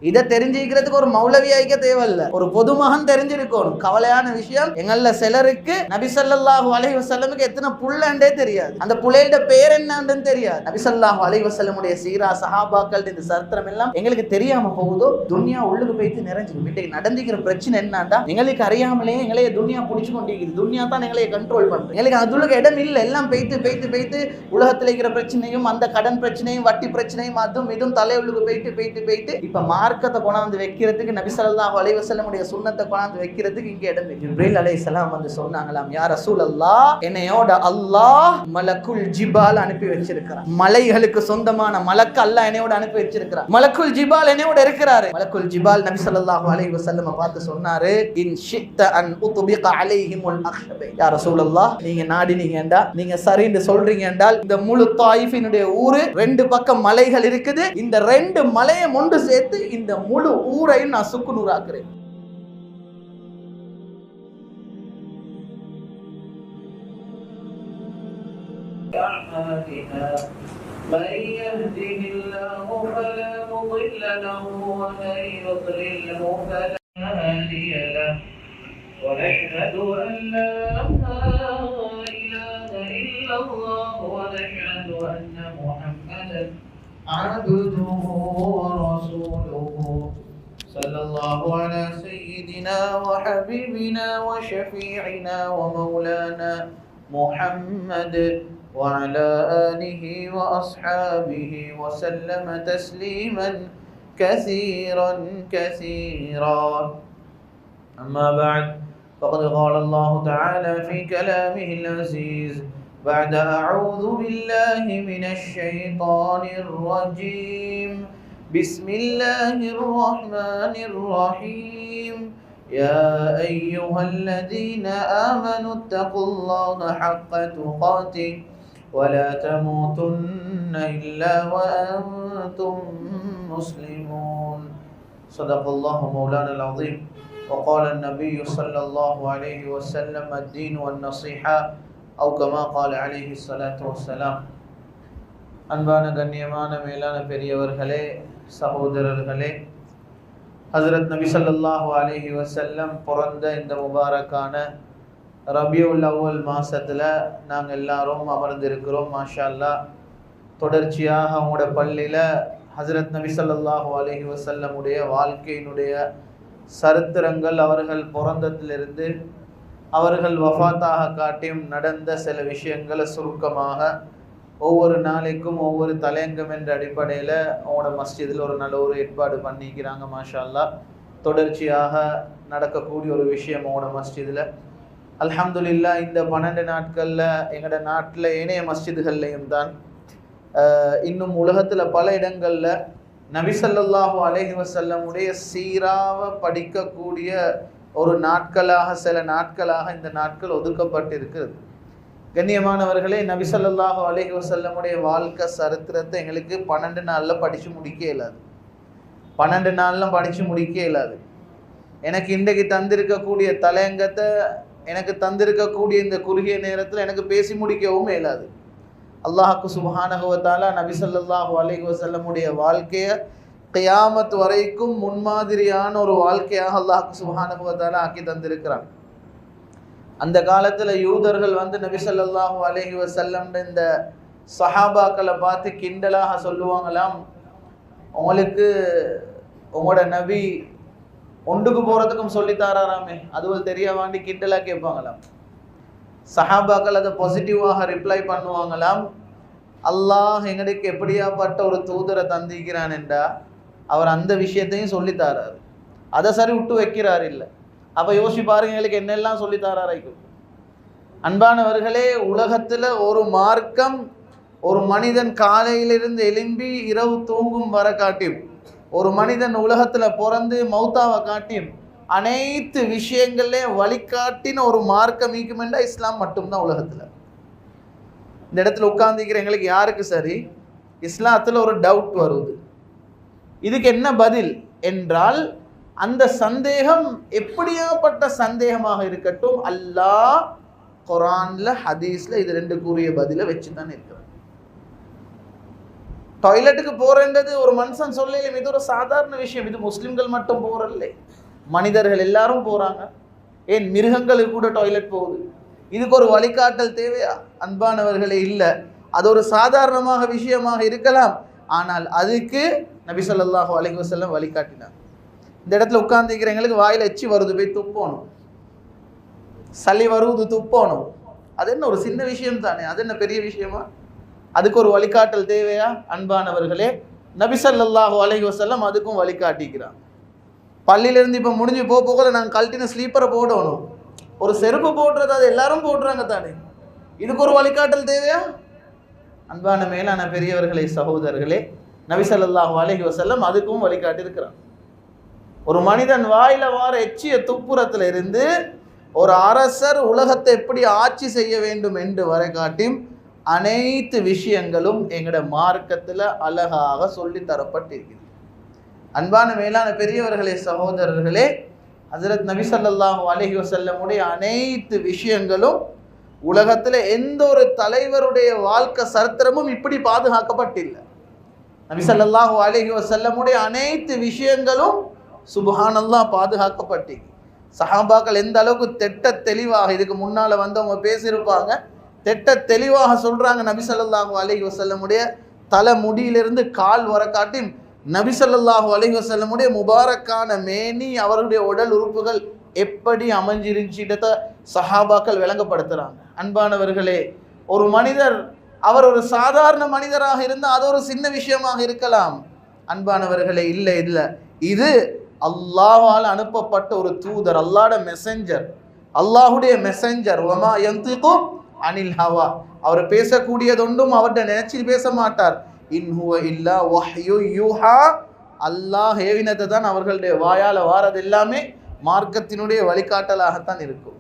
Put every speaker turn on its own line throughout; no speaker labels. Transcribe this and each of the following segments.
இதை தெரிஞ்சுக்கிறதுக்கு ஒரு மௌலவி ஆயிக்க தேவையில்ல, ஒரு பொதுமகன் தெரிஞ்சிருக்கணும். கவலையான விஷயம், எங்கள சிலருக்கு நபி ஸல்லல்லாஹு அலைஹி வஸல்லமுக்கு எத்தனை புள்ளண்டே தெரியாது, அந்த புள்ளையோட பேர் என்னன்னு தெரியாது. நபி ஸல்லல்லாஹு அலைஹி வஸல்லமுடைய சீரா சஹாபாக்கள் இந்த சரித்திரம் எல்லாம் எங்களுக்கு தெரியாம போகுதோ, துன்யா உள்ளுக்கு போயிட்டு நிறைஞ்சிடும். இன்னைக்கு நடந்துக்கிற பிரச்சனை என்னன்னா, எங்களுக்கு அறியாமலே எங்களைய துன்யா பிடிச்சு கொண்டிருக்குது. துன்யா தான் எங்களைய கண்ட்ரோல் பண்றது. எங்களுக்கு அதுல இடம் இல்லை. எல்லாம் பெய்த்து உலகத்தில் இருக்கிற பிரச்சனையும், அந்த கடன் பிரச்சனையும், வட்டி பிரச்சனையும், அதுவும் இதுவும் தலையுள்ளுக்கு பெய்த்து இப்ப மார்க்கத்தை கொண்டாந்து வைக்கிறதுக்கு, நபி ஸல்லல்லாஹு அலைஹி வஸல்லமுடைய சுன்னத்தை கொண்டாந்து வைக்கிறதுக்கு இங்க இடம் இல்லை. ஜிப்ரீல் அலைஹிஸ்ஸலாம் வந்து சொன்னாங்களாம், யா ரசூலல்லாஹ், என்னையோட அல்லாஹ் மலக்குல் ஜிபால் அனுப்பி வச்சிருக்கிறார். மலைகளுக்கு சொந்தமான மலக்கு அல்லாஹ் என்னையோட அனுப்பி வச்சிருக்கிறார். மலக்குல் ஜிபால் என்னையோட இருக்கிறாரு. மலக்குல் ஜிபால் நபி ஸல்லல்லாஹு அலைஹி வஸல்லம் பார்த்து சொன்னாரு, இன் ஷித்த அன் உத்பிக அலைஹிமுல் அக்ஹபை. யா ரசூலல்லாஹ், நீங்க நாடினீங்கடா, நீங்க சரின்னு சொல்றீங்க என்றால், இந்த முழு தாயிஃபினுடைய ஊரு 2 பக்கம் மலைகள் இருக்குது, இந்த 2 மலையை ஒன்று சேர்த்து இந்த முழு ஊரையும் நான் சுக்குநூறாக்குறேன். من يهده الله فلا مضل له ومن يضلله فلا هادي له ونشهد أن لا إله إلا الله ونشهد أن محمدا عبده ورسوله صلى الله على سيدنا وحبيبنا وشفيعنا ومولانا محمد وعلى آله وأصحابه وسلم تسليما كثيرا أما بعد، فقد قال الله تعالى في كلامه العزيز بعد أعوذ بالله من الشيطان الرجيم بسم الله الرحمن الرحيم يا أيها الذين آمنوا اتقوا الله حق تقاته ولا تموتن إلا وأنتم مسلمون. صدق الله مولانا العظيم. وقال النبي صلى الله عليه وسلم الدين والنصيحة أو كما قال عليه الصلاة والسلام. அன்பான கண்ணியமான மேலான பெரியவர்களே, சகோதரர்களே, ஹஜ்ரத் நபி ஸல்லல்லாஹு அலைஹி வஸல்லம் பிறந்த இந்த முபாரக்கான ரபியுல் அவ்வல் மாசத்தில் நாங்கள் எல்லாரும் அமர்ந்திருக்கிறோம். மாஷா அல்லாஹ், தொடர்ச்சியாக அவங்களோட பள்ளியில் ஹஜ்ரத் நபி ஸல்லல்லாஹு அலைஹி வஸல்லமுடைய வாழ்க்கையினுடைய சரித்திரங்கள், அவர்கள் பிறந்ததிலிருந்து அவர்கள் வஃபாத்தாக காட்டியும் நடந்த சில விஷயங்களை சுருக்கமாக ஒவ்வொரு நாளைக்கும் ஒவ்வொரு தலையங்கம் என்ற அடிப்படையில் அவங்களோட மஸ்ஜிதில் ஒரு நல்ல ஒரு ஏற்பாடு பண்ணிக்கிறாங்க. மாஷா அல்லாஹ், தொடர்ச்சியாக நடக்கக்கூடிய ஒரு விஷயம் அவங்களோட மஸ்ஜிதில். அல்ஹம்துலில்லாஹ், இந்த 12 நாட்களில் எங்களோட நாட்டில் ஏனைய மஸ்ஜிதுகள்லையும் தான் இன்னும் உலகத்தில் பல இடங்களில் நபி ஸல்லல்லாஹு அலைஹி வஸல்லமுடைய சீராவை படிக்கக்கூடிய ஒரு நாட்களாக, சில நாட்களாக இந்த நாட்கள் ஒதுக்கப்பட்டிருக்கிறது. கண்ணியமானவர்களே, நபி ஸல்லல்லாஹு அலைஹி வஸல்லமுடைய வாழ்க்கை சரித்திரத்தை எங்களுக்கு 12 நாளில் படித்து முடிக்க இயலாது. 12 நாள்லாம் படித்து முடிக்க இயலாது. எனக்கு இன்றைக்கு தந்திருக்கக்கூடிய தலையங்கத்தை, எனக்கு தந்திருக்கக்கூடிய இந்த குறுகிய நேரத்தில் எனக்கு பேசி முடிக்கவும் இயலாது. அல்லாஹ்க்கு சுப்ஹானஹு வ தஆலா நபி ஸல்லல்லாஹு அலைஹி வஸல்லமுடைய வாழ்க்கையை கியாமத் வரைக்கும் முன்மாதிரியான ஒரு வாழ்க்கையாக அல்லாஹ்க்கு சுப்ஹானஹு வ தஆலா ஆக்கி தந்திருக்கிறான். அந்த காலத்தில் யூதர்கள் வந்து நபி ஸல்லல்லாஹு அலைஹி வஸல்லம் இந்த சஹாபாக்களை பார்த்து கிண்டலாக சொல்லுவாங்களாம், உங்களுக்கு உங்களோட நபி ஒன்றுக்கு போகிறதுக்கும் சொல்லித்தாராமே, அதுவும் தெரிய வேண்டி கிண்டலாக கேட்பாங்களாம். சஹாபாக்கள் அதை பாசிட்டிவாக ரிப்ளை பண்ணுவாங்களாம், அல்லாஹ் எங்களுக்கு எப்படியாப்பட்ட ஒரு தூதரை தந்திக்கிறான் என்றா அவர் அந்த விஷயத்தையும் சொல்லித்தாராரு, அதை சரி விட்டு வைக்கிறார் இல்லை. அப்போ யோசிச்சு பாருங்க, எங்களுக்கு என்னெல்லாம் சொல்லித்தாராரைக்கும். அன்பானவர்களே, உலகத்தில் ஒரு மார்க்கம் ஒரு மனிதன் காலையிலிருந்து எழும்பி இரவு தூங்கும் வர காட்டியும், ஒரு மனிதன் உலகத்தில் பிறந்து மௌத்தாவை காட்டியும் அனைத்து விஷயங்களே வழிகாட்டின ஒரு மார்க்கம் ஈக்குமெண்டா இஸ்லாம் மட்டும்தான் உலகத்தில். இந்த இடத்துல உட்கார்ந்துக்கிற எங்களுக்கு யாருக்கு சரி இஸ்லாத்தில் ஒரு டவுட் வருது, இதுக்கு என்ன பதில் என்றால், அந்த சந்தேகம் எப்படியாப்பட்ட சந்தேகமாக இருக்கட்டும், அல்லாஹ் குர்ஆன்ல ஹதீஸ்ல இது 2 கூறிய பதிலை வச்சு தான் இருக்கிறார். டாய்லெட்டுக்கு போறேன்றது ஒரு மனுஷன் சொல்லல, இது ஒரு சாதாரண விஷயம். இது முஸ்லிம்கள் மட்டும் போறல்ல, மனிதர்கள் எல்லாரும் போறாங்க. ஏன் மிருகங்களுக்கு கூட டாய்லெட் போகுது. இதுக்கு ஒரு வழிகாட்டல் தேவையா? அன்பானவர்களே இல்லை. அது ஒரு சாதாரணமாக விஷயமாக இருக்கலாம், ஆனால் அதுக்கு நபி ஸல்லல்லாஹு அலைஹி வஸல்லம் வழிகாட்டினார். இந்த இடத்துல உட்கார்ந்துக்கிறவங்களுக்கு வாயில் எச்சி வருது, போய் துப்பணும். சளி வருவது, துப்பணும். அது என்ன ஒரு சின்ன விஷயம் தானே, அது என்ன பெரிய விஷயமா? அதுக்கு ஒரு வழிகாட்டல் தேவையா? அன்பானவர்களே, நபி ஸல்லல்லாஹு அலைஹி வஸல்லம் அதுக்கும் வழிகாட்டிக்கிறான். பள்ளியிலேருந்து இப்போ முடிஞ்சு போக நாங்கள் கழட்டின ஸ்லீப்பரை போடணும். ஒரு செருப்பு போடுறது அது எல்லாரும் போடுறாங்க தானே, இதுக்கு ஒரு வழிகாட்டல் தேவையா? அன்பான மேலான பெரியவர்களே, சகோதரர்களே, நபி ஸல்லல்லாஹு அலைஹி வஸல்லம் அதுக்கும் வழிகாட்டியிருக்கிறான். ஒரு மனிதன் வாயில வார எச்சிய துப்புரத்தில் இருந்து ஒரு அரசர் உலகத்தை எப்படி ஆட்சி செய்ய வேண்டும் என்று வரை காட்டியும் அனைத்து விஷயங்களும் எங்கட மார்க்கத்தில் அழகாக சொல்லி தரப்பட்டிருக்கிறது. அன்பான மேலான பெரியவர்களே, சகோதரர்களே, ஹஜ்ரத் நபி ஸல்லல்லாஹு அலைஹி வஸல்லமுடைய அனைத்து விஷயங்களும் உலகத்தில் எந்த ஒரு தலைவருடைய வாழ்க்கை சரித்திரமும் இப்படி பாதுகாக்கப்பட்டில்லை. நபி ஸல்லல்லாஹு அலைஹி வஸல்லமுடைய அனைத்து விஷயங்களும் சுப்ஹானல்லாஹ் பாதுகாக்கப்பட்டு, சஹாபாக்கள் எந்த அளவுக்கு திட்ட தெளிவாக இதுக்கு முன்னால் வந்தவங்க பேசியிருப்பாங்க, திட்ட தெளிவாக சொல்கிறாங்க. நபி ஸல்லல்லாஹு அலைஹி வஸல்லமுடைய தலை முடியிலிருந்து கால் வர காட்டி நபி ஸல்லல்லாஹு அலைஹி வஸல்லமுடைய முபாரக்கான மேனி, அவருடைய உடல் உறுப்புகள் எப்படி அமைஞ்சிருந்துச்சிட்ட சஹாபாக்கள் விளங்கப்படுத்துகிறாங்க. அன்பானவர்களே, ஒரு மனிதர் அவர் ஒரு சாதாரண மனிதராக இருந்தால் அது ஒரு சின்ன விஷயமாக இருக்கலாம். அன்பானவர்களே, இல்லை இல்லை, இது அல்லாஹ்வால் அனுப்பப்பட்ட ஒரு தூதர், அல்லாஹ்வுடைய மெசஞ்சர், அல்லாஹ்வுடைய மெசஞ்சர். வமா யந்திகு அனில் ஹவா, அவர் பேசக்கூடியதொன்றும் அவர்கிட்ட நினைச்சு பேச மாட்டார். இன் ஹுவ இல்லா வஹ்யு யூஹா, அல்லாஹ் ஏவினத்தை தான் அவர்களுடைய வாயால் வாரது எல்லாமே மார்க்கத்தினுடைய வழிகாட்டலாகத்தான் இருக்கும்.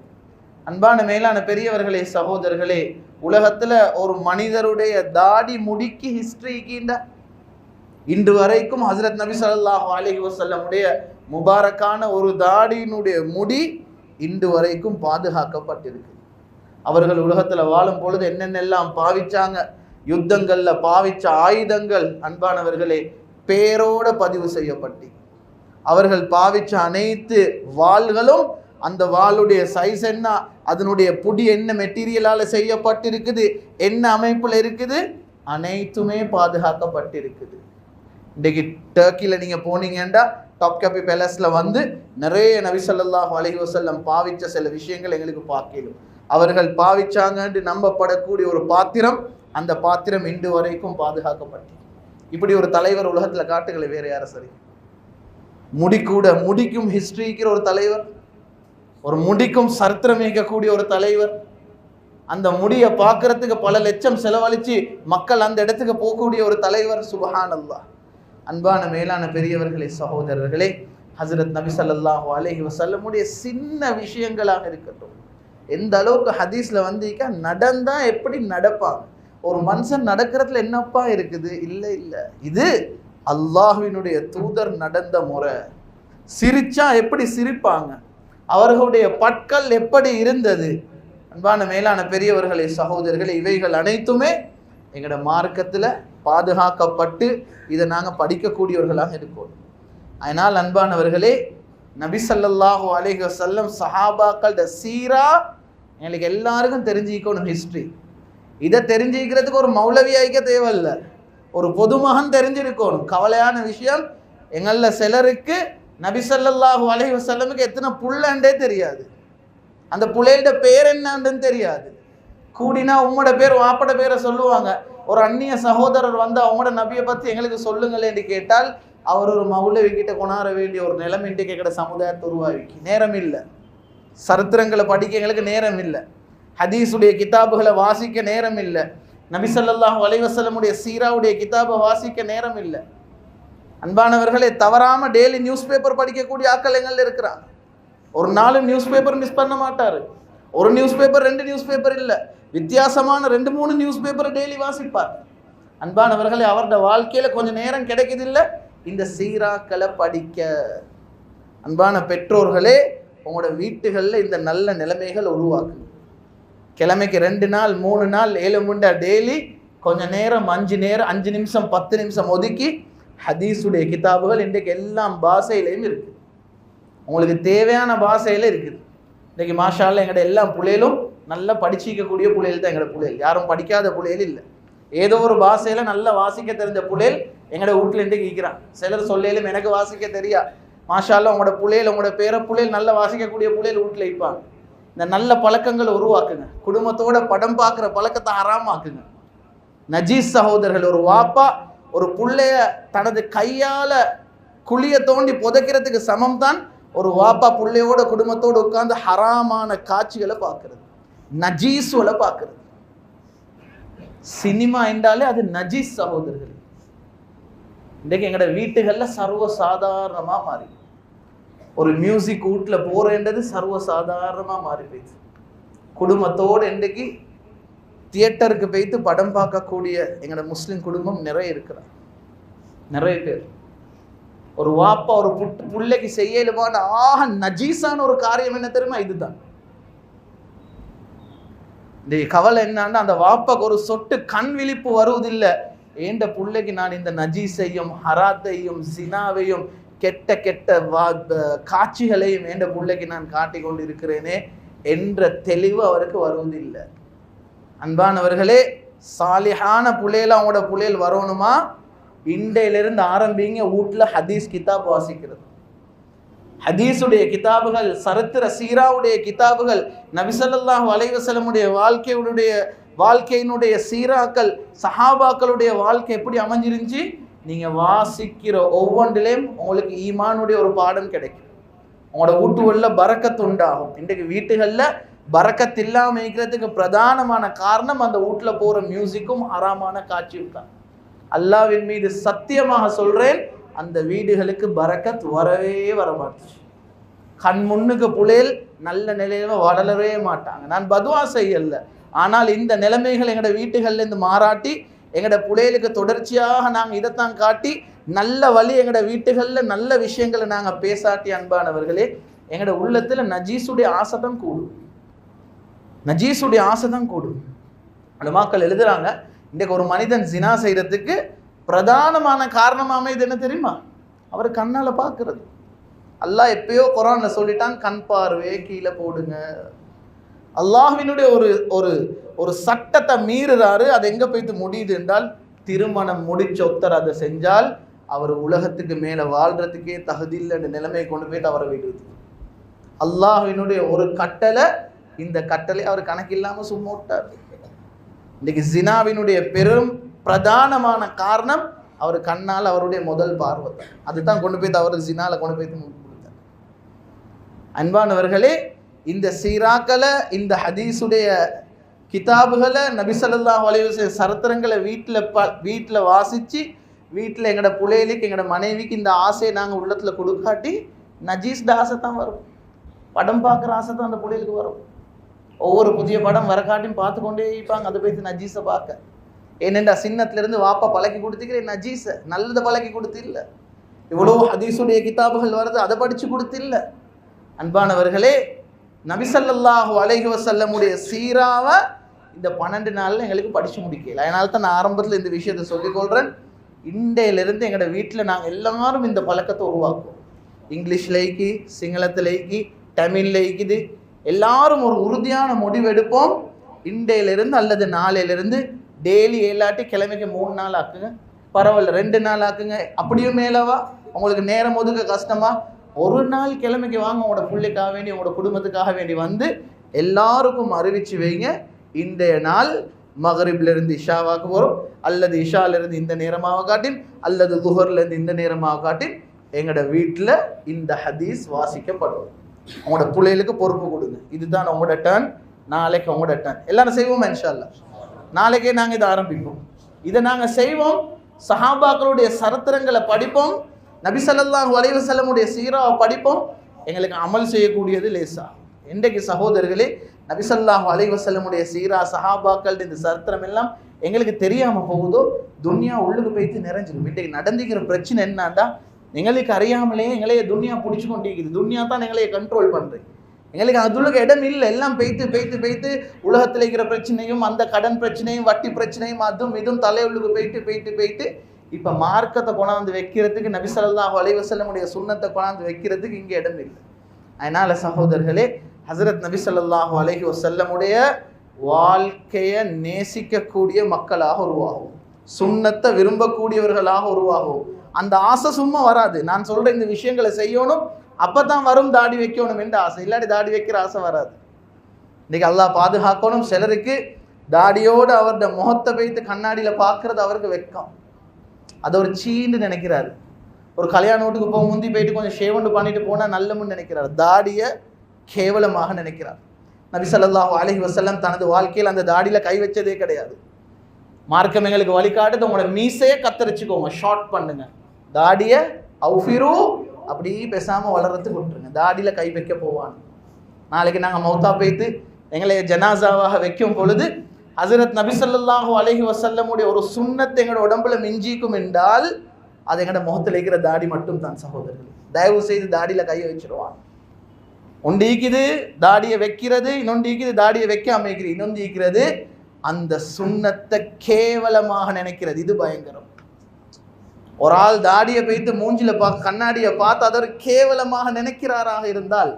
அன்பான மேலான பெரியவர்களே, சகோதரர்களே, உலகத்தில் ஒரு மனிதருடைய தாடி முடிக்கு ஹிஸ்டரிக்கின்ற இன்று வரைக்கும் ஹஜ்ரத் நபி ஸல்லல்லாஹு அலைஹி வஸல்லமுடைய முபாரக்கான ஒரு தாடியினுடைய முடி இன்று வரைக்கும் பாதுகாக்கப்பட்டிருக்கு. அவர்கள் உலகத்தில் வாழும் பொழுது என்னென்னெல்லாம் பாவிச்சாங்க, யுத்தங்களில் பாவிச்ச ஆயுதங்கள் அன்பானவர்களே பேரோட பதிவு செய்யப்பட்டு, அவர்கள் பாவிச்ச அனைத்து வாள்களும் அந்த வாளுடைய சைஸ் என்ன, அதனுடைய புடி என்ன மெட்டீரியலால் செய்யப்பட்டிருக்குது, என்ன அமைப்பில் இருக்குது, அனைத்துமே பாதுகாக்கப்பட்டிருக்குது. இன்றைக்கு டர்க்கியில் நீங்கள் போனீங்கன்னா டாப்காபி பேலஸில் வந்து நிறைய நபி ஸல்லல்லாஹு அலைஹி வஸல்லம் பாவிச்ச சில விஷயங்கள் எங்களுக்கு பார்க்கலும். அவர்கள் பாவிச்சாங்கன்னு நம்பப்படக்கூடிய ஒரு பாத்திரம், அந்த பாத்திரம் இன்று வரைக்கும் பாதுகாக்கப்பட்டு. இப்படி ஒரு தலைவர் உலகத்தில் காட்டுகளை வேறு யார சரி? முடிக்கும் ஹிஸ்டரிக்கிற ஒரு தலைவர், ஒரு முடிக்கும் சரித்திரமிக்கக்கூடிய ஒரு தலைவர், அந்த முடியை பார்க்கறதுக்கு பல லட்சம் செலவழித்து மக்கள் அந்த இடத்துக்கு போகக்கூடிய ஒரு தலைவர். சுப்ஹானல்லாஹ். அன்பான மேலான பெரியவர்களே, சகோதரர்களே, ஹஜ்ரத் நபி ஸல்லல்லாஹு அலைஹி வஸல்லமுடைய சின்ன விஷயங்களாக இருக்கட்டும், எந்த அளவுக்கு ஹதீஸ்ல வந்திருக்கா, நடந்தா எப்படி நடப்பாங்க, ஒரு மனுஷன் நடக்கிறதுல என்னப்பா இருக்குது, இல்லை இல்லை, இது அல்லாஹ்வினுடைய தூதர் நடந்த முறை. சிரிச்சா எப்படி சிரிப்பாங்க, அவர்களுடைய பற்கள் எப்படி இருந்தது. அன்பான மேலான பெரியவர்களே, சகோதரர்களே, இவைகள் அனைத்துமே எங்களோட மார்க்கத்தில் பாதுகாக்கப்பட்டு இதை நாங்கள் படிக்கக்கூடியவர்களாக இருக்கோம். அதனால் அன்பானவர்களே, நபி ஸல்லல்லாஹு அலைஹி வஸல்லம் சஹாபாக்களோட சீரா எங்களுக்கு எல்லாருக்கும் தெரிஞ்சுக்கணும். ஹிஸ்ட்ரி இதை தெரிஞ்சுக்கிறதுக்கு ஒரு மௌலவி ஆகிக்க தேவையில்லை, ஒரு பொதுமகன் தெரிஞ்சிருக்கணும். கவலையான விஷயம், எங்களில் சிலருக்கு நபி ஸல்லல்லாஹு அலைஹி வஸல்லமுக்கு எத்தனை புள்ளண்டே தெரியாது, அந்த புள்ளையோட பேர் என்னன்னு தெரியாது. கூடினா உம்மோட பேர் வாப்பட பேரை சொல்லுவாங்க. ஒரு அந்நிய சகோதரர் வந்து அவங்களோட நபியை பற்றி எங்களுக்கு சொல்லுங்களே என்று கேட்டால் அவர் ஒரு மௌலவி கிட்ட கொண்டாட வேண்டிய ஒரு நிலைமை இன்றைக்கு எங்கட சமுதாயத்தை உருவாக்கி. நேரம் இல்லை, சரித்திரங்களை படிக்க எங்களுக்கு நேரம் இல்லை, ஹதீஸுடைய கிதாபுகளை வாசிக்க நேரம் இல்லை, நபி ஸல்லல்லாஹு அலைஹி வஸல்லமுடைய சீராவுடைய கிதாபை வாசிக்க நேரம் இல்லை. அன்பானவர்களே, தவறாம டெய்லி நியூஸ் பேப்பர் படிக்கக்கூடிய ஆட்கள் எங்கள் இருக்கிறாங்க. ஒரு நாலு நியூஸ் பேப்பர் மிஸ் பண்ண மாட்டார். ஒரு நியூஸ் பேப்பர், ரெண்டு நியூஸ் பேப்பர் இல்லை, வித்தியாசமான 2-3 நியூஸ் பேப்பரை டெய்லி வாசிப்பார். அன்பானவர்களே, அவருடைய வாழ்க்கையில் கொஞ்சம் நேரம் கிடைக்குதில்லை இந்த சீராக்களை படிக்க. அன்பான பெற்றோர்களே, உங்களோட வீட்டுகளில் இந்த நல்ல நிலைமைகள் உருவாக்குங்க. கிழமைக்கு 2 நாள் 3 நாள் 7 முண்டா டெய்லி கொஞ்சம் நேரம் 5 நிமிஷம் 10 நிமிஷம் ஒதுக்கி ஹதீஸுடைய கிதாபுகள் இன்றைக்கு எல்லாம் பாஷையிலையும் இருக்குது. உங்களுக்கு தேவையான பாஷையில் இருக்குது. இன்றைக்கி மாஷா அல்லாஹ் எங்கள்ட எல்லா புள்ளையிலும் நல்லா படிச்சிக்கக்கூடிய புள்ளைகள் தான் எங்களோட புள்ளைகள். யாரும் படிக்காத புள்ளைகள் இல்லை. ஏதோ ஒரு பாஷையில் நல்லா வாசிக்க தெரிஞ்ச புள்ளைகள் எங்களோட வீட்டில் இன்றைக்கு இருக்கிறான். சிலர் சொல்லையிலும் எனக்கு வாசிக்க தெரியா, மாஷா அல்லாஹ் உங்களோட புள்ளைகள் உங்களோட பேர புள்ளைகள் நல்லா வாசிக்கக்கூடிய புள்ளைகள் வீட்டில் இருப்பாங்க. இந்த நல்ல பழக்கங்களை உருவாக்குங்க. குடும்பத்தோட படம் பார்க்குற பழக்கத்தை ஹராமாக்குங்க. நஜீஸ் சகோதரர்கள், ஒரு வாப்பா ஒரு புள்ளைய தனது கையால குழிய தோண்டி புதைக்கிறதுக்கு சமம் தான் ஒரு வாப்பா புள்ளையோட குடும்பத்தோடு உட்கார்ந்து ஹராமான காட்சிகளை பார்க்கறது, நஜீஸ்களை பார்க்கறது. சினிமா என்றாலே அது நஜீஸ் சகோதரர்கள். இன்றைக்கு எங்களோட வீட்டுகள்ல சர்வ சாதாரணமா மாறி, ஒரு மியூசிக் வீட்டில் போறேன்றது சர்வ சாதாரணமா மாறி போயிடுச்சு. குடும்பத்தோடு இன்றைக்கு தியேட்டருக்கு போய்த்து படம் பார்க்கக்கூடிய எங்களோட முஸ்லிம் குடும்பம் நிறைய இருக்கிறார். நிறைய பேர் ஒரு வாப்பா ஒரு புள்ளைக்கு செய்யலுமான நஜீஸான ஒரு காரியம் என்ன தெரியுமா? இதுதான். இந்த கவலை என்னன்னா, அந்த வாப்பாக்கு ஒரு சொட்டு கண் விழிப்பு வருவதில்லை. ஏண்ட புள்ளைக்கு நான் இந்த நஜீஸையும் ஹராத்தையும் சினாவையும் கெட்ட கெட்ட காட்சிகளையும் ஏண்ட பிள்ளைக்கு நான் காட்டிக் கொண்டு இருக்கிறேனே என்ற தெளிவு அவருக்கு வருவதில்லை. அன்பானவர்களே, சாலிஹான புள்ளையில அவங்களோட புள்ளையில் வரணுமா? இண்டையிலிருந்து ஆரம்பிங்க வீட்டில் ஹதீஸ் கிதாப் வாசிக்கிறது. ஹதீஸுடைய கிதாபுகள், சரித்திர சீராவுடைய கிதாபுகள், நபி ஸல்லல்லாஹு அலைஹி வஸல்லமுடைய வாழ்க்கையினுடைய சீராக்கள், சஹாபாக்களுடைய வாழ்க்கை எப்படி அமைஞ்சிருந்துச்சு, நீங்க வாசிக்கிற ஒவ்வொன்றிலையும் உங்களுக்கு ஈமானுடைய ஒரு பாடம் கிடைக்கும். உங்களோட வீட்டுகள்ல பரக்கத்து உண்டாகும். இன்றைக்கு வீட்டுகளில் பரக்கத்து இல்லாமல் இருக்கிறதுக்கு பிரதானமான காரணம் அந்த வீட்டுல போற மியூசிக்கும் ஹராமான காட்சியும் தான். அல்லாஹ்வின் மீது சத்தியமாக சொல்றேன், அந்த வீடுகளுக்கு பரக்கத் வரவே வரமாட்டுச்சு. கண் முன்னுக்கு புள்ளையில் நல்ல நிலையில வளரவே மாட்டாங்க. நான் பதுவா செய்யல, ஆனால் இந்த நிலைமைகள் எங்களோட வீட்டுகள்ல இருந்து மாறாட்டி எங்களோட புள்ளைகளுக்கு தொடர்ச்சியாக நாங்கள் இதைத்தான் காட்டி நல்ல வழி எங்களோட வீட்டுகளில் நல்ல விஷயங்களை நாங்கள் பேசாட்டி, அன்பானவர்களே, எங்களோட உள்ளத்துல நஜீஸுடைய ஆசை தான் கூடும். நஜீஸுடைய ஆசை தான் கூடும். உலமாக்கள் எழுதுறாங்க, இன்றைக்கு ஒரு மனிதன் ஜினா செய்யறதுக்கு பிரதானமான காரணமாமே இது என்ன தெரியுமா? அவர் கண்ணால பார்க்கறது. அல்லாஹ் எப்பயோ குர்ஆன்ல சொல்லிட்டான், கண் பார்வையை கீழே போடுங்க. அல்லாஹ்வினுடைய ஒரு ஒரு ஒரு சட்டத்தை மீறுறாரு. அது எங்க போய்த்து முடியுது என்றால், திருமணம் முடிச்ச ஒருத்தர் அதை செஞ்சால் அவர் உலகத்துக்கு மேல வாழ்றதுக்கே தகுதி இல்லைன்ற நிலைமையை கொண்டு போயிட்டு அவரை விடுது. அல்லாஹ்வினுடைய ஒரு கட்டளை, இந்த கட்டளை அவர் கணக்கில்லாம சும்மா விட்டார். இன்னைக்கு ஜினாவினுடைய பெரும் பிரதானமான காரணம் அவர் கண்ணால் அவருடைய முதல் பார்வை தான். அதுதான் கொண்டு போய் அவர் ஜினால கொண்டு போய் கொடுத்தார். அன்பானவர்களே, இந்த சீராக்களை, இந்த ஹதீஸுடைய கிதாபுகளை, நபி ஸல்லல்லாஹு அலைஹி வஸல்லம் சரித்திரங்களை வீட்டில் வாசித்து வீட்டில் எங்களோட புள்ளைகளுக்கு எங்களோட மனைவிக்கு இந்த ஆசையை நாங்கள் உள்ளத்தில் கொடுக்காட்டி நஜீஸ்ட ஆசை தான் வரும். படம் பார்க்குற ஆசை தான் அந்த புள்ளைகளுக்கு வரும். ஒவ்வொரு புதிய படம் வரக்காட்டியும் பார்த்து கொண்டே இருப்பாங்க. அதை போய் நஜீஸை பார்க்க, ஏனென்றா சின்னத்திலிருந்து வாப்பா பழக்கி கொடுத்துக்கிறேன் நஜீஸை, நல்லதை பழக்கி கொடுத்து இல்லை. இவ்வளோ ஹதீஸுடைய கிதாபுகள் வருது, அதை படித்து கொடுத்து இல்லை. அன்பானவர்களே, நபி ஸல்லல்லாஹு அலைஹி வஸல்லமுடைய சீராவை இந்த 12 நாளில் எங்களுக்கு படித்து முடிக்கல. அதனால தான் நான் ஆரம்பத்தில் இந்த விஷயத்தை சொல்லிக்கொள்கிறேன். இண்டையிலிருந்து எங்களோட வீட்டில் நாங்கள் எல்லாரும் இந்த பழக்கத்தை உருவாக்குவோம். இங்கிலீஷில் லைக்கி, சிங்களத்தில் லைக்கி, தமிழில் லைக்குது, எல்லாரும் ஒரு உறுதியான முடிவு எடுப்போம். இண்டையிலிருந்து அல்லது நாளையிலிருந்து டெய்லி ஏலாட்டி கிழமைக்கு 3 நாள் ஆக்குங்க, பரவாயில்ல 2 நாள் ஆக்குங்க. அப்படியும் மேலவா உங்களுக்கு நேரம் ஒதுக்க கஷ்டமா, ஒரு நாள் கிழமைக்கு வாங்க, உங்களோட பிள்ளைக்காக வேண்டி உங்களோட குடும்பத்துக்காக வேண்டி வந்து எல்லாருக்கும் அறிவிச்சு வைங்க. இன்றைய நாள் மகரிப்லேருந்து இஷாவாக்கு வரும், அல்லது இஷாலிருந்து இந்த நேரமாக காட்டின், அல்லது துஹர்லேருந்து இந்த நேரமாக காட்டின் எங்களோட வீட்டில் இந்த ஹதீஸ் வாசிக்கப்படும். உங்களோட பிள்ளைகளுக்கு பொறுப்பு கொடுங்க. இதுதான் உங்களோட டர்ன், நாளைக்கு உங்களோட டர்ன். எல்லாரும் செய்வோம் இன்ஷா அல்லாஹ். நாளைக்கே நாங்கள் இதை ஆரம்பிப்போம். இதை நாங்கள் செய்வோம். சஹாபாக்களுடைய சரித்திரங்களை படிப்போம். நபி ஸல்லல்லாஹு அலைஹி வஸல்லமுடைய சீராவை படிப்போம். எங்களுக்கு அமல் செய்யக்கூடியது லேசா. இன்றைக்கு சகோதரர்களே, நபி ஸல்லல்லாஹு அலைஹி வஸல்லமுடைய சீரா, சஹாபாக்கள், இந்த சரித்திரம் எல்லாம் எங்களுக்கு தெரியாமல் போகுதோ, துன்யா உள்ளுக்கு போய்த்து நிறைஞ்சிடும். இன்றைக்கு நடந்துக்கிற பிரச்சனை என்னன்னா, எங்களுக்கு அறியாமலே எங்களையே துன்யா பிடிச்சி கொண்டிருக்குது. துன்யா தான் எங்களையே கண்ட்ரோல் பண்ணுறேன். எங்களுக்கு அதுக்கு இடம் இல்லை. எல்லாம் பெய்த்து உலகத்தில் இருக்கிற பிரச்சனையும் அந்த கடன் பிரச்சனையும் வட்டி பிரச்சனையும் அதுவும் இதுவும் தலையுள்ளுக்கு பெய்த்து இப்போ மார்க்கத்தை கொண்டாந்து வைக்கிறதுக்கு நபி ஸல்லல்லாஹு அலைஹி வஸல்லமுடைய சுன்னத்தை கொண்டாந்து வைக்கிறதுக்கு இங்கே இடம் இல்லை. அதனால சகோதரர்களே, ஹஸரத் நபி ஸல்லல்லாஹு அலைஹி வஸல்லமுடைய வாழ்க்கையை நேசிக்கக்கூடிய மக்களாக உருவாகும், சுன்னத்தை விரும்பக்கூடியவர்களாக உருவாகும். அந்த ஆசை சும்மா வராது. நான் சொல்ற இந்த விஷயங்களை செய்யணும் அப்பதான் வரும் தாடி வைக்கணும் என்ற ஆசை, இல்லாட்டி தாடி வைக்கிற ஆசை வராது. இன்னைக்கு அல்லாஹ் பாதுகாக்கணும். சிலருக்கு தாடியோடு அவருடைய முகத்தை வைத்து கண்ணாடியில பார்க்கறது அவருக்கு வெட்கம், அதை ஒரு சீன்னு நினைக்கிறாரு. ஒரு கல்யாண வீட்டுக்கு போக முந்தி போயிட்டு கொஞ்சம் ஷேவண்டு பண்ணிட்டு போனா நல்லமுன்னு நினைக்கிறார், தாடியை கேவலமாக நினைக்கிறார். நபி ஸல்லல்லாஹு அலைஹி வஸல்லம் தனது வாழ்க்கையில் அந்த தாடியில கை வச்சதே கிடையாது. மார்க்கம் எங்களுக்கு வழிகாட்டுது, உங்களோட மீசையை கத்தரிச்சுக்கோங்க, ஷார்ட் பண்ணுங்க, தாடியை அவுஃபிரு அப்படி பேசாம வளர்றதுக்கு விட்டுருங்க, தாடியில கை வைக்க போவான். நாளைக்கு நாங்க மௌத்தா போய்த்து எங்களை ஜனாசாவாக வைக்கும் பொழுது ஹஸரத் நபி ஸல்லல்லாஹு அலைஹி வஸல்லமுடைய ஒரு சுன்னத்தை எங்களோட உடம்புல மிஞ்சிக்கும் என்றால் அது எங்களோட முகத்தில் இருக்கிற தாடி மட்டும் தான் சகோதரர்கள். தயவு செய்து தாடியில கையை வச்சிருவான். ஒண்டிக்குது தாடியை வைக்கிறது, இன்னொண்டிக்குது தாடியை வைக்க அமைக்கிறது, இன்னொந்திக்கிறது அந்த சுன்னத்தை கேவலமாக நினைக்கிறது. இது பயங்கரம். ஒரு ஆள் தாடியை வைத்து மூஞ்சில கண்ணாடியை பார்த்து அதை கேவலமாக நினைக்கிறாராக இருந்தால்,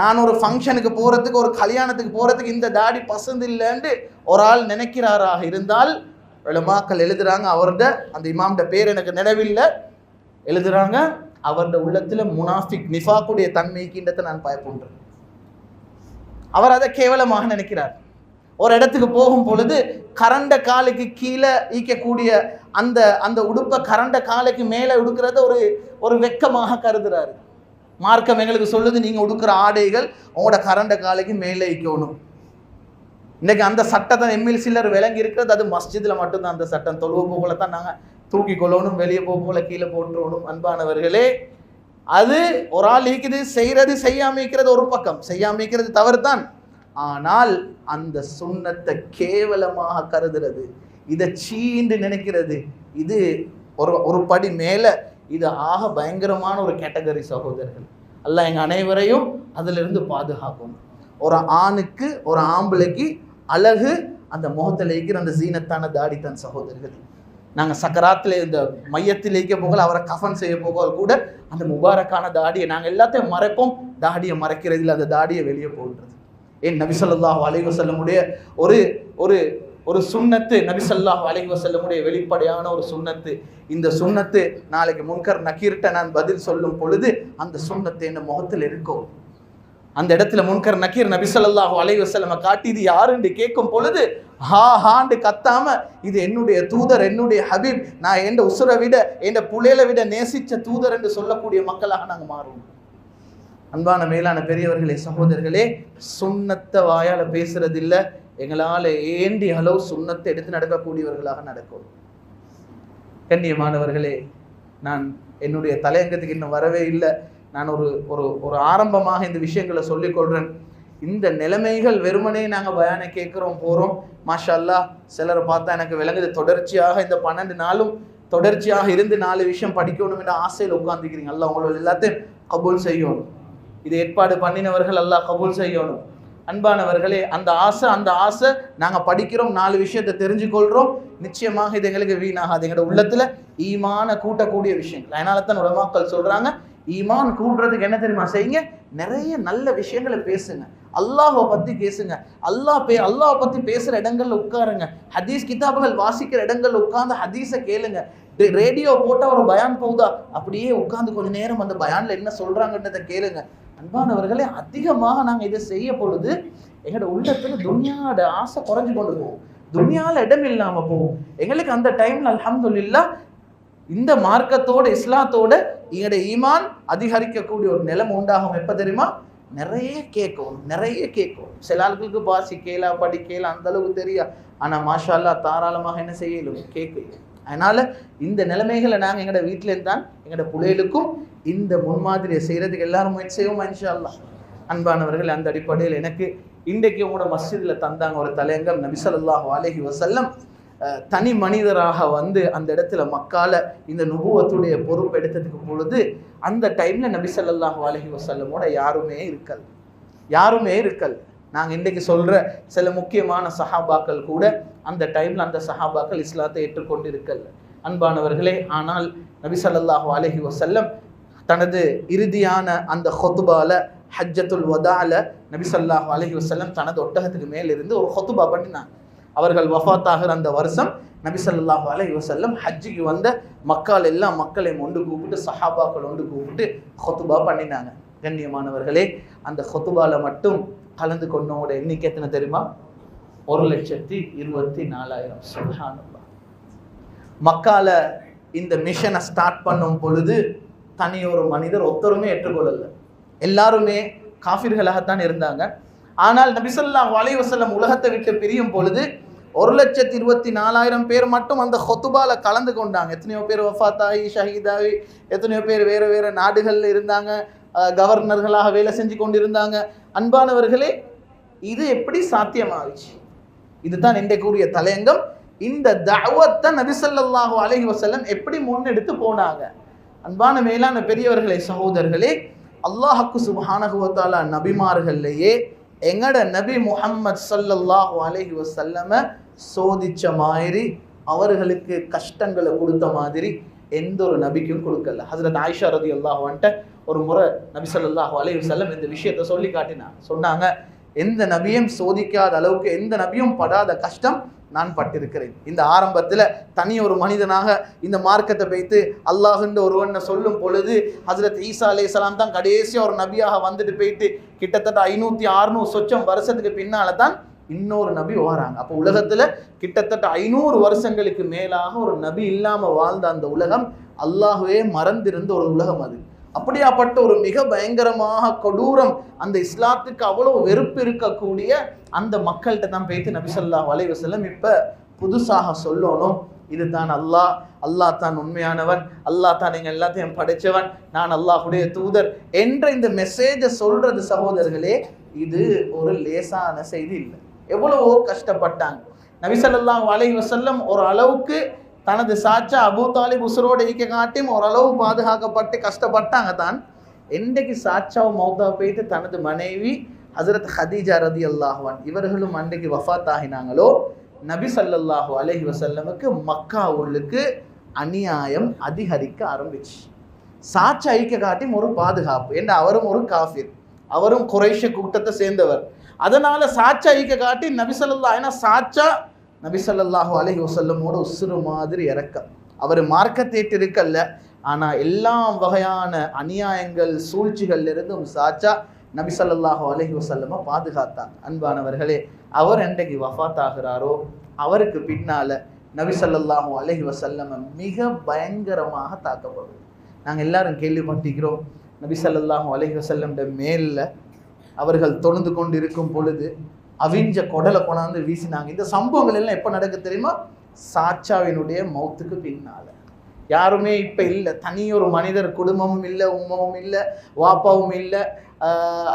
நான் ஒரு ஃபங்க்ஷனுக்கு போறதுக்கு ஒரு கல்யாணத்துக்கு போறதுக்கு இந்த தாடி பசந்து இல்லைன்னு ஒரு ஆள் நினைக்கிறாராக இருந்தால், உலமாக்கள் எழுதுறாங்க, அவருடைய அந்த இமாம்ட பேர் எனக்கு நினைவில்லை, எழுதுறாங்க அவருடைய உள்ளத்துல முனாஃபிக் நிஃபாக்குடைய தன்மைக்குன்றதை நான் பயப்படுறேன். அவர் அதை கேவலமாக நினைக்கிறார். ஒரு இடத்துக்கு போகும் பொழுது கரண்ட காலுக்கு கீழே ஈக்கக்கூடிய அந்த அந்த உடுப்பை கரண்ட காலுக்கு மேலே உடுக்கிறத ஒரு வெக்கமாக கருதுறாரு. மார்க்கம் எங்களுக்கு சொல்லுது, நீங்க உடுக்கிற ஆடைகள் உங்களோட கரண்ட காலுக்கு மேலே ஈக்கணும். இன்னைக்கு அந்த சட்டத்தை எம்எல்சிலர் விளங்கி இருக்கிறது, அது மஸ்ஜிதில் மட்டும்தான் அந்த சட்டம். தொழுவ போகல தான் நாங்கள் தூக்கி கொள்ளணும், வெளியே போகல கீழே போட்டுறணும். அன்பானவர்களே, அது ஒரு ஆள் ஈக்குது, செய்யறது செய்யாம இருக்கிறது ஒரு பக்கம், செய்யாம இருக்கிறது தவறு தான். ஆனால் அந்த சுன்னத்தை கேவலமாக கருதுறது, இதை சீண்டு நினைக்கிறது, இது ஒரு படி மேல, இது ஆக பயங்கரமான ஒரு கேட்டகரி சகோதரர்கள். அல்லாஹ் எங்க அனைவரையும் அதிலிருந்து பாதுகாக்கும். ஒரு ஆணுக்கு ஒரு ஆம்பளைக்கு அழகு அந்த முகத்தில் இருக்கிற அந்த ஜீனத்தான தாடி தான் சகோதரர்கள். நாங்கள் சக்கராத்தில் இந்த மையத்தில் வைக்க போகல, அவரை கஃபன் செய்ய போக கூட அந்த முபாரக்கான தாடியை நாங்கள் எல்லாத்தையும் மறைப்போம், தாடியை மறைக்கிறதில் அந்த தாடியை வெளியே போடுறது. ஏன் நபி ஸல்லல்லாஹு அலைஹி வஸல்லமுடைய ஒரு ஒரு ஒரு சுன்னத்து, நபி ஸல்லல்லாஹு அலைஹி வஸல்லமுடைய வெளிப்படையான ஒரு சுன்னத்து. இந்த சுன்னத்து நாளைக்கு முன்கர் நக்கீர்ட்ட நான் பதில் சொல்லும் பொழுது அந்த சுன்னத்து என் முகத்தில் இருக்கும். அந்த இடத்துல முன்கர் நக்கீர் நபி ஸல்லல்லாஹு அலைஹி வஸல்லம் காட்டி இது யாருன்னு கேட்கும் பொழுது ஹா ஹாண்டு கத்தாம, இது என்னுடைய தூதர், என்னுடைய ஹபீப், நான் எந்த உசுரை விட எந்த புலையில விட நேசிச்ச தூதர் என்று சொல்லக்கூடிய மக்களாக நாங்கள் மாறுவோம். அன்பான மேலான பெரியவர்களே, சகோதரர்களே, சுன்னத்தை வாயால பேசுறது இல்லை, எங்களால் ஏண்டி அளவு சுன்னத்தை எடுத்து நடக்கக்கூடியவர்களாக நடக்கும். கண்ணியமானவர்களே, நான் என்னுடைய தலையங்கத்துக்கு இன்னும் வரவே இல்லை. நான் ஒரு ஆரம்பமாக இந்த விஷயங்களை சொல்லிக்கொள்கிறேன். இந்த நிலைமைகள் வெறுமனே நாங்கள் பயானை கேட்குறோம் போகிறோம், மாஷா அல்லாஹ். சிலரை பார்த்தா எனக்கு விளங்குது, தொடர்ச்சியாக இந்த 12 நாளும் தொடர்ச்சியாக இருந்து 4 விஷயம் படிக்கணும் என்ற ஆசையில் உட்காந்துக்கிறீங்க. அல்லாஹ் உங்களோட எல்லாத்தையும் கபூல் செய்யணும். இது ஏற்பாடு பண்ணினவர்கள் அல்லாஹ் கபூல் செய்யணும். அன்பானவர்களே, அந்த ஆசை நாங்கள் படிக்கிறோம், 4 விஷயத்தை தெரிஞ்சுக்கொள்கிறோம். நிச்சயமாக இது எங்களுக்கு வீணாகாது. எங்களோட உள்ளத்தில் ஈமான கூட்டக்கூடிய விஷயங்கள். அதனால தான் உலமாக்கள் சொல்கிறாங்க, ஈமான் கூட்டுறதுக்கு என்ன தெரியுமா செய்யுங்க, நிறைய நல்ல விஷயங்களை பேசுங்க, அல்லாஹை பற்றி பேசுங்க, அல்லாஹை பற்றி பேசுகிற இடங்கள்ல உட்காருங்க, ஹதீஸ் கிதாபுகள் வாசிக்கிற இடங்கள்ல உட்கார்ந்து ஹதீஸை கேளுங்க. ரேடியோ போட்டால் ஒரு பயான் போகுதா, அப்படியே உட்கார்ந்து கொஞ்ச நேரம் அந்த பயான்ல என்ன சொல்றாங்கன்றதை கேளுங்க. அன்பானவர்களே, அதிகமாக நாங்கள் இதை செய்ய பொழுது எங்களோட உள்ளத்துல துன்யாவோட ஆசை குறைஞ்சு கொண்டு போகும், துன்யால இடம் இல்லாம போகும். எங்களுக்கு அந்த டைம்ல அல்ஹம்துலில்லாஹ் இந்த மார்க்கத்தோட இஸ்லாத்தோட எங்களுடைய ஈமான் அதிகரிக்கக்கூடிய ஒரு நிலைமை உண்டாகும். எப்ப தெரியுமா, நிறைய கேட்கும். சில ஆட்களுக்கு பாசி கேளா படிக்கல அந்த அளவுக்கு தெரியா, ஆனா மாஷா அல்லாஹ் தாராளமாக என்ன செய்யலும் கேட்க. அதனால இந்த நிலைமைகளை நாங்கள் எங்களோட வீட்டிலேருந்து தான் எங்களோட பிள்ளைகளுக்கும் இந்த முன்மாதிரியை செய்யறதுக்கு எல்லாரும் முயற்சி செய்வோம் இன்ஷா அல்லாஹ். அன்பானவர்கள், அந்த அடிப்படையில் எனக்கு இன்றைக்கு உங்களோட மஸ்ஜிதில் தந்தாங்க ஒரு தலையங்கம். நபி ஸல்லல்லாஹு அலைஹி வஸல்லம் தனி மனிதராக வந்து அந்த இடத்துல மக்கால இந்த நுபுவத்துடைய பொறுப்பு எடுத்ததுக்கு பொழுது அந்த டைம்ல நபி ஸல்லல்லாஹு அலைஹி வஸல்லமோட யாருமே இருக்கல. யாருமே இருக்கல். நாங்கள் இன்றைக்கு சொல்கிற சில முக்கியமான சஹாபாக்கள் கூட அந்த டைமில் அந்த சஹாபாக்கள் இஸ்லாத்தை ஏற்றுக்கொண்டு இருக்கல் அன்பானவர்களே. ஆனால் நபி ஸல்லல்லாஹு அலைஹி வஸல்லம் தனது இறுதியான அந்த ஹுத்பால ஹஜ்ஜத்துல் வதால நபி ஸல்லல்லாஹு அலைஹி வஸல்லம் தனது ஒட்டகத்துக்கு மேலிருந்து ஒரு ஹுத்பா பண்ணினாங்க. அவர்கள் வஃபாத் ஆகிற அந்த வருஷம் நபி ஸல்லல்லாஹு அலைஹி வஸல்லம் ஹஜ்ஜுக்கு வந்த மக்கள் எல்லாம் மக்களையும் ஒன்று கூப்பிட்டு சஹாபாக்கள் ஒன்று கூப்பிட்டு ஹுத்பா பண்ணினாங்க. கண்ணியமானவர்களே, அந்த ஹுத்பால மட்டும் கலந்து கொண்டவங்களோட எண்ணிக்கை எத்தனை தெரியுமா? 1,24,000. சுப்ஹானல்லாஹ். மக்கால இந்த மிஷனை ஸ்டார்ட் பண்ணும் பொழுது தனியொரு மனிதர் ஒருத்தருமே ஏற்றுக்கொள்ளல, எல்லாருமே காஃபிர்களாகத்தான் இருந்தாங்க. ஆனால் நபி ஸல்லல்லாஹு அலைஹி வஸல்லம் உலகத்தை விட்டு பிரியும் பொழுது 1,24,000 பேர் மட்டும் அந்த ஹுத்பால கலந்து கொண்டாங்க. எத்தனையோ பேர் வஃபாத்தாகி ஷஹீதாகி, எத்தனையோ பேர் வேறு வேறு நாடுகளில் இருந்தாங்க, கவர்னர்களாக வேலை செஞ்சு கொண்டிருந்தாங்க. அன்பானவர்களே, இது எப்படி சாத்தியமாகிச்சு? இதுதான் இன்றைக்குரிய தலையங்கம். இந்த தஅவத்தை நபி ஸல்லல்லாஹு அலைஹி வஸல்லம் எப்படி முன்னெடுத்து போனாங்க? அன்பான மேலான பெரியவர்களே, சகோதரர்களே, அல்லாஹ்வுக்கு சுப்ஹானஹு வ தஆலா நபிமார்கள்லையே எங்கட நபி முஹம்மது ஸல்லல்லாஹு அலைஹி வஸல்லம சோதிச்ச மாதிரி, அவர்களுக்கு கஷ்டங்களை கொடுத்த மாதிரி எந்த ஒரு நபிக்கும் கொடுக்கல. ஹஜ்ரத் ஆயிஷா ரலியல்லாஹு அன்ஹா ஒரு முறை நபி ஸல்லல்லாஹு அலைஹி வஸல்லம் இந்த விஷயத்தை சொல்லி காட்டினாங்க. சொன்னாங்க, எந்த நபியும் சோதிக்காத அளவுக்கு, எந்த நபியும் படாத கஷ்டம் நான் பட்டிருக்கிறேன். இந்த ஆரம்பத்தில் தனி ஒரு மனிதனாக இந்த மார்க்கத்தை வைத்து அல்லாஹ்ன்ற ஒருவனை சொல்லும் பொழுது ஹஜ்ரத் ஈசா அலைஹிஸ்ஸலாம் தான் கடைசியாக ஒரு நபியாக வந்துட்டு போயிட்டு கிட்டத்தட்ட 500-600 சொச்சம் வருஷத்துக்கு பின்னால தான் இன்னொரு நபி வராங்க. அப்போ உலகத்தில் கிட்டத்தட்ட 500 வருஷங்களுக்கு மேலாக ஒரு நபி இல்லாமல் வாழ்ந்த அந்த உலகம் அல்லாஹ்வே மறந்திருந்த ஒரு உலகம் அது. அப்படியாப்பட்ட ஒரு மிக பயங்கரமாக கொடூரம், அந்த இஸ்லாத்துக்கு அவ்வளோ வெறுப்பு இருக்கக்கூடிய அந்த மக்கள்கிட்ட தான் போய்த்து நபி ஸல்லல்லாஹு அலைஹி வஸல்லம் இப்போ புதுசாக சொல்லணும், இதுதான் அல்லாஹ் தான் உண்மையானவன், அல்லாஹ் தான் நீங்கள் எல்லாத்தையும் படைச்சவன், நான் அல்லாஹ்வுடைய தூதர் என்ற இந்த மெசேஜை சொல்றது சகோதரர்களே, இது ஒரு லேசான செய்தி இல்லை. எவ்வளவோ கஷ்டப்பட்டாங்க. நபி ஸல்லல்லாஹு அலைஹி வஸல்லம் ஒரு அளவுக்கு தனது சாச்சா அபூ தாலிப் உசுரோடு ஈக்க காட்டியும் ஓரளவு பாதுகாக்கப்பட்டு கஷ்டப்பட்டாங்க தான். என்றைக்கு சாச்சாவை மௌத்தா போயிட்டு தனது மனைவி ஹஜ்ரத் ஹதீஜா ரலியல்லாஹு அன்ஹா இவர்களும் அன்றைக்கு வஃபாத் ஆகினாங்களோ, நபி ஸல்லல்லாஹு அலைஹி வஸல்லமுக்கு மக்கா உள்ளுக்கு அநியாயம் அதிகரிக்க ஆரம்பிச்சு. சாச்சா ஈக்க காட்டியும் ஒரு பாதுகாப்பு, ஏன்னா அவரும் ஒரு காஃபிர், அவரும் குறைஷ கூட்டத்தை சேர்ந்தவர். அதனால சாச்சா ஈக்க காட்டி நபி ஸல்லல்லாஹு, ஏன்னா சாச்சா நபி ஸல்லல்லாஹு அலைஹி வஸல்லமோட உசுறு மாதிரி இறக்கம். அவர் மார்க்கத்தேட்டு இருக்கல்ல, ஆனால் எல்லா வகையான அநியாயங்கள் சூழ்ச்சிகள் இருந்தும் சாச்சா நபி ஸல்லல்லாஹு அலைஹி வஸல்லம பாதுகாத்தாங்க. அன்பானவர்களே, அவர் என்றைக்கு வஃபாத் ஆகிறாரோ அவருக்கு பின்னால நபி ஸல்லல்லாஹு அலைஹி வஸல்லம மிக பயங்கரமாக தாக்கப்படுது. நாங்கள் எல்லாரும் கேள்விப்பட்டிருக்கிறோம், நபி ஸல்லல்லாஹு அலைஹி வஸல்லம் மேலில் அவர்கள் தொழுந்து கொண்டு இருக்கும் பொழுது அவிஞ்ச கொடலை கொண்டாந்து வீசினாங்க. இந்த சம்பவங்கள் எல்லாம் எப்போ நடக்க தெரியுமா? சாச்சாவினுடைய மௌத்துக்கு பின்னால. யாருமே இப்போ இல்லை, தனியொரு மனிதர், குடும்பமும் இல்லை, உம்மவும் இல்லை, வாப்பாவும் இல்லை.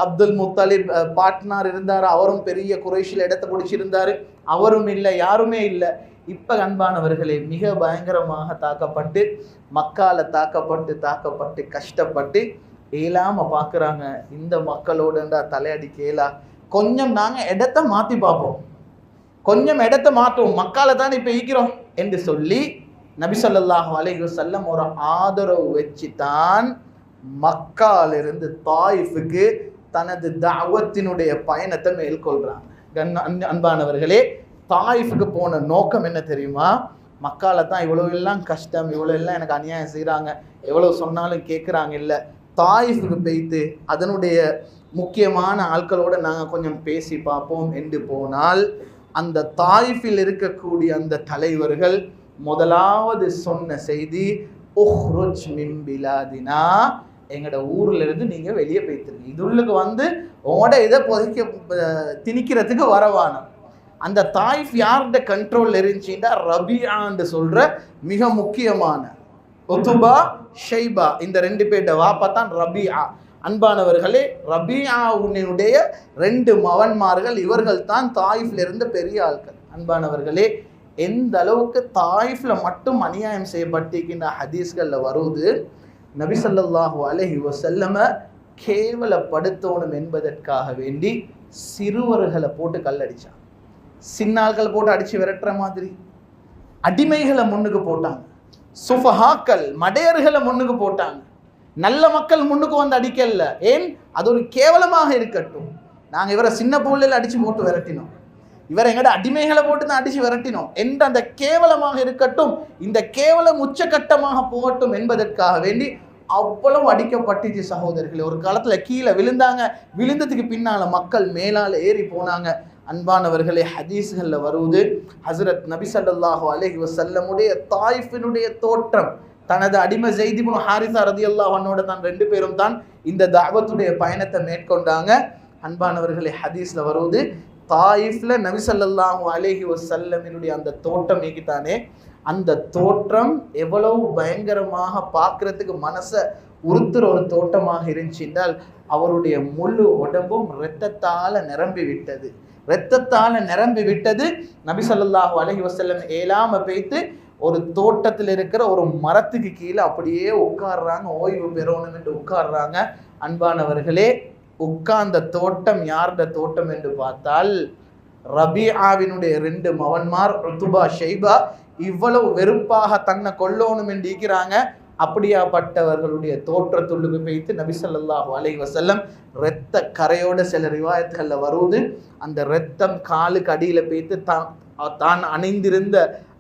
அப்துல் முத்தலிப் பாட்னார் இருந்தார், அவரும் பெரிய குறைஷில் இடத்தை பிடிச்சிருந்தார், அவரும் இல்லை, யாருமே இல்லை. இப்போ அன்பானவர்களே, மிக பயங்கரமாக தாக்கப்பட்டு மக்கால தாக்கப்பட்டு கஷ்டப்பட்டு ஏலாமல் பார்க்குறாங்க. இந்த மக்களோடுண்டா தலையடி கேளா, கொஞ்சம் நாங்கள் இடத்தை மாற்றி பார்ப்போம், கொஞ்சம் இடத்தை மாற்றுவோம், மக்கால தான் இப்போ ஈக்கிறோம் என்று சொல்லி நபி ஸல்லல்லாஹு அலைஹி வஸல்லம் ஒரு ஆதரவு வச்சு தான் மக்காலிருந்து தாயிஃபுக்கு தனது தஅவத்தினுடைய பயணத்தை மேற்கொள்றாங்க. அன்பானவர்களே, தாயிஃபுக்கு போன நோக்கம் என்ன தெரியுமா? மக்கால தான் இவ்வளோ எல்லாம் கஷ்டம், இவ்வளோ எல்லாம் எனக்கு அநியாயம் செய்கிறாங்க, எவ்வளோ சொன்னாலும் கேட்குறாங்க இல்லை. தாயிஃபுக்கு போய்த்து அதனுடைய முக்கியமான ஆட்களோடு நாங்கள் கொஞ்சம் பேசி பார்ப்போம் என்று போனால், அந்த தாயிஃபில் இருக்கக்கூடிய அந்த தலைவர்கள் முதலாவது சொன்ன செய்தி, உஹ்ருஜ் மின் பிலாதினா, எங்களோட ஊர்ல இருந்து நீங்கள் வெளியே போய்த்துருங்க, இது உள்ளுக்கு வந்து உங்களோட இதை திணிக்கிறதுக்கு வரவானம். அந்த தாயிஃப் யார்கிட்ட கண்ட்ரோல் இருந்துச்சுன்னா, ரபியான்னு சொல்கிற மிக முக்கியமான உத்துபா ஷைபா, இந்த 2 பேர்ட வாப்பா தான் ரபியா. அன்பானவர்களே, ரபியாவுடைய 2 மகன்மார்கள், இவர்கள் தான் தாயிஃப்ல இருந்த பெரிய ஆட்கள். அன்பானவர்களே, எந்த அளவுக்கு தாயிஃப்ல மட்டும் அநியாயம் செய்யப்பட்டிருக்கின்ற ஹதீஸ்களில் வருவது, நபி ஸல்லல்லாஹு அலைஹி வஸல்லம கேவலப்படுத்தணும் என்பதற்காக வேண்டி சிறுவர்களை போட்டு கல்லடிச்சான். சின்னாள்கள் போட்டு அடிச்சு விரட்டுற மாதிரி அடிமைகளை முன்னுக்கு போட்டாங்க. சுஃபஹாக்கள் மடையர்களை முன்னுக்கு போட்டாங்க. நல்ல மக்கள் முன்னுக்கு வந்து அடிக்கல. ஏன்? அது ஒரு கேவலமாக இருக்கட்டும். நாங்கள் இவரை சின்ன புள்ளையில அடிச்சு போட்டு விரட்டினோம், இவரை எங்கட அடிமைகளை போட்டு தான் அடிச்சு விரட்டினோம் என்ற அந்த கேவலமாக இருக்கட்டும், இந்த கேவலம் உச்சகட்டமாக போகட்டும் என்பதற்காக வேண்டி அவ்வளவு அடிக்கப்பட்டுச்சு சகோதரர்களே. ஒரு காலத்துல கீழே விழுந்தாங்க, விழுந்ததுக்கு பின்னால மக்கள் மேலால ஏறி போனாங்க. அன்பானவர்களே, ஹதீஸ்கள்ல வருவது ஹஸரத் நபி ஸல்லல்லாஹு அலைஹி வஸல்லமுடைய தாயிஃபினுடைய தோற்றம், தனது அடிமை ஸைத் இப்னு ஹாரிஸா ரலியல்லாஹு அன்ஹுவோட தான் 2 பேரும் தான் இந்த தஅவத்துடைய பயணத்தை மேற்கொண்டாங்க. அன்பானவர்களே, ஹதீஸ்ல வருவது தாயிஃப்ல நபி ஸல்லல்லாஹு அலைஹி வஸல்லமினுடைய அந்த தோற்றம் ஏகிட்டானே, அந்த தோற்றம் எவ்வளவு பயங்கரமாக பார்க்கறதுக்கு மனசை உறுத்துற ஒரு தோட்டமாக இருந்துச்சு என்றால், அவருடைய முழு உடம்பும் இரத்தத்தால நிரம்பி விட்டது. இரத்தத்தால நிரம்பி விட்டது. நபி ஸல்லல்லாஹு அலைஹி வஸல்லம் ஏலாம பேய்த்து ஒரு தோட்டத்தில் இருக்கிற ஒரு மரத்துக்கு கீழே அப்படியே உட்கார்றாங்க, ஓய்வு பெறணும் என்று உட்கார்றாங்க. அன்பானவர்களே, உட்கார்ந்த தோட்டம் யாருடைய தோட்டம் என்று பார்த்தால், ரபீஆவினுடைய 2 மகன்மார் உத்பா ஷைபா இவ்வளவு வெறுப்பாக தன்னை கொல்லணும் என்று இருக்கிறாங்க. அப்படியாப்பட்டவர்களுடைய தோற்றத்துள்ளுக்கு பேய்த்து நபி ஸல்லல்லாஹு அலைஹி வஸல்லம் இரத்த கரையோட சில ரிவாயத்துகள்ல வருவது, அந்த இரத்தம் காலுக்கு அடியில பேய்த்து தான் அணிந்திருந்த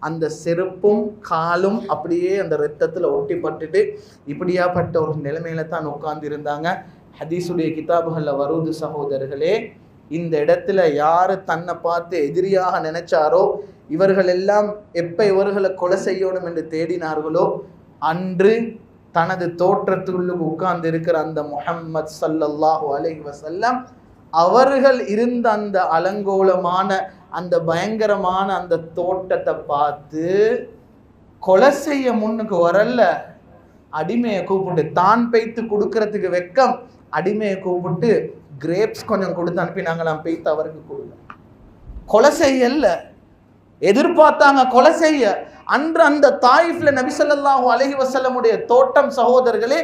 அந்த செருப்பும் காலும் அப்படியே அந்த இரத்தத்துல ஒட்டிப்பட்டுட்டு இப்படியாப்பட்ட ஒரு நிலைமையில தான் உட்கார்ந்து இருந்தாங்க. ஹதீஸுடைய கிதாபுகள்ல வருவது சகோதரர்களே, இந்த இடத்துல யாரு தன்னை பார்த்து எதிரியாக நினைச்சாரோ, இவர்கள் எல்லாம் எப்ப இவர்களை கொலை செய்யணும் என்று தேடினார்களோ, அன்று தனது தோற்றத்துள்ளுக்கு உட்கார்ந்து இருக்கிற அந்த முஹம்மத் ஸல்லல்லாஹு அலைஹி வஸல்லம் அவர்கள் இருந்த அந்த அலங்கோலமான அந்த பயங்கரமான அந்த தோட்டத்தை பார்த்து கொலை செய்ய முன்னுக்கு வரல, அடிமையை கூப்பிட்டு தான் பெய்த்து கொடுக்கறதுக்கு வெக்கம், அடிமையை கூப்பிட்டு கிரேப்ஸ் கொஞ்சம் கொடுத்து அனுப்பினாங்களாம், பெய்த்து அவருக்கு கொடுங்க. கொலை செய்யல, எதிர்பார்த்தாங்க கொலை செய்ய. அன்று அந்த தாயிஃப்ல நபி ஸல்லல்லாஹு அலைஹி வஸல்லமுடைய தோட்டம் சகோதரர்களே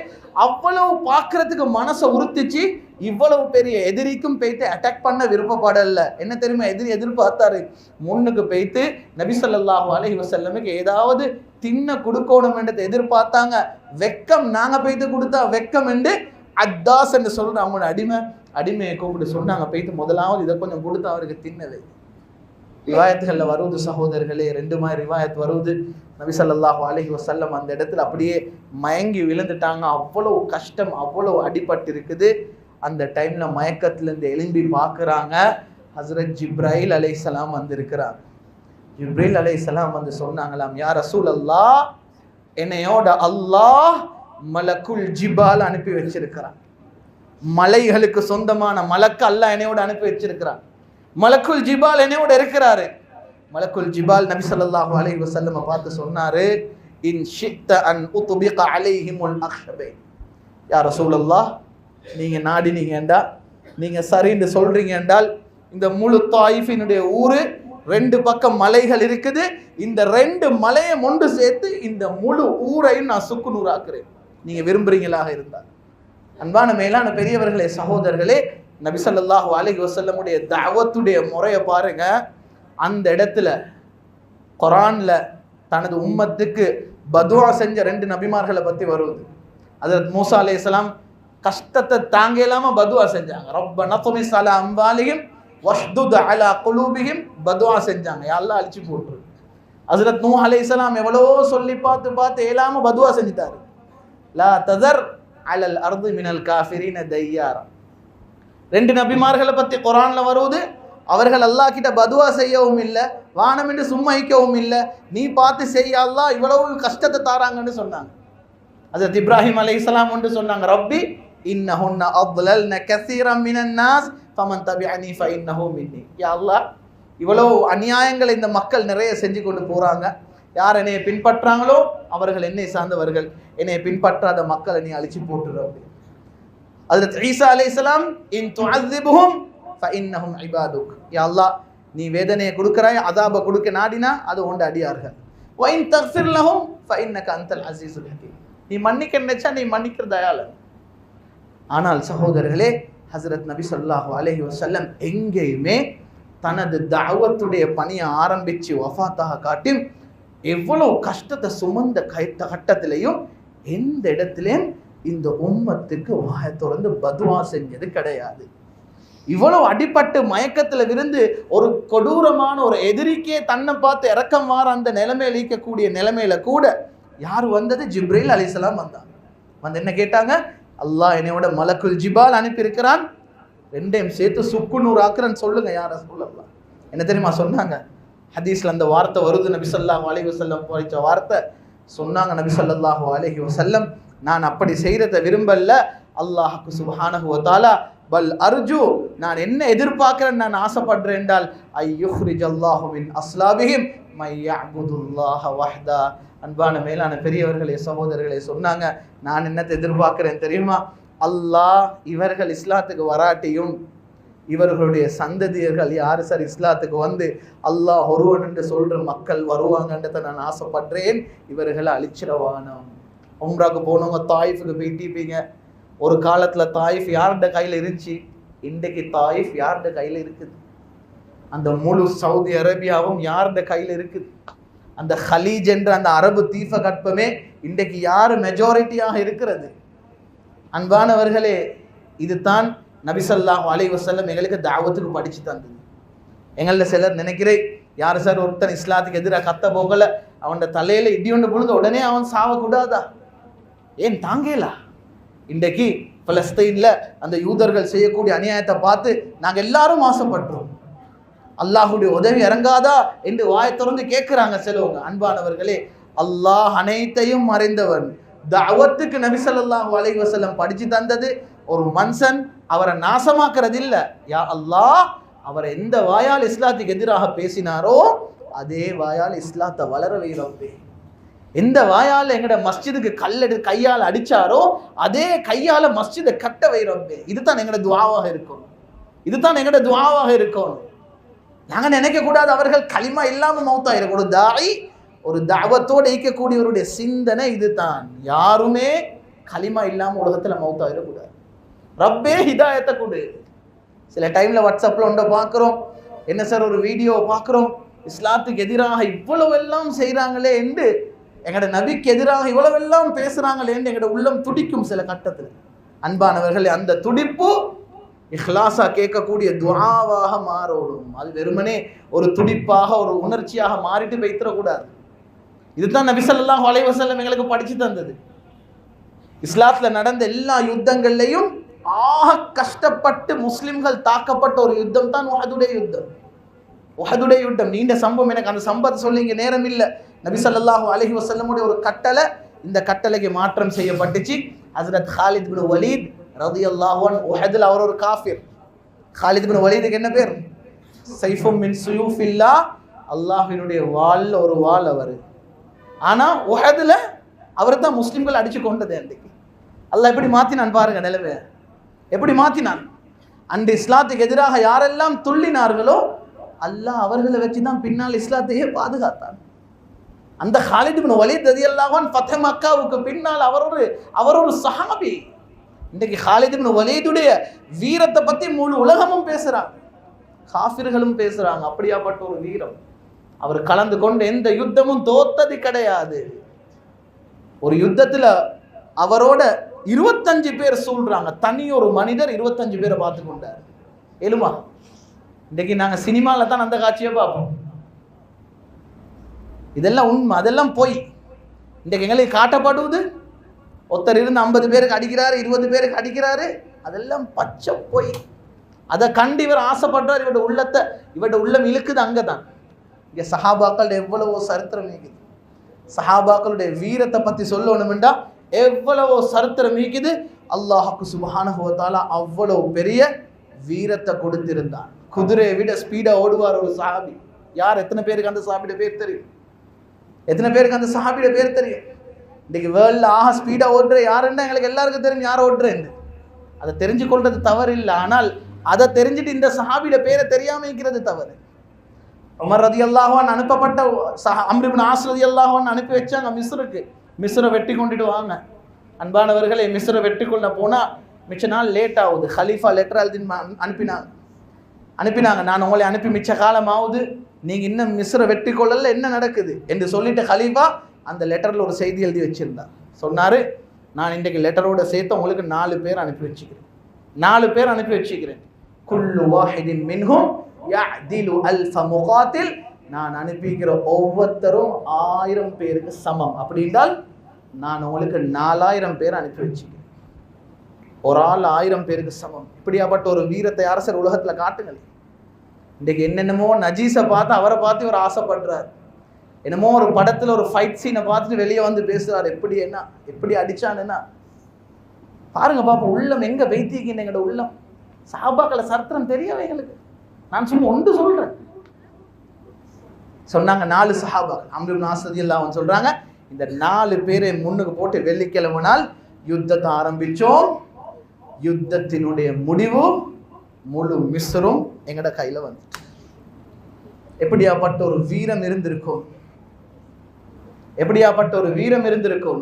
அவ்வளவு பார்க்கறதுக்கு மனசை உறுத்திச்சு. இவ்வளவு பெரிய எதிரிக்கும் போய்த்து அட்டாக் பண்ண விருப்பப்படல. என்ன தெரியுமா எதிரி எதிர்பார்த்தாரு? முன்னுக்கு போய்த்து நபி ஸல்லல்லாஹு அலைஹி வஸல்லமுக்கு ஏதாவது தின்ன கொடுக்கணும் என்றதை எதிர்பார்த்தாங்க. வெக்கம், நாங்க போய்த்து கொடுத்தா வெக்கம் என்று அத்தாஸ் என்று சொல்ற அவங்களோட அடிமையை கூப்பிட்டு சொன்னாங்க, போய்த்து முதலாவது இதை கொஞ்சம் கொடுத்து அவருக்கு தின்னவை. ரிவாயத்துகள்ல வருவது சகோதரர்களே 2 மாதிரி ரிவாயத் வருவது, நபி ஸல்லல்லாஹு அலைஹி வஸல்லம் அந்த இடத்துல அப்படியே மயங்கி விழுந்துட்டாங்க. அவ்வளவு கஷ்டம், அவ்வளவு அடிபட்டு இருக்குது. அந்த டைம்ல மயக்கத்திலிருந்து எழும்பி பார்க்குறாங்க, ஹஸ்ரத் ஜிப்ராயில் அலைஹிஸ்ஸலாம் வந்திருக்கிறாங்க. ஜிப்ரீல் அலைஹிஸ்ஸலாம் வந்து சொன்னாங்களாம், யா ரசூலல்லாஹ், என்னையோட அல்லாஹ் மலக்குல் ஜிபால் அனுப்பி வச்சிருக்கிறான். மலைகளுக்கு சொந்தமான மலக்கு அல்லாஹ் என்னையோட அனுப்பி வச்சிருக்கிறான். மலக்குல் ஜிபால் என்னையோட இருக்கிறாரு. மலக்குல் ஜிபால் நபி ஸல்லல்லாஹு அலைஹி வஸல்லம் பார்த்து சொன்னாரு, இன் ஷித்த அன் உத்பிக அலைஹிமுல் அக்ஷபை. யா ரசூலல்லாஹ், நீங்க நாடினீங்கண்டா, நீங்க சரின்னு சொல்றீங்க என்றால், இந்த முழு தாயிஃபினுடைய ஊரு 2 பக்கம் மலைகள் இருக்குது, இந்த 2 மலையை ஒன்று சேர்த்து இந்த முழு ஊரையும் நான் சுக்குநூறாக்குறேன், நீங்க விரும்புறீங்களாக இருந்தால். அன்பான மேலான பெரியவர்களே, சகோதரர்களே, நபி ஸல்லல்லாஹு அலைஹி வஸல்லமுடைய தஅவத்துடைய முறையை பாருங்க. அந்த இடத்துல குர்ஆன்ல தனது உம்மத்துக்கு பதுவா செஞ்ச 2 நபிமார்களை பத்தி வருது. ஹஜ்ரத் மூசா அலைஹிஸ்ஸலாம் கஷ்டத்தை தாங்க இல்லாம பதுவா செஞ்சாங்க. ரப்பனா துமிஸ் அலா அம்வாலிஹிம் வஷ்துத் அலா குலூபிஹிம், பதுவா செஞ்சாங்க, யா அல்லாஹ் அழிச்சு போட்டுரு. ஹஜ்ரத் நூஹ் அலைஹிஸ்ஸலாம் எவ்வளோ சொல்லி பார்த்து இயலாம பதுவா செஞ்சிட்டாரு, லா தஸர் அலல் அர்தி மினல் காஃபிரீன தையாரா. 2 நபிமார்களை பத்தி குர்ஆன்ல வருவது, அவர்கள் அல்லாஹ் கிட்ட பதுவா செய்யவும் இல்லை, வானம் என்று சும்மா வைக்கவும் இல்லை, நீ பார்த்து செய்ய அல்லாஹ் இவ்வளவு கஷ்டத்தை தாராங்கன்னு சொன்னாங்க. ஹஜ்ரத் இப்ராஹிம் அலைஹிஸ்ஸலாம் ஒன்று சொன்னாங்க, ரப்பி இன்னஹுன்ன அضللن كثيرا من الناس فمن تبعني فانه مني. யா அல்லாஹ், இவ்வளவு அநியாயங்களை இந்த மக்கள் நிறைய செஞ்சு கொண்டு போறாங்க, யார் என்னை பின்பற்றாங்களோ அவர்கள் என்னை சார்ந்தவர்கள், என்னை பின்பற்றாத மக்களை நீ அழிச்சு போட்டுரு. ஹஜ்ரத் ஈசா அலைஹிஸ்ஸலாம், இன் துஅذிபுஹும் ஃபஇன்னஹும் இபாதுக். யா அல்லாஹ், நீ வேதனையை கொடுக்கறாய், அதாப கொடுக்க நாடினா அது உண்ட அடியார்கள். வ இன் தக்ஃபிர் லஹும் ஃபஇன்னக அன்தல் அஸீஸுல் ஹகீம். நீ மன்னிக்க நினைச்சா நீ மன்னிக்கிற தயாளன். ஆனால் சகோதரர்களே, ஹஸரத் நபி ஸல்லல்லாஹு அலைஹி வஸல்லம் எங்கேயுமே தனது தஅவத்துடைய பணியை ஆரம்பிச்சு வஃபாத்தாக காட்டியும் எவ்வளவு கஷ்டத்தை சுமந்த கட்டத்திலையும் எந்த இடத்திலையும் இந்த உம்மத்துக்கு வாயை திறந்து பதுவா செஞ்சது கிடையாது. இவ்வளவு அடிபட்டு மயக்கத்துல இருந்து ஒரு கொடூரமான ஒரு எதிரிக்கே தன்னை பார்த்து இறக்கம் வார அந்த நிலைமையில இருக்கக்கூடிய நிலைமையில கூட யார் வந்தது? ஜிப்ரீல் அலைஹிஸ்ஸலாம் வந்தாங்க. வந்து என்ன கேட்டாங்க? அல்லாஹ் என்னையோட மலக்குல் ஜிபால் அனுப்பி இருக்கிறான், ரெண்டையும் சேர்த்து சுக்குநூறு ஆக்குறன்னு சொல்லுங்க யார் ரசூலுல்லாஹ். என்ன தெரியுமா சொன்னாங்க? ஹதீஸ்ல அந்த வார்த்தை வருது, நபி ஸல்லல்லாஹு அலைஹி வஸல்லம் படிச்ச வார்த்தை சொன்னாங்க. நபி ஸல்லல்லாஹு அலைஹி வஸல்லம், நான் அப்படி செய்யறத விரும்பல, அல்லாஹ்க்கு சுப்ஹானஹு வ தஆலா பல் அர்ஜு, நான் என்ன எதிர்பார்க்கிறேன், நான் ஆசைப்படுறேன் என்றால் ஐயுஹ்ரிஜல்லாஹு மின் அஸ்லாபிஹிம் மை யஅபுதுல்லாஹ வஹ்தா. அன்பான மேலான பெரியவர்களே, சகோதரர்களே, சொன்னாங்க நான் என்னத்தை எதிர்பார்க்கிறேன் தெரியுமா? அல்லாஹ் இவர்கள் இஸ்லாத்துக்கு வராட்டியும் இவர்களுடைய சந்ததியர்கள் யாரு சார் இஸ்லாத்துக்கு வந்து அல்லாஹ் ஒருவன் என்று சொல்ற மக்கள் வருவாங்கன்றதை நான் ஆசைப்படுறேன், இவர்களை அழிச்சிடவானோம். உம்ராக்கு போனவங்க தாயிஃபுக்கு போயிட்டீப்பீங்க. ஒரு காலத்துல தாயிஃப் யார்கிட்ட கையில இருந்துச்சு, இன்றைக்கு தாயிஃப் யார்கிட்ட கையில இருக்குது? அந்த முழு சவுதி அரேபியாவும் யார்கிட்ட கையில இருக்குது? அந்த ஹலீஜ் என்ற அந்த அரபு தீப கற்பமே இன்றைக்கு யாரு மெஜாரிட்டியாக இருக்கிறது? அன்பானவர்களே, இதுதான் நபி ஸல்லல்லாஹு அலைஹி வஸல்லம் எங்களுக்கு தாவத்துக்கு படிச்சு தந்தது. எங்களில் சிலர் நினைக்கிறேன், யார் சார் ஒருத்தன் இஸ்லாத்துக்கு எதிராக கத்த போகல, அவன் தலையில இடி ஒன்று பொழுது உடனே அவன் சாவக்கூடாதா? ஏன் தாங்கலா? இன்றைக்கு பலஸ்தீன்ல அந்த யூதர்கள் செய்யக்கூடிய அநியாயத்தை பார்த்து நாங்கள் எல்லாரும் ஆசைப்பட்டோம். அல்லாஹுடைய உதவி இறங்காதா என்று வாயை திறந்து கேட்கிறாங்க சிலவங்க. அன்பானவர்களே, அல்லாஹ் அனைத்தையும் அறிந்தவன். தஅவத்துக்கு நபி ஸல்லல்லாஹு அலைஹி வஸல்லம் படிச்சு தந்தது ஒரு மனுஷன் அவரை நாசமாக்குறது இல்ல. யா அல்லாஹ், அவர் எந்த வாயால் இஸ்லாத்துக்கு எதிராக பேசினாரோ அதே வாயால் இஸ்லாத்தை வளர வைரப்பே. எந்த வாயால் எங்கட மஸ்ஜிதுக்கு கையால் அடிச்சாரோ அதே கையால மஸ்ஜிதை கட்ட வைரப்பே. இதுதான் எங்கட துஆவாக இருக்கும். இதுதான் எங்கட துஆவாக இருக்கும். நாங்க நினைக்க கூடாது அவர்கள் களிமா இல்லாம மௌத்தாயிரும். ஒரு தாய் ஒரு தாவத்தோடு ஈக்கக்கூடியவருடைய சிந்தனை இதுதான். யாருமே களிமா இல்லாம உலகத்துல மௌத்தாயிடக்கூடாது. ரப்பே ஹிதாயத்தை கொடு. சில டைம்ல வாட்ஸ்அப்ல ஒன்றை பார்க்குறோம், என்ன சார் ஒரு வீடியோ பார்க்குறோம், இஸ்லாத்துக்கு எதிராக இவ்வளவு எல்லாம் செய்கிறாங்களே என்று, எங்களோட நபிக்கு எதிராக இவ்வளவு எல்லாம் பேசுறாங்களே என்று எங்களோட உள்ளம் துடிக்கும் சில கட்டத்தில். அன்பானவர்களே, அந்த துடிப்பு இஹ்லாஸா கேட்கக்கூடிய துஆவாக மாறோடும். அது வெறுமனே ஒரு துடிப்பாக ஒரு உணர்ச்சியாக மாறிட்டு வைத்திடக்கூடாது. இதுதான் நபி ஸல்லல்லாஹு அலைஹி வஸல்லம் எங்களுக்கு படிச்சு தந்தது. இஸ்லாத்துல நடந்த எல்லா யுத்தங்கள்லையும் ஆக கஷ்டப்பட்டு முஸ்லிம்கள் தாக்கப்பட்ட ஒரு யுத்தம் தான் உஹதுடைய யுத்தம். உஹதுடைய யுத்தம் நீண்ட சம்பவம். எனக்கு அந்த சம்பவத்தை சொல்லி இங்கே நேரம் இல்லை. நபி ஸல்லல்லாஹு அலைஹி வஸல்லமுடைய ஒரு கட்டளை, இந்த கட்டளைக்கு மாற்றம் செய்யப்பட்டுச்சு. ஹஸ்ரத் காலித் பின் வலீத் ரலியல்லாஹு அன்ஹு, உஹதுல அவர் ஒரு காஃபிர். காலித் பின் வலீதுக்கு என்ன பேர்? சைஃபும் மின் சுயூஃபில்லாஹ், அல்லாஹ்வினுடைய வாள்ல ஒரு வாள் அவர். ஆனா உஹதுல அவர் தான் முஸ்லிம்கள் அடிச்சு கொண்டது. அன்றைக்கு அல்லாஹ் எப்படி மாத்தினான் பாருங்க நிலைமை, எப்படி மாத்தினான். அன்று இஸ்லாத்துக்கு எதிராக யாரெல்லாம் துள்ளினார்களோ அல்லாஹ் அவர்களை வச்சுதான் பின்னால் இஸ்லாத்தையே பாதுகாத்தான். அந்த காலித் பின் வலீத் ரலியல்லாஹு அன்ஹு ஃபத்ஹ் மக்காவுக்கு பின்னால் அவர் ஒரு சஹாபி. இன்றைக்கு காலித் பின் வலீதுடைய வீரத்தை பத்தி முழு உலகமும் பேசுறாங்க, காஃபிர்களும் பேசுறாங்க. அப்படியாப்பட்ட ஒரு வீரம். அவர் கலந்து கொண்டு எந்த யுத்தமும் தோத்தது கிடையாது. ஒரு யுத்தத்துல அவரோட 25 பேர் சூழ்றாங்க. தனி ஒரு மனிதர் 25 பேரை பார்த்து கொண்டார். எழுமா, இன்றைக்கு நாங்க சினிமால தான் அந்த காட்சியை பார்ப்போம். இதெல்லாம் உண்மை, அதெல்லாம் போய் இன்றைக்கு எங்களுக்கு காட்டப்படுவது ஒருத்தர் இருந்து 50 பேருக்கு அடிக்கிறாரு, 20 பேருக்கு அடிக்கிறாரு. அதெல்லாம் பச்சை போய். அதை கண்டு இவர் ஆசைப்படுறார். இவருடைய உள்ளம் இழுக்குது அங்கதான். இங்க சஹாபாக்கள் எவ்வளவோ சரித்திரம் இருக்குது. சஹாபாக்களுடைய வீரத்தை பத்தி சொல்லணும்டா எவ்வளவோ சரித்திரம் இருக்குது. அல்லாஹ்வுக்கு சுப்ஹானஹு வ தஆலா அவ்வளவு பெரிய வீரத்தை கொடுத்திருந்தான். குதிரையை விட ஸ்பீடா ஓடுவார் ஒரு சஹாபி. யார்? எத்தனை பேருக்கு அந்த சஹாபியோட பேர் தெரியும்? எத்தனை பேருக்கு அந்த சஹாபியோட பேர் தெரியும்? இன்னைக்கு வேர்ல்ட்ல ஆக ஸ்பீடா ஓடுற யாருன்னா எங்களுக்கு எல்லாருக்கும் தெரியும் யார் ஓடுறேன்னு. அதை தெரிஞ்சு கொள்றது தவறு இல்லை. ஆனால் அதை தெரிஞ்சுட்டு இந்த சஹாபியோட பேரை தெரியாம இருக்கிறது தவறு. உமர் ரலியல்லாஹு அன்ஹு அனுப்பப்பட்ட அம்ர் இப்னு ஆஸ் ரலியல்லாஹு அன்ஹு அனுப்பி வச்சாங்க மிஸ்ருக்கு. மிஸ்ரை வெட்டி கொண்டுட்டு வாங்க. அன்பானவர்களே, மிஸ்ரை வெட்டி கொள்ள போனா மிச்ச நாள் லேட் ஆகுது. ஹலீஃபா லெட்டர் எழுதி அனுப்பினாங்க, நான் உங்களை அனுப்பி மிச்ச காலம் ஆகுது, நீங்கள் இன்னும் மிஸ்ரை வெற்றி கொள்ளல, என்ன நடக்குது என்று சொல்லிட்டு ஹலீஃபா அந்த லெட்டரில் ஒரு செய்தி எழுதி வச்சிருந்தார். சொன்னார், நான் இன்றைக்கு லெட்டரோட சேர்த்து உங்களுக்கு 4 பேர் அனுப்பி வச்சுக்கிறேன், 4 பேர் அனுப்பி வச்சுக்கிறேன். குல்லு வாஹிதின் மின்ஹும் யஅதிலு அல்ஃப முகாத்தில், நான் அனுப்பிக்கிற ஒவ்வொருத்தரும் 1000 பேருக்கு சமம். அப்படி என்றால் நான் உங்களுக்கு 4000 பேர் அனுப்பி வச்சுக்கிறேன். ஒரு ஆள் 1000 பேருக்கு சமம். இப்படியாப்பட்ட ஒரு வீரத்தை அரசர் உலகத்தில் காட்டுங்கள். இன்றைக்கு என்னென்னமோ நஜீஸை பார்த்து அவரை பார்த்து இவர் ஆசைப்படுறார். என்னமோ ஒரு படத்தில் ஒரு ஃபைட் சீனை பார்த்துட்டு வெளியே வந்து பேசுறாரு, எப்படி என்ன எப்படி அடிச்சானுன்னா பாருங்க பாப்பா. உள்ளம் எங்க வைத்தியக்கின்ற எங்களோட உள்ளம். சஹாபாக்கள சரித்திரம் தெரியவே எங்களுக்கு. நான் சும்மா ஒன்று சொல்றேன். சொன்னாங்க 4 சஹாபாக்கள். அம்ர் இப்னு ஆஸ் ரலியல்லாஹு அன்ஹு சொல்றாங்க, இந்த 4 பேரை முன்னுக்கு போட்டு வெள்ளிக்கிழமை நாள் யுத்தத்தை ஆரம்பிச்சோம். யுத்தத்தினுடைய முடிவு முழு மிஸ்ரும் எங்கட கையில வந்து. எப்படியாப்பட்ட ஒரு வீரம் இருந்திருக்கும், எப்படியாப்பட்ட ஒரு வீரம் இருந்திருக்கும்.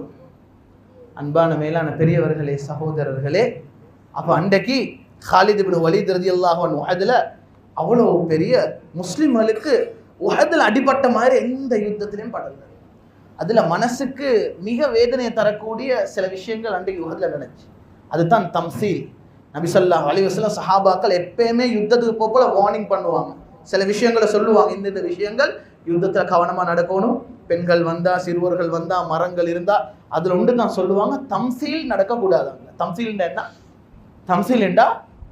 அன்பான மேலான பெரியவர்களே, சகோதரர்களே, அப்ப அன்றைக்கு காலித் இப்னு வலீத் ரலியல்லாஹு அன்ஹு உஹதுல அவ்வளோ பெரிய முஸ்லிம்களுக்கு உஹதுல அடிபட்ட மாதிரி எந்த யுத்தத்திலையும் படல. அதுல மனசுக்கு மிக வேதனையை தரக்கூடிய சில விஷயங்கள் அன்றைக்கு உஹதுல நடந்துச்சு. அதுதான் தம்சீல். நபி ஸல்லல்லாஹு அலைஹி வஸல்லம் சஹாபாக்கள் எப்பயுமே யுத்தத்துக்கு போல வார்னிங் பண்ணுவாங்க, சில விஷயங்களை சொல்லுவாங்க. இந்த விஷயங்கள் யுத்தத்தில் கவனமாக நடக்கணும், பெண்கள் வந்தா, சிறுவர்கள் வந்தா, மரங்கள் இருந்தா, அதுல ஒன்று தான் சொல்லுவாங்க, தம்சீல் நடக்கக்கூடாதாங்க. தம்சீல் என்ன? தம்சீல் என்றா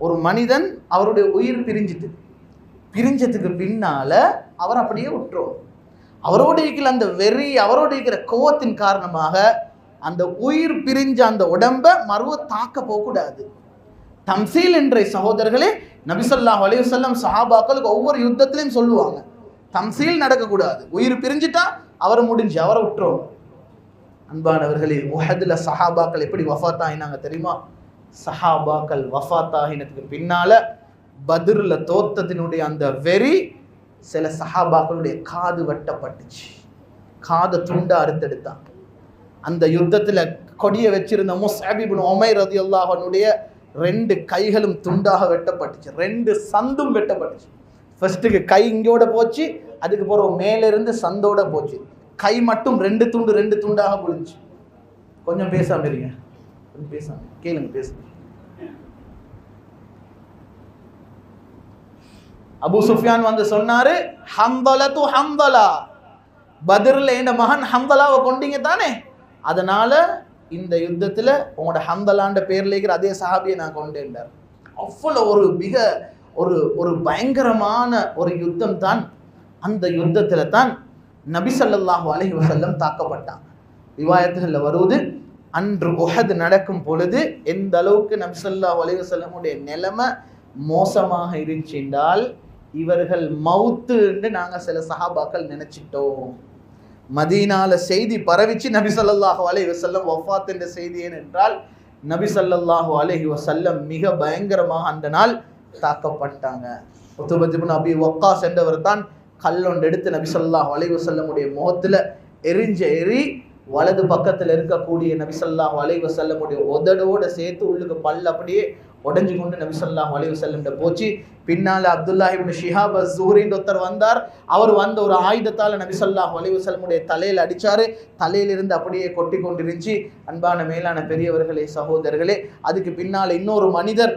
ஒரு மனிதன் அவருடைய உயிர் பிரிஞ்சதுக்கு பின்னால அவர் அப்படியே விட்டுரும். அவரோடு இருக்கிற அந்த வெறி, அவரோடு இருக்கிற கோவத்தின் காரணமாக அந்த உயிர் பிரிஞ்ச அந்த உடம்ப மறுவ தாக்க போகக்கூடாது. தம்சீல் என்ற சகோதரர்களே, நபி ஸல்லல்லாஹு அலைஹி வஸல்லம் சஹாபாக்களுக்கு ஒவ்வொரு யுத்தத்திலையும் சொல்லுவாங்க, தம்சீல் நடக்கக்கூடாது. உயிர் பிரிஞ்சுட்டா அவரை முடிஞ்சு, அவரை விட்டுரும். அன்பானவர்களே, உஹதுல சஹாபாக்கள் எப்படி வஃபாத் ஆகினாங்க தெரியுமா? சஹாபாக்கள் வஃபாத் ஆகினதுக்கு பின்னால பத்ர்ல தோத்தத்தினுடைய அந்த வெறி சில சஹாபாக்களுடைய காது வெட்டப்பட்டுச்சு, காதை துண்டா அறுத்தெடுத்தாங்க. அந்த யுத்தத்துல கொடிய வச்சிருந்த முஸ்அப் இப்னு உமைர் ரலியல்லாஹு அன்ஹுடைய 2 கைகளும் துண்டாக வெட்டப்பட்டுச்சு, 2 சந்தும் வெட்டப்பட்டுச்சு. ஃபர்ஸ்ட்டுக்கு கை இங்கோட போச்சு, அதுக்கு பிறகு மேல இருந்து சந்தோட போச்சு. கை மட்டும் 2 துண்டாக போச்சு. கொஞ்சம் பேசாம இருங்க, கொஞ்சம் பேசாம கேளுங்க, பேசுங்க. அபூ சுஃபியான் வந்து சொன்னாரு, ஹம்தலத்து ஹம்தலா, பத்ர்ல என் மகன் ஹம்தலாவை கொண்டீங்க தானே, அதனால இந்த யுத்தத்துல உங்களோட ஹம்தலான்ற பேர்ல இருக்கிற அதே சஹாபியை நான் கொண்டேன்டார். அவ்வளோ ஒரு மிக ஒரு பயங்கரமான ஒரு யுத்தம் தான். அந்த யுத்தத்துல தான் நபி ஸல்லல்லாஹு அலைஹி வஸல்லம் தாக்கப்பட்டாங்க. ரிவாயத்துகள்ல வருவது, அன்று உஹத் நடக்கும் பொழுது எந்த அளவுக்கு நபி ஸல்லல்லாஹு அலைஹி வஸல்லமுடைய நிலைமை மோசமாக இருந்துச்சுன்றால், இவர்கள் மவுத்து என்று நாங்க சில சஹாபாக்கள் நினைச்சிட்டோம். மதீனால செய்தி பரவிச்சு, நபி ஸல்லல்லாஹு அலைஹி வஸல்லம் வஃபாத் என்ற செய்தி. ஏனென்றால் நபி ஸல்லல்லாஹு அலைஹி வஸல்லம் மிக பயங்கரமாக அந்த நாள் தாக்கப்பட்டாங்க. உத்பா இப்னு அபி வக்காஸ் என்றவர் தான் கல்லொண்டு எடுத்து நபி ஸல்லல்லாஹு அலைஹி வஸல்லமுடைய முகத்துல எரி வலது பக்கத்தில் இருக்கக்கூடிய நபி ஸல்லல்லாஹு அலைஹி வஸல்லமுடைய உதடோட சேர்த்து உள்ளுக்கு பல் அப்படியே உடஞ்சு கொண்டு நபி ஸல்லல்லாஹு அலைஹி வஸல்லம் போச்சு. பின்னால அப்துல்லாஹ் இப்னு ஷிஹாப் அஸ்-ஸுஹ்ரின்னு ஒருத்தர் வந்தார். அவர் வந்த ஒரு ஆயுதத்தால் நபி ஸல்லல்லாஹு அலைஹி வஸல்லமுடைய தலையில அடிச்சாரு. தலையிலிருந்து அப்படியே கொட்டி கொண்டிருந்துச்சு. அன்பான மேலான பெரியவர்களே, சகோதரர்களே, அதுக்கு பின்னால இன்னொரு மனிதர்,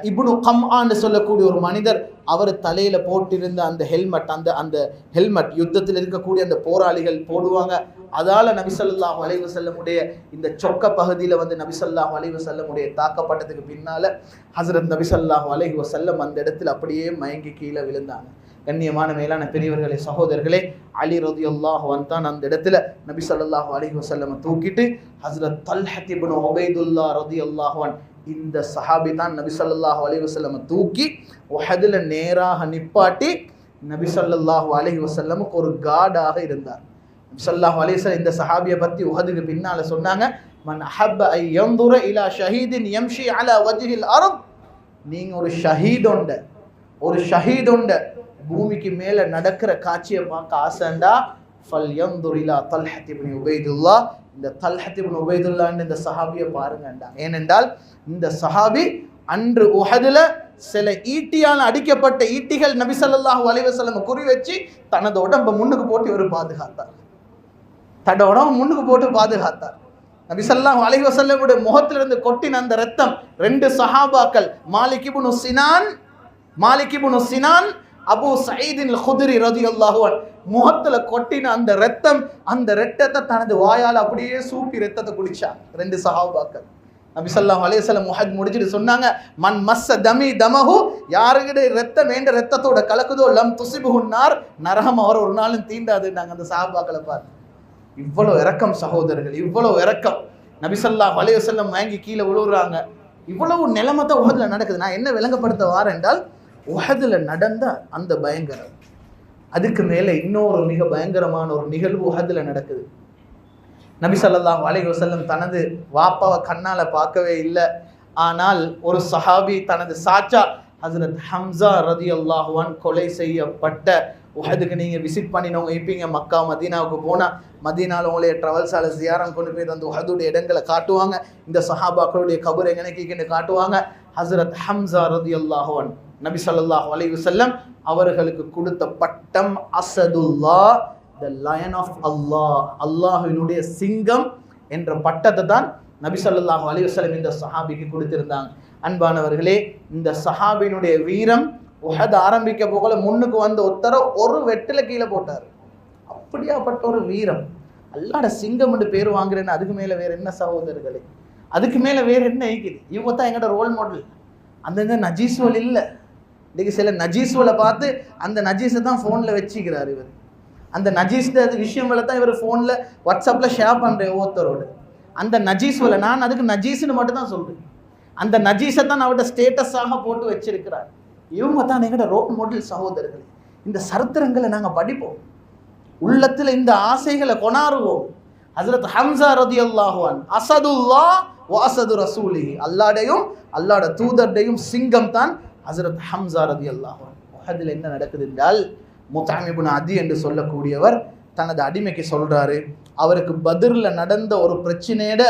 இப்னு கம்ஆன்னு சொல்லக்கூடிய ஒரு மனிதர், அவர் தலையில போட்டிருந்த அந்த ஹெல்மெட் யுத்தத்தில் இருக்கக்கூடிய அந்த போராளிகள் போடுவாங்க, அதால நபி ஸல்லல்லாஹு அலைஹி வஸல்லமுடைய இந்த சொக்க பகுதியில் வந்து நபி ஸல்லல்லாஹு அலைஹி வஸல்லமுடைய தாக்கப்பட்டதுக்கு பின்னால ஹஸரத் நபி ஸல்லல்லாஹு அலைஹி வஸல்லம் அந்த இடத்துல அப்படியே மயங்கி கீழே விழுந்தாங்க. கண்ணியமான மேலான பெரியவர்களே, சகோதரர்களே, அலி ரலியல்லாஹு அன்ஹு தான் அந்த இடத்துல நபி ஸல்லல்லாஹு அலைஹி வஸல்லம் தூக்கிட்டு ஹஸரத் தல்ஹத் இப்னு உபைதுல்லாஹ் ரலியல்லாஹு அன்ஹு, இந்த சஹாபி தான் நபி ஸல்லல்லாஹு அலைஹி வஸல்லம் தூக்கி உஹதுல நேராக நிப்பாட்டி நபி ஸல்லல்லாஹு அலைஹி வஸல்லமுக்கு ஒரு காடாக இருந்தார். நபி ஸல்லல்லாஹு அலைஹி வஸல்லம் இந்த சஹாபியை பத்தி உஹதுக்கு பின்னால சொன்னாங்க, மன் அஹப்ப ஐ யன்துர இலா ஷஹீதின் யம்ஷி அலா வஜ்ஹில் அர்த், நீங்க ஒரு ஷஹீதுண்ட பூமிக்கு மேல நடக்கிற காட்சியை பார்க்க ஆசைண்டா ஃபல் யன்துர் இலா தல்ஹத் இப்னு உபைதுல்லாஹ், இந்த தல்ஹத் இப்னு உபைதுல்லா இந்த சஹாபியை பாருங்கண்டா. ஏனென்றால் இந்த சஹாபி அன்று உஹதுல சில ஈட்டியால் அடிக்கப்பட்ட ஈட்டிகள் நபி ஸல்லல்லாஹு அலைஹி வஸல்லம் குறி வச்சு தனது உடம்பை முன்னுக்கு போட்டு இவர் பாதுகாத்தார். தன்னோட உடம்பு முன்னுக்கு போட்டு பாதுகாத்தார். நபி ஸல்லல்லாஹு அலைஹி வஸல்லமுடைய முகத்திலிருந்து கொட்டின அந்த ரத்தம் 2 சஹாபாக்கள் மாலிக் இப்னு சினான் அபூ சயீத் அல் குத்ரி ரலியல்லாஹு அன்ஹு முகத்துல கொட்டின அந்த ரத்தத்தை தனது வாயால் அப்படியே சூப்பி ரத்தத்தை குடிச்சாங்க 2 சஹாபாக்கள். நபி ஸல்லல்லாஹு அலைஹி வஸல்லம் முஹத் முடிச்சிட்டு சொன்னாங்க, மன் மஸ்ஸ தமி தமஹு, யாருகிட்ட ரத்தம் வேண்ட ரத்தத்தோட கலக்குதோ லம் துசிபுஹு நார், நரகம் அவர் ஒரு நாளும் தீண்டாதுன்னாங்க அந்த சஹாபாக்களை பார்த்து. இவ்வளவு இரக்கம் சகோதரர்கள், இவ்வளவு இரக்கம். நபி ஸல்லல்லாஹு அலைஹி வஸல்லம் வாங்கி கீழே விழுறாங்க. இவ்வளவு நிலைமை தான் உஹதுல நடக்குது. நான் என்ன விளங்கப்படுத்த வாரேன் என்றால், உஹதுல நடந்த அந்த பயங்கரம், அதுக்கு மேலே இன்னொரு மிக பயங்கரமான ஒரு நிகழ்வு உஹதுல நடக்குது. நபி ஸல்லல்லாஹு அலைஹி வஸல்லம் தனது வாப்பாவை கண்ணால பார்க்கவே இல்லை. ஆனால் ஒரு சஹாபி தனது சாச்சா ஹஸரத் ஹம்ஸா ரலியல்லாஹு அன்ஹு கொலை செய்யப்பட்ட உஹதுக்கு நீங்கள் விசிட் பண்ணினவங்க இருப்பீங்க. மக்கா மதீனாவுக்கு போனால் மதீனாவில் உங்களைய ட்ராவல்ஸால் ஜியாரம் கொண்டு போய் அந்த உஹதுடைய இடங்களை காட்டுவாங்க. இந்த சஹாபாக்களுடைய கபர் எங்கனைக்கு காட்டுவாங்க. ஹஸரத் ஹம்ஸா ரலியல்லாஹு அன்ஹு நபி ஸல்லல்லாஹு அலைஹி வஸல்லம் அவர்களுக்கு கொடுத்த பட்டம் அஸதுல்லா, த லயன் ஆஃப் அல்லாஹ், அல்லாஹ்வினுடைய சிங்கம் என்ற பட்டத்தை தான் நபி ஸல்லல்லாஹு அலைஹி வஸல்லம் இந்த சஹாபிக்கு கொடுத்திருந்தாங்க. அன்பானவர்களே, இந்த சஹாபியினுடைய வீரம் உஹத் ஆரம்பிக்க போகல முன்னுக்கு வந்த ஒருத்தர ஒரு வெட்டில கீழே போட்டார். அப்படியாப்பட்ட ஒரு வீரம், அல்லாஹ்ட சிங்கம் என்று பேர் வாங்குறேன்னு அதுக்கு மேல வேற என்ன சகோதரர்களே, அதுக்கு மேல வேற என்ன இருக்குது? இவங்க தான் எங்கட ரோல் மாடல். அந்த நஜீஸ்வல் இல்லை. இன்னைக்கு சில நஜீஸ்வலை பார்த்து அந்த நஜீஸை தான் ஃபோனில் வச்சுக்கிறார் இவர். அந்த நஜீஸ் விஷயங்களை தான் இவர் ஃபோனில் வாட்ஸ்அப்பில் ஷேர் பண்ணுறேன் ஒவ்வொருத்தரோடு. அந்த நஜீஸ்வலை நான் அதுக்கு நஜீஸ்ன்னு மட்டும் தான் சொல்கிறேன். அந்த நஜீஸை தான் அவர்கிட்ட ஸ்டேட்டஸாக போட்டு வச்சிருக்கிறார். இவங்க தான் எங்கட ரோல் மாடல் சகோதரர்கள். இந்த சரித்திரங்களை நாங்கள் படிப்போம், உள்ளத்தில் இந்த ஆசைகளை கொண்டாடுவோம். ஹஸரத் ஹம்ஸா ரலியல்லாஹு அன்ஹு அஸதுல்லாஹ் வ அஸது ரசூலிஹி, அல்லாஹ்டையும் அல்லாஹ்ட தூதர்டையும் சிங்கம் தான் ஹஸரத் ஹம்ஸா ரலியல்லாஹு அன்ஹு. உஹதில் என்ன நடக்குது என்றால், முத்அம் இப்னு அதி என்று சொல்லக்கூடியவர் தனது அடிமைக்கு சொல்றாரு, அவருக்கு பத்ரில் நடந்த ஒரு பிரச்சனையோட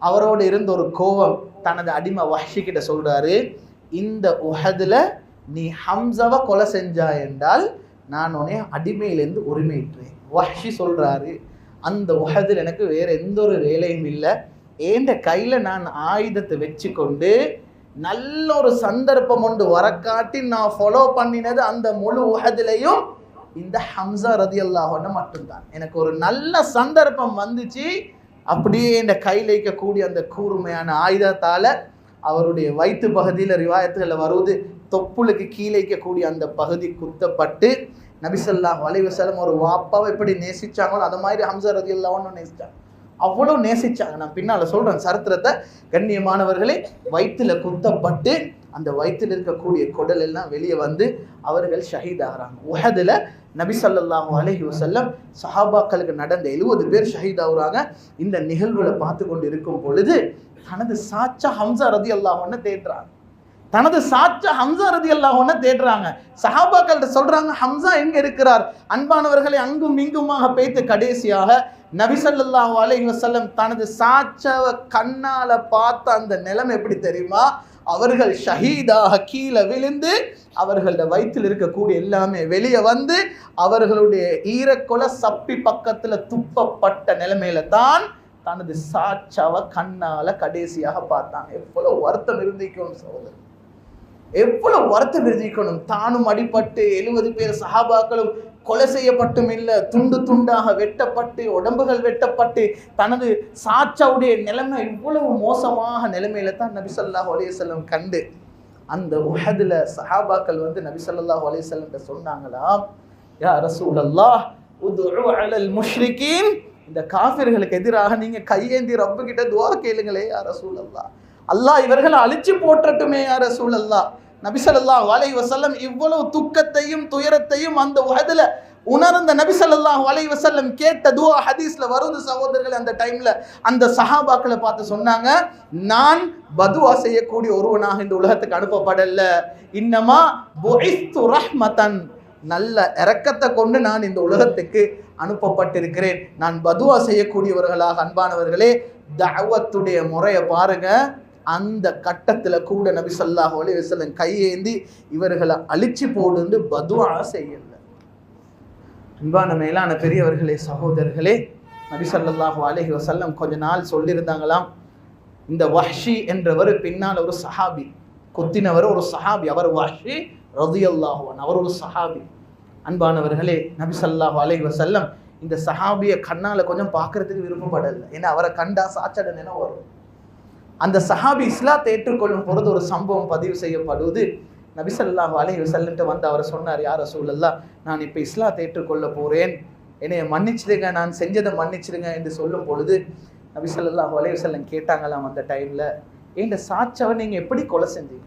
அவரோடு இருந்த ஒரு கோபம் தனது அடிமை வஹ்ஷி கிட்ட சொல்றாரு, இந்த உஹதில் நீ ஹம்ஸாவை கொலை செஞ்சா என்றால் நான் உன்னை அடிமையிலேருந்து உரிமையிட்டேன். வஹ்ஷி சொல்றாரு, அந்த உஹதில் எனக்கு வேற எந்த ஒரு வேலையும் இல்லை, ஏண்ட கையில் நான் ஆயுதத்தை வச்சு கொண்டு நல்ல ஒரு சந்தர்ப்பம் ஒன்று வரக்காட்டி நான் ஃபாலோ பண்ணினது அந்த முழு உஹதிலையும் இந்த ஹம்ஸா ரலியல்லாஹு அன்ஹு மட்டும்தான். எனக்கு ஒரு நல்ல சந்தர்ப்பம் வந்துச்சு, அப்படியே இந்த கையில் வைக்கக்கூடிய அந்த கூர்மையான ஆயுதத்தால் அவருடைய வயிற்று பகுதியில் ரிவாயத்துகளில் வருவது தொப்புளுக்கு கீழே வைக்கக்கூடிய அந்த பகுதி குத்தப்பட்டு நபி ஸல்லல்லாஹு அலைஹி வஸல்லம் ஒரு வாப்பாவை எப்படி நேசிச்சாங்களோ அது மாதிரி ஹம்ஸா ரலியல்லாஹு அன்ஹு நேசிச்சாங்க. அவ்வளோ நேசிச்சாங்க. நான் பின்னால் சொல்கிறேன் சரித்திரத்தை. கண்ணியமானவர்களே, வயிற்றில் குத்தப்பட்டு அந்த வயிற்றில் இருக்கக்கூடிய குடல் எல்லாம் வெளியே வந்து அவர்கள் ஷஹீத் ஆகிறாங்க. உஹதில் நபி ஸல்லல்லாஹு அலைஹி வஸல்லம் சஹாபாக்களுக்கு நடந்த 70 பேர் ஷஹீத் ஆகுறாங்க. இந்த நிகழ்வுகளை பார்த்து கொண்டு இருக்கும் பொழுது தனது சாச்சா ஹம்ஸா ரலியல்லாஹு அன்ஹு தேடுறாங்க. தேடுறாங்க. சஹாபாக்கள்கிட்ட சொல்றாங்க, ஹம்ஸா எங்க இருக்கிறார்? அன்பானவர்களை, அங்கும் இங்குமாக பேய்த்து கடைசியாக நபி ஸல்லல்லாஹு அலைஹி வஸல்லம் தனது சாச்சாவை கண்ணால பார்த்த அந்த நிலைமை எப்படி தெரியுமா? அவர்கள் ஷஹீதாக கீழே விழுந்து அவர்களோட வயிற்றில் இருக்கக்கூடிய எல்லாமே வெளியே வந்து அவர்களுடைய ஈரக்கொலை சப்பி பக்கத்துல துப்பப்பட்ட நிலைமையில தான் தனது சாச்சாவை கண்ணால கடைசியாக பார்த்தாங்க. எவ்வளவு வருத்தம் இருந்திக்கணும் சகோதரர், எவ்வளவு வருத்தம் இருந்திக்கணும். தானும் அடிபட்டு 70 பேர் சஹாபாக்களும் கொலை செய்யப்பட்டும் இல்லை, துண்டு துண்டாக வெட்டப்பட்டு உடம்புகள் வெட்டப்பட்டு தனது சாச்சாவுடைய நிலைமை இவ்வளவு மோசமாக நிலைமையில தான் நபி ஸல்லல்லாஹு அலைஹி வஸல்லம் கண்டு அந்த உஹதுல சஹாபாக்கள் வந்து நபி ஸல்லல்லாஹு அலைஹி வஸல்லம் சொன்னாங்களாம், யா ரசூலல்லாஹ் உதுஉ அலல் முஷ்ரிகீன், இந்த காஃபிர்களுக்கு எதிராக நீங்க கையேந்தி ரப்பு கிட்ட துஆ கேளுங்களே யா ரசூலல்லாஹ், அல்லாஹ் இவர்களை அழிச்சு போற்றட்டுமே யா ரசூலல்லாஹ். நபி ஸல்லல்லாஹு அலைஹி வஸல்லம் இவ்வளவு துக்கத்தையும் துயரத்தையும் அந்த உஹதுல உணர்ந்த நபி ஸல்லல்லாஹு அலைஹி வஸல்லம் கேட்ட துஆ ஹதீஸ்ல வருது சகோதரர்களே. அந்த டைம்ல அந்த சஹாபாக்களை பார்த்து சொன்னாங்க, நான் பதுவா செய்யக்கூடிய ஒருவனாக இந்த உலகத்துக்கு அனுப்பப்படல, இன்னமா புஇஸ்து ரஹ்மத்தன்,
நல்ல இரக்கத்தை கொண்டு நான் இந்த உலகத்துக்கு அனுப்பப்பட்டிருக்கிறேன். நான் பதுவா செய்யக்கூடியவர்களாக. அன்பானவர்களே, தஅவத்துடைய முறையை பாருங்க. அந்த கட்டத்துல கூட நபி ஸல்லல்லாஹு அலைஹி வஸல்லம் கையேந்தி இவர்களை அழிச்சு போடுன்னு பதுவா செய்யல. அன்பான மேலான பெரியவர்களே, சகோதரர்களே, நபி ஸல்லல்லாஹு அலைஹி வஸல்லம் கொஞ்ச நாள் சொல்லியிருந்தாங்களாம், இந்த வஹ்ஷி என்றவர் பின்னால் ஒரு சஹாபி, கொத்தினவர் ஒரு சஹாபி, அவர் வஹ்ஷி ரலியல்லாஹு அன்ஹு, அவர் ஒரு சஹாபி. அன்பானவர்களே, நபி ஸல்லல்லாஹு அலைஹி வஸல்லம் இந்த சஹாபியை கண்ணால கொஞ்சம் பார்க்கறதுக்கு விருப்பப்படலை. ஏன்னா அவரை கண்டா சாச்சட நினைவு வரும். அந்த சஹாபி இஸ்லாத்தை ஏற்றுக்கொள்ளும் பொழுது ஒரு சம்பவம் பதிவு செய்யப்படுவது. நபி ஸல்லல்லாஹு அலைஹி வஸல்லம் வந்து அவர் சொன்னார், யா ரசூலல்லாஹ், நான் இப்போ இஸ்லாத்தை ஏற்றுக்கொள்ள போறேன், என்னைய மன்னிச்சிடுங்க, நான் செஞ்சதை மன்னிச்சிடுங்க என்று சொல்லும் பொழுது நபி ஸல்லல்லாஹு அலைஹி வஸல்லம் கேட்டாங்களாம், அந்த டைம்ல, இந்த சாட்சவை நீங்க எப்படி கொலை செஞ்சீங்க?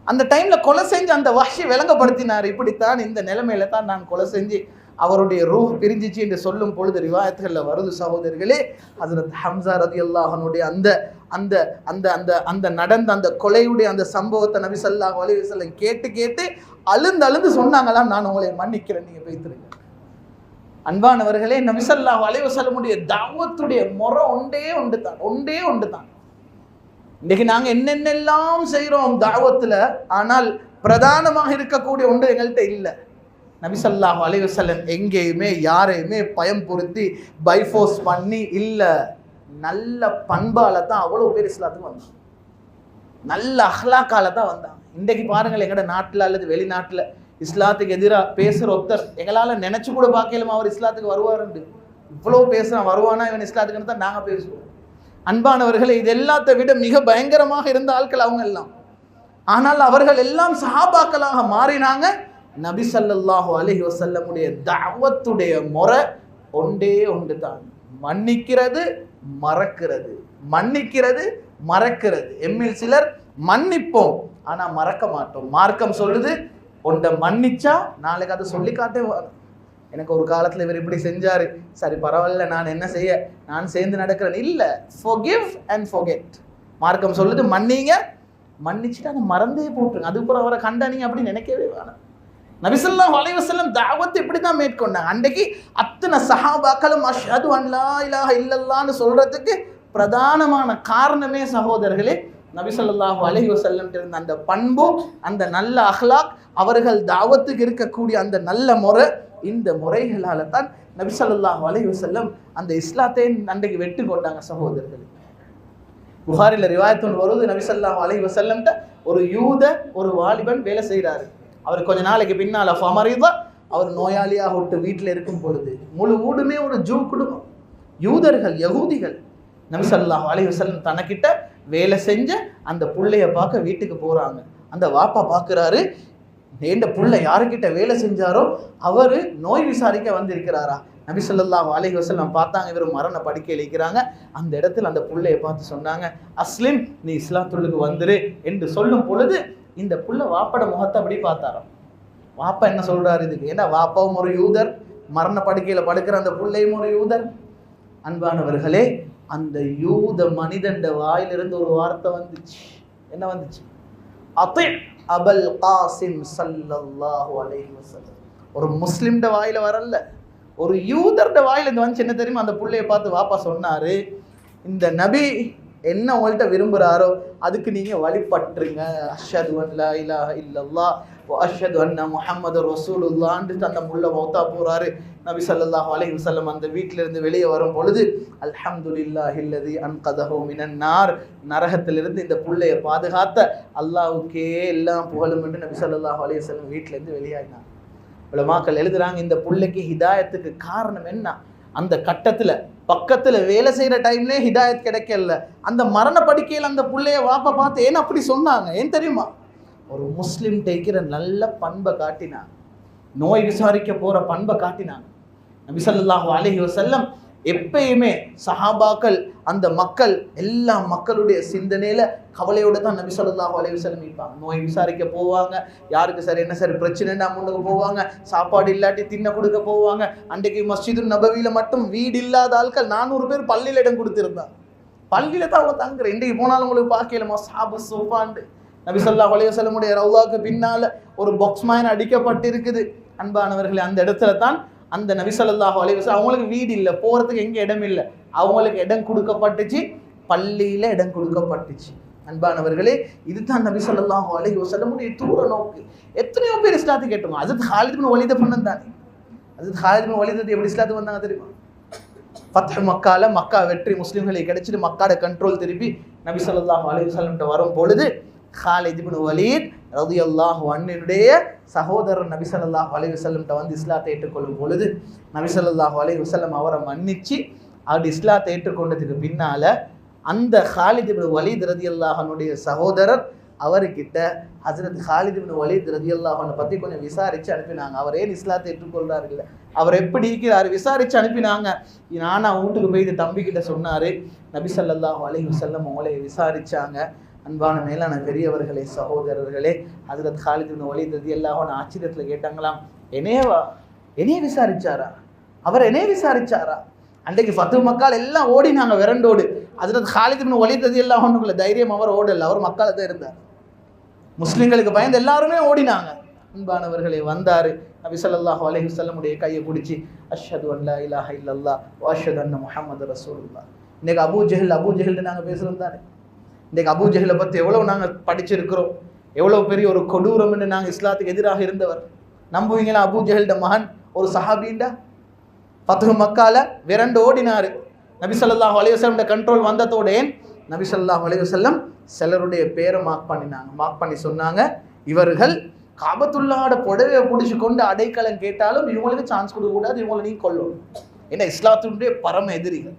அந்த டைம்ல கொலை செஞ்சு அந்த வஹ்ஷி விளங்கப்படுத்தினார், இப்படித்தான் இந்த நிலைமையில தான் நான் கொலை செஞ்சு அவருடைய ரூஹ் பிரிஞ்சிச்சு என்று சொல்லும் பொழுது ரிவாயத்துகள்ல வருது. சகோதரர்களே, ஹஜ்ரத் ஹம்ஸா ரலியல்லாஹு அன்ஹுடைய அந்த அந்த அந்த அந்த அந்த நடந்த அந்த கொலையுடைய அந்த சம்பவத்தை நபி ஸல்லல்லாஹு அலைஹி வஸல்லம் கேட்டு கேட்டு அழுந்து சொன்னாங்களாம், நான் உங்களை மன்னிக்கிறேன், நீங்க போய்த்திருங்க. அன்பானவர்களே, நபி ஸல்லல்லாஹு அலைஹி வஸல்லமுடைய தாவத்துடைய முறை ஒன்றே ஒன்று தான். இன்னைக்கு நாங்க என்னென்னெல்லாம் செய்யறோம் தாவத்துல, ஆனால் பிரதானமாக இருக்கக்கூடிய ஒன்று எங்கள்கிட்ட இல்லை. நபி ஸல்லல்லாஹு அலைஹி வஸல்லம் எங்கேயுமே யாரையுமே பயம் பொருத்தி பைஃபோர்ஸ் பண்ணி இல்லை. நல்ல பண்பால தான் அவ்வளோ பேர் இஸ்லாத்துக்கு வந்தாங்க, நல்ல அஹ்லாக்கால தான் வந்தாங்க. இன்றைக்கு பாருங்கள், எங்கட நாட்டில் அல்லது வெளிநாட்டில் இஸ்லாத்துக்கு எதிராக பேசுகிற ஒருத்தர் எங்களால் நினைச்சு கூட பார்க்கலாமா அவர் இஸ்லாத்துக்கு வருவாருண்டு. இவ்வளோ பேசுகிறான், வருவானா இவன் இஸ்லாத்துக்குன்னு தான் நாங்கள் பேசுவோம். அன்பானவர்களே, இது எல்லாத்தை விட மிக பயங்கரமாக இருந்த ஆட்கள் அவங்க எல்லாம். ஆனால் அவர்கள் எல்லாம் சஹாபாக்களாக மாறினாங்க. நபி ஸல்லல்லாஹு அலைஹி வஸல்லமுடைய தஅவத்துடைய முறை ஒன்று தான், மன்னிக்கிறது மறக்கிறது, மன்னிக்கிறது மறக்கிறது. எம்மில் சிலர் மன்னிப்போம் ஆனா மறக்க மாட்டோம். மார்க்கம் சொல்லுது, ஒன்றை மன்னிச்சா நாளைக்கு அதை சொல்லி காட்டே. எனக்கு ஒரு காலத்துல இவர் இப்படி செஞ்சாரு, சரி பரவாயில்ல, நான் என்ன செய்ய, நான் சேர்ந்து நடக்கிறேன் இல்ல. forgive and forget. மார்க்கம் சொல்லுது, மன்னிங்க, மன்னிச்சுட்டு அதை மறந்தே போட்டுருங்க. அதுக்கப்புறம் அவரை கண்டா நீங்க அப்படி நினைக்கவே வேணாம். நபி ஸல்லல்லாஹு அலைஹி வஸல்லம் தாவத்தை இப்படி தான் மேற்கொண்டாங்க. அன்றைக்கு அத்தனை சஹாபாக்களும் அஷ்ஹது அன் லா இலாஹ இல்லல்லாஹ்னு சொல்றதுக்கு பிரதானமான காரணமே சகோதரர்களே, நபி ஸல்லல்லாஹு அலைஹி வஸல்லம் இருந்த அந்த பண்பு, அந்த நல்ல அஹ்லாக், அவர்கள் தாவத்துக்கு இருக்கக்கூடிய அந்த நல்ல முறை, இந்த முறைகளால தான் நபி ஸல்லல்லாஹு அலைஹி வஸல்லம் அந்த இஸ்லாத்தை அன்றைக்கு வெற்றி கொண்டாங்க. சகோதரர்களே, புகாரில ரிவாயத் ஒன்று வருது, நபி ஸல்லல்லாஹு அலைஹி வஸல்லம் ஒரு யூத ஒரு வாலிபன் வேலை செய்கிறாரு. அவர் கொஞ்ச நாளைக்கு பின்னால ஃபமரிதா, அவர் நோயாளியாக விட்டு வீட்டில் இருக்கும் பொழுது, முழு வீடுமே ஒரு ஜூ குடும்பம், யூதர்கள், யகூதிகள். நபி ஸல்லல்லாஹு அலைஹி வஸல்லம் தனக்கிட்ட வேலை செஞ்ச அந்த புள்ளைய பார்க்க வீட்டுக்கு போறாங்க. அந்த வாப்பா பார்க்குறாரு, இந்த புள்ள யாருக்கிட்ட வேலை செஞ்சாரோ அவரு நோய் விசாரிக்க வந்திருக்கிறாரா. நபி ஸல்லல்லாஹு அலைஹி வஸல்லம் பார்த்தாங்க, இவர் மரண படுக்கையில் இருக்கிறாங்க. அந்த இடத்துல அந்த புள்ளைய பார்த்து சொன்னாங்க, அஸ்லிம், நீ இஸ்லாத்துக்கு வந்துரு என்று சொல்லும் பொழுது இந்த புள்ள வாப்பட முகத்தை அப்படி பார்த்தாராம். வாப்பா என்ன சொல்றாரு இதுக்கு? ஏன்னா வாப்பாவும் ஒரு யூதர், மரண படுக்கையில படுக்கிற அந்த புள்ளையும் ஒரு யூதர். அன்பானவர்களே, அந்த யூத மனிதன் வாயிலிருந்து ஒரு வார்த்தை வந்துச்சு. என்ன வந்துச்சு? அதி அபுல் காசிம் ஸல்லல்லாஹு அலைஹி வஸல்லம். ஒரு முஸ்லிம்ட வாயில வரல, ஒரு யூதர்ட வாயில இருந்து வந்துச்சு. என்ன தெரியுமா? அந்த புள்ளைய பார்த்து வாப்பா சொன்னாரு, இந்த நபி என்ன உங்கள்கிட்ட விரும்புகிறாரோ அதுக்கு நீங்கள் வழிபட்டுருங்க. அஷ்ஹது அன் லா இலாஹ இல்லல்லாஹ் வ அஷ்ஹது அன்ன முஹம்மது ரசூலுல்லாஹ்ன்னு அந்த முள்ள மௌத்தா போகிறாரு. நபி ஸல்லல்லாஹு அலைஹி வஸல்லம் அந்த வீட்டிலிருந்து வெளியே வரும் பொழுது, அல்ஹம்துலில்லாஹில்லதி அன்கதஹு மினன் நார், நரகத்திலிருந்து இந்த புள்ளையை பாதுகாத்த அல்லாஹ்வுக்கே எல்லாம் புகழும் என்று நபி ஸல்லல்லாஹு அலைஹி வஸல்லம் வீட்டிலேருந்து வெளியாகினாங்க. உலமாக்கள் எழுதுறாங்க, இந்த புள்ளைக்கு ஹிதாயத்துக்கு காரணம் என்ன? அந்த கட்டத்துல பக்கத்துல வேலை செய்யற டைம்ல ஹிதாயத் கிடைக்கல. அந்த மரண படுக்கையில் அந்த புள்ளைய வாப்பா பார்த்து ஏன் அப்படி சொன்னாங்க? ஏன் தெரியுமா? ஒரு முஸ்லிம் டேக்கிற நல்ல பண்பை காட்டினாங்க, நோய் விசாரிக்க போற பண்பை காட்டினாங்க. நபி ஸல்லல்லாஹு அலைஹி வஸல்லம் எப்பயுமே சஹாபாக்கள், அந்த மக்கள், எல்லா மக்களுடைய சிந்தனையில கவலையோட தான் நபி ஸல்லல்லாஹு அலைஹி வஸல்லம் இருப்பாங்க. நோய் விசாரிக்க போவாங்க, யாருக்கு சரி என்ன சரி பிரச்சனைன்னா முன்னுக்கு போவாங்க, சாப்பாடு இல்லாட்டி தின்ன கொடுக்க போவாங்க. அன்றைக்கு மஸ்ஜிது நபவியில மட்டும் வீடு இல்லாத ஆட்கள் 400 பேர் பள்ளியில் இடம் கொடுத்திருந்தாங்க. பள்ளியில தான் அவங்க தங்குற. இன்றைக்கு போனாலும் உங்களுக்கு பார்க்கல மஸ்ஹாபு சோஃபாண்டு. நபி ஸல்லல்லாஹு அலைஹி வஸல்லமுடைய ரவுலாக்கு பின்னால ஒரு பாக்ஸ் மாதிரி அடிக்கப்பட்டிருக்குது. அன்பானவர்களே, அந்த இடத்துல தான் அந்த நபி ஸல்லல்லாஹு அலைஹி வஸல்லம் அவங்களுக்கு வீடு இல்லை, போகிறதுக்கு எங்கே இடம் இல்லை, அவங்களுக்கு இடம் கொடுக்கப்பட்டுச்சு, பள்ளியில் இடம் கொடுக்கப்பட்டுச்சு. அன்பானவர்களே, இதுதான் நபி ஸல்லல்லாஹு அலைஹி வஸல்லமுடைய தூர நோக்கு. எத்தனையோ பேர் இஸ்லாத்தை கேட்டோம். ஹஜ்ரத் ஹாலித் பின் வலீத் பண்ணன் தானே. ஹஜ்ரத் ஹாலித் பின் வலீத் எப்படி இஸ்லாத்துக்கு வந்தாங்க தெரியுமா? ஃபத்ஹ் மக்கால மக்கா வெற்றி முஸ்லிம்களுக்கு கிடைச்சிட்டு மக்காட கண்ட்ரோல் திருப்பி நபி ஸல்லல்லாஹு அலைஹி வஸல்லம் வரும் பொழுது ஹாலித் பின் வலீத் ரலியல்லாஹு அன்ஹுடைய சகோதரர் நபி ஸல்லல்லாஹு அலைஹி வஸல்லம் வந்து இஸ்லாத்தை ஏற்றுக்கொள்ளும் பொழுது நபி ஸல்லல்லாஹு அலைஹி வஸல்லம் அவரை மன்னிச்சு அவர் இஸ்லாத்தை ஏற்றுக்கொண்டதுக்கு பின்னால அந்த ஹாலித் பின் வலீத் ரலியல்லாஹு அன்ஹுடைய சகோதரர் அவர்கிட்ட ஹஜ்ரத் ஹாலித் பின் வலீத் ரலியல்லாஹு அன்ஹு பற்றி கொஞ்சம் விசாரித்து அனுப்பினாங்க. அவர் ஏன் இஸ்லாத்தை ஏற்றுக்கொள்றாரு இல்லை, அவர் எப்படி இருக்கிறார் விசாரித்து அனுப்பினாங்க. நானா வீட்டுக்கு போய் இது தம்பிக்கிட்ட சொன்னார். நபி ஸல்லல்லாஹு அலைஹி வஸல்லம் அவங்களை விசாரித்தாங்க. அன்பான மேலான பெரியவர்களே, சகோதரர்களே, ஹஜ்ரத் ஹாலித் பின் வலீத் ரலியல்லாஹு அன்ஹு ஆச்சரியத்தில் கேட்டாங்களாம், என்னைய விசாரிச்சாரா, அவர் என்னைய விசாரிச்சாரா? அன்றைக்கு ஃபத்ஹ் மக்கால் எல்லாம் ஓடினாங்க விரண்டோடு. ஹஜ்ரத் ஹாலித் பின் வலீத் ரலியல்லாஹு அன்ஹுக்குள்ள தைரியம் அவர் ஓடல, அவர் மக்கால தான் இருந்தார். முஸ்லிம்களுக்கு பயந்து எல்லாருமே ஓடினாங்க. அன்பானவர்களே, வந்தாரு நபி ஸல்லல்லாஹு அலைஹி வஸல்லமுடைய கையை பிடிச்சி அஷ்ஹது அன் லா இலாஹ இல்லல்லாஹ் வ அஷ்ஹது அன்ன முஹம்மது ரசூலுல்லாஹ். இன்னைக்கு அபூ ஜஹல் நாங்கள் பேசுகிறோம் தானே. இன்றைக்கு அபூ ஜஹலை பற்றி எவ்வளோ நாங்கள் படிச்சிருக்கிறோம், எவ்வளோ பெரிய ஒரு கொடூரம்னு நாங்கள் இஸ்லாத்துக்கு எதிராக இருந்தவர். நம்புவீங்களா? அபூ ஜஹல்ட மகன் ஒரு சஹாபீண்டா ஃபத்ஹ் மக்கால விரண்டு ஓடினார். நபி ஸல்லல்லாஹு அலைஹி வஸல்லம் கண்ட்ரோல் வந்ததோட நபி ஸல்லல்லாஹு அலைஹி வஸல்லம் சிலருடைய பேரை மார்க் பண்ணி சொன்னாங்க, இவர்கள் காபத்துல்லாட புடவையை பிடிச்சி கொண்டு அடைக்கலம் கேட்டாலும் இவங்களுக்கு சான்ஸ் கொடுக்கக்கூடாது, இவங்களை நீ கொள்ளணும். ஏன்னா இஸ்லாத்தினுடைய பரம எதிரிகள்.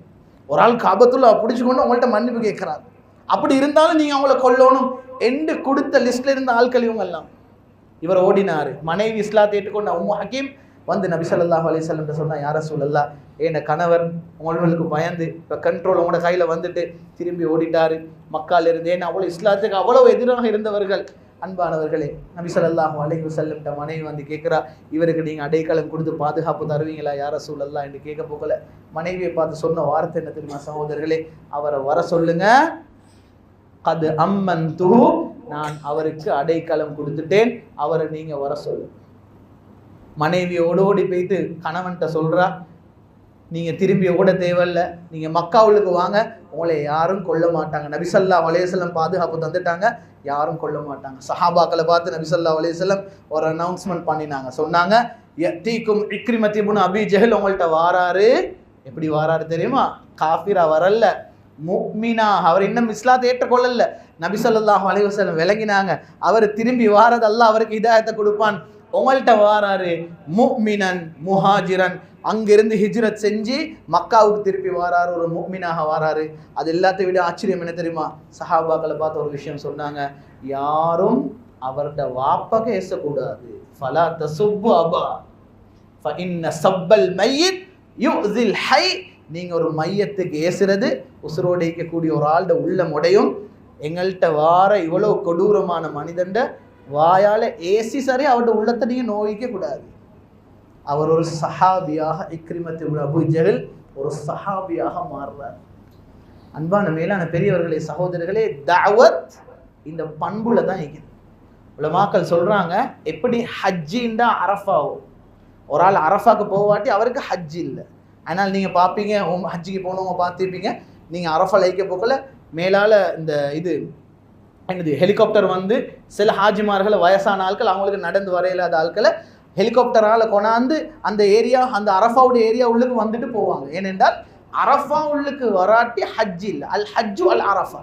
ஒரு ஆள் காபத்துல்லா பிடிச்சி கொண்டு அவங்கள்ட்ட மன்னிப்பு கேட்கிறார், அப்படி இருந்தாலும் நீங்க அவங்கள கொல்லணும் என்று கொடுத்த லிஸ்ட்ல இருந்த ஆட்கள் இவங்க எல்லாம். இவர் ஓடினாரு. மனைவி இஸ்லாத்தை ஏற்றுக்கொண்ட உம்மு ஹக்கீம் வந்து நபி ஸல்லல்லாஹு அலைஹி வஸல்லம் சொன்னா, யா ரசூலல்லாஹ், என் கணவர் உங்களுக்கு பயந்து இப்போ கண்ட்ரோல் உங்களோட கையில் வந்துட்டு திரும்பி ஓடிட்டாரு மக்கால் இருந்து. ஏன்னா அவ்வளோ இஸ்லாத்துக்கு அவ்வளவு எதிராக இருந்தவர்கள். அன்பானவர்களே, நபி ஸல்லல்லாஹு அலைஹி வஸல்லம் மனைவி வந்து கேட்குறா, இவருக்கு நீங்கள் அடைக்கலம் கொடுத்து பாதுகாப்பு தருவீங்களா யா ரசூலல்லாஹ் என்று கேட்க போகல. மனைவியை பார்த்து சொன்ன வார்த்தை என்ன தெரியுமா சகோதரர்களே? அவரை வர சொல்லுங்க, கது அம்மன் தூ, நான் அவருக்கு அடைக்கலம் கொடுத்துட்டேன், அவரை நீங்க வர சொல்லு. மனைவி ஓடோடி போயிட்டு கணவன்கிட்ட சொல்றா, நீங்க திரும்பி ஓட தேவையில்ல, நீங்க மக்காவுக்கு வாங்க, உங்களை யாரும் கொல்ல மாட்டாங்க. நபி ஸல்லல்லாஹு அலைஹி வஸல்லம் பாதுகாப்பு தந்துட்டாங்க, யாரும் கொல்ல மாட்டாங்க. சஹாபாக்களை பார்த்து நபி ஸல்லல்லாஹு அலைஹி வஸல்லம் ஒரு அனௌன்ஸ்மெண்ட் பண்ணினாங்க. சொன்னாங்க, யத்தீக்கும் இக்ரிமத் இப்னு அபீ ஜஹல் உங்கள்கிட்ட வாராரு. எப்படி வாராரு தெரியுமா? காஃபிரா வரல, முஃமினா. அவர் இன்னும் இஸ்லாத்தை ஏற்றுக்கொள்ளல. நபி ஸல்லல்லாஹு அலைஹி வஸல்லம் விளங்கினாங்க, அவர் திரும்பி வாரது அல்லாஹ் அவருக்கு ஹிதாயத்தை கொடுப்பான். உங்கள்கிட்ட வாராரு முஃமினன் முஹாஜிரன், அங்கிருந்து ஹிஜ்ரத் செஞ்சு மக்காவுக்கு திருப்பி வாராரு, ஒரு முஃமினாக வாராரு. அது எல்லாத்தையும் விட ஆச்சரியம் என்ன தெரியுமா? சஹாபாக்களை பார்த்து ஒரு விஷயம் சொன்னாங்க, யாரும் அவரோட வாப்பக ஏசக்கூடாது. ஃபலா தசுப்பு அபா ஃபஇன்ன சப்பல் மையித் யுஸில் ஹை. நீங்க ஒரு மையத்துக்கு ஏசுறது உசுரோடு இருக்கக்கூடிய ஒரு ஆள்ட உள்ள முடையும். எங்கள்கிட்ட வார இவ்வளவு கொடூரமான மனிதண்ட வாயால ஏசி சரி அவருடைய உள்ளத்தை நீங்க நோய்க்க கூடாது. அவர் ஒரு சஹாபியாக, இக்ரிமத் இப்னு அபூ ஜஹல் ஒரு சஹாபியாக மாறுறார். அன்பான மேலான பெரியவர்களே, சகோதரர்களே, தஅவத் இந்த பண்புல தான் இருக்குது. உலமாக்கள் சொல்றாங்க, எப்படி ஹஜ்ஜின்டா அரஃபாவும், ஒரு ஆள் அரஃபாக்கு போவாட்டி அவருக்கு ஹஜ் இல்லை. அதனால் நீங்கள் பார்ப்பீங்க, ஹஜ்ஜிக்கு போனவங்க பார்த்துருப்பீங்க, நீங்கள் அரஃபா லைக்க போக்கல மேலால் இந்த இது என்னது ஹெலிகாப்டர் வந்து சில ஹாஜிமார்களை வயசான ஆட்கள் அவங்களுக்கு நடந்து வரையில்லாத ஆட்களை ஹெலிகாப்டரால் கொண்டாந்து அந்த ஏரியா, அந்த அரஃபாவுடைய ஏரியா உள்ளுக்கு வந்துட்டு போவாங்க. ஏனென்றால் அரஃபா உள்ளுக்கு வராட்டி ஹஜ் இல்லை. அல் ஹஜ்ஜு அல் அரஃபா,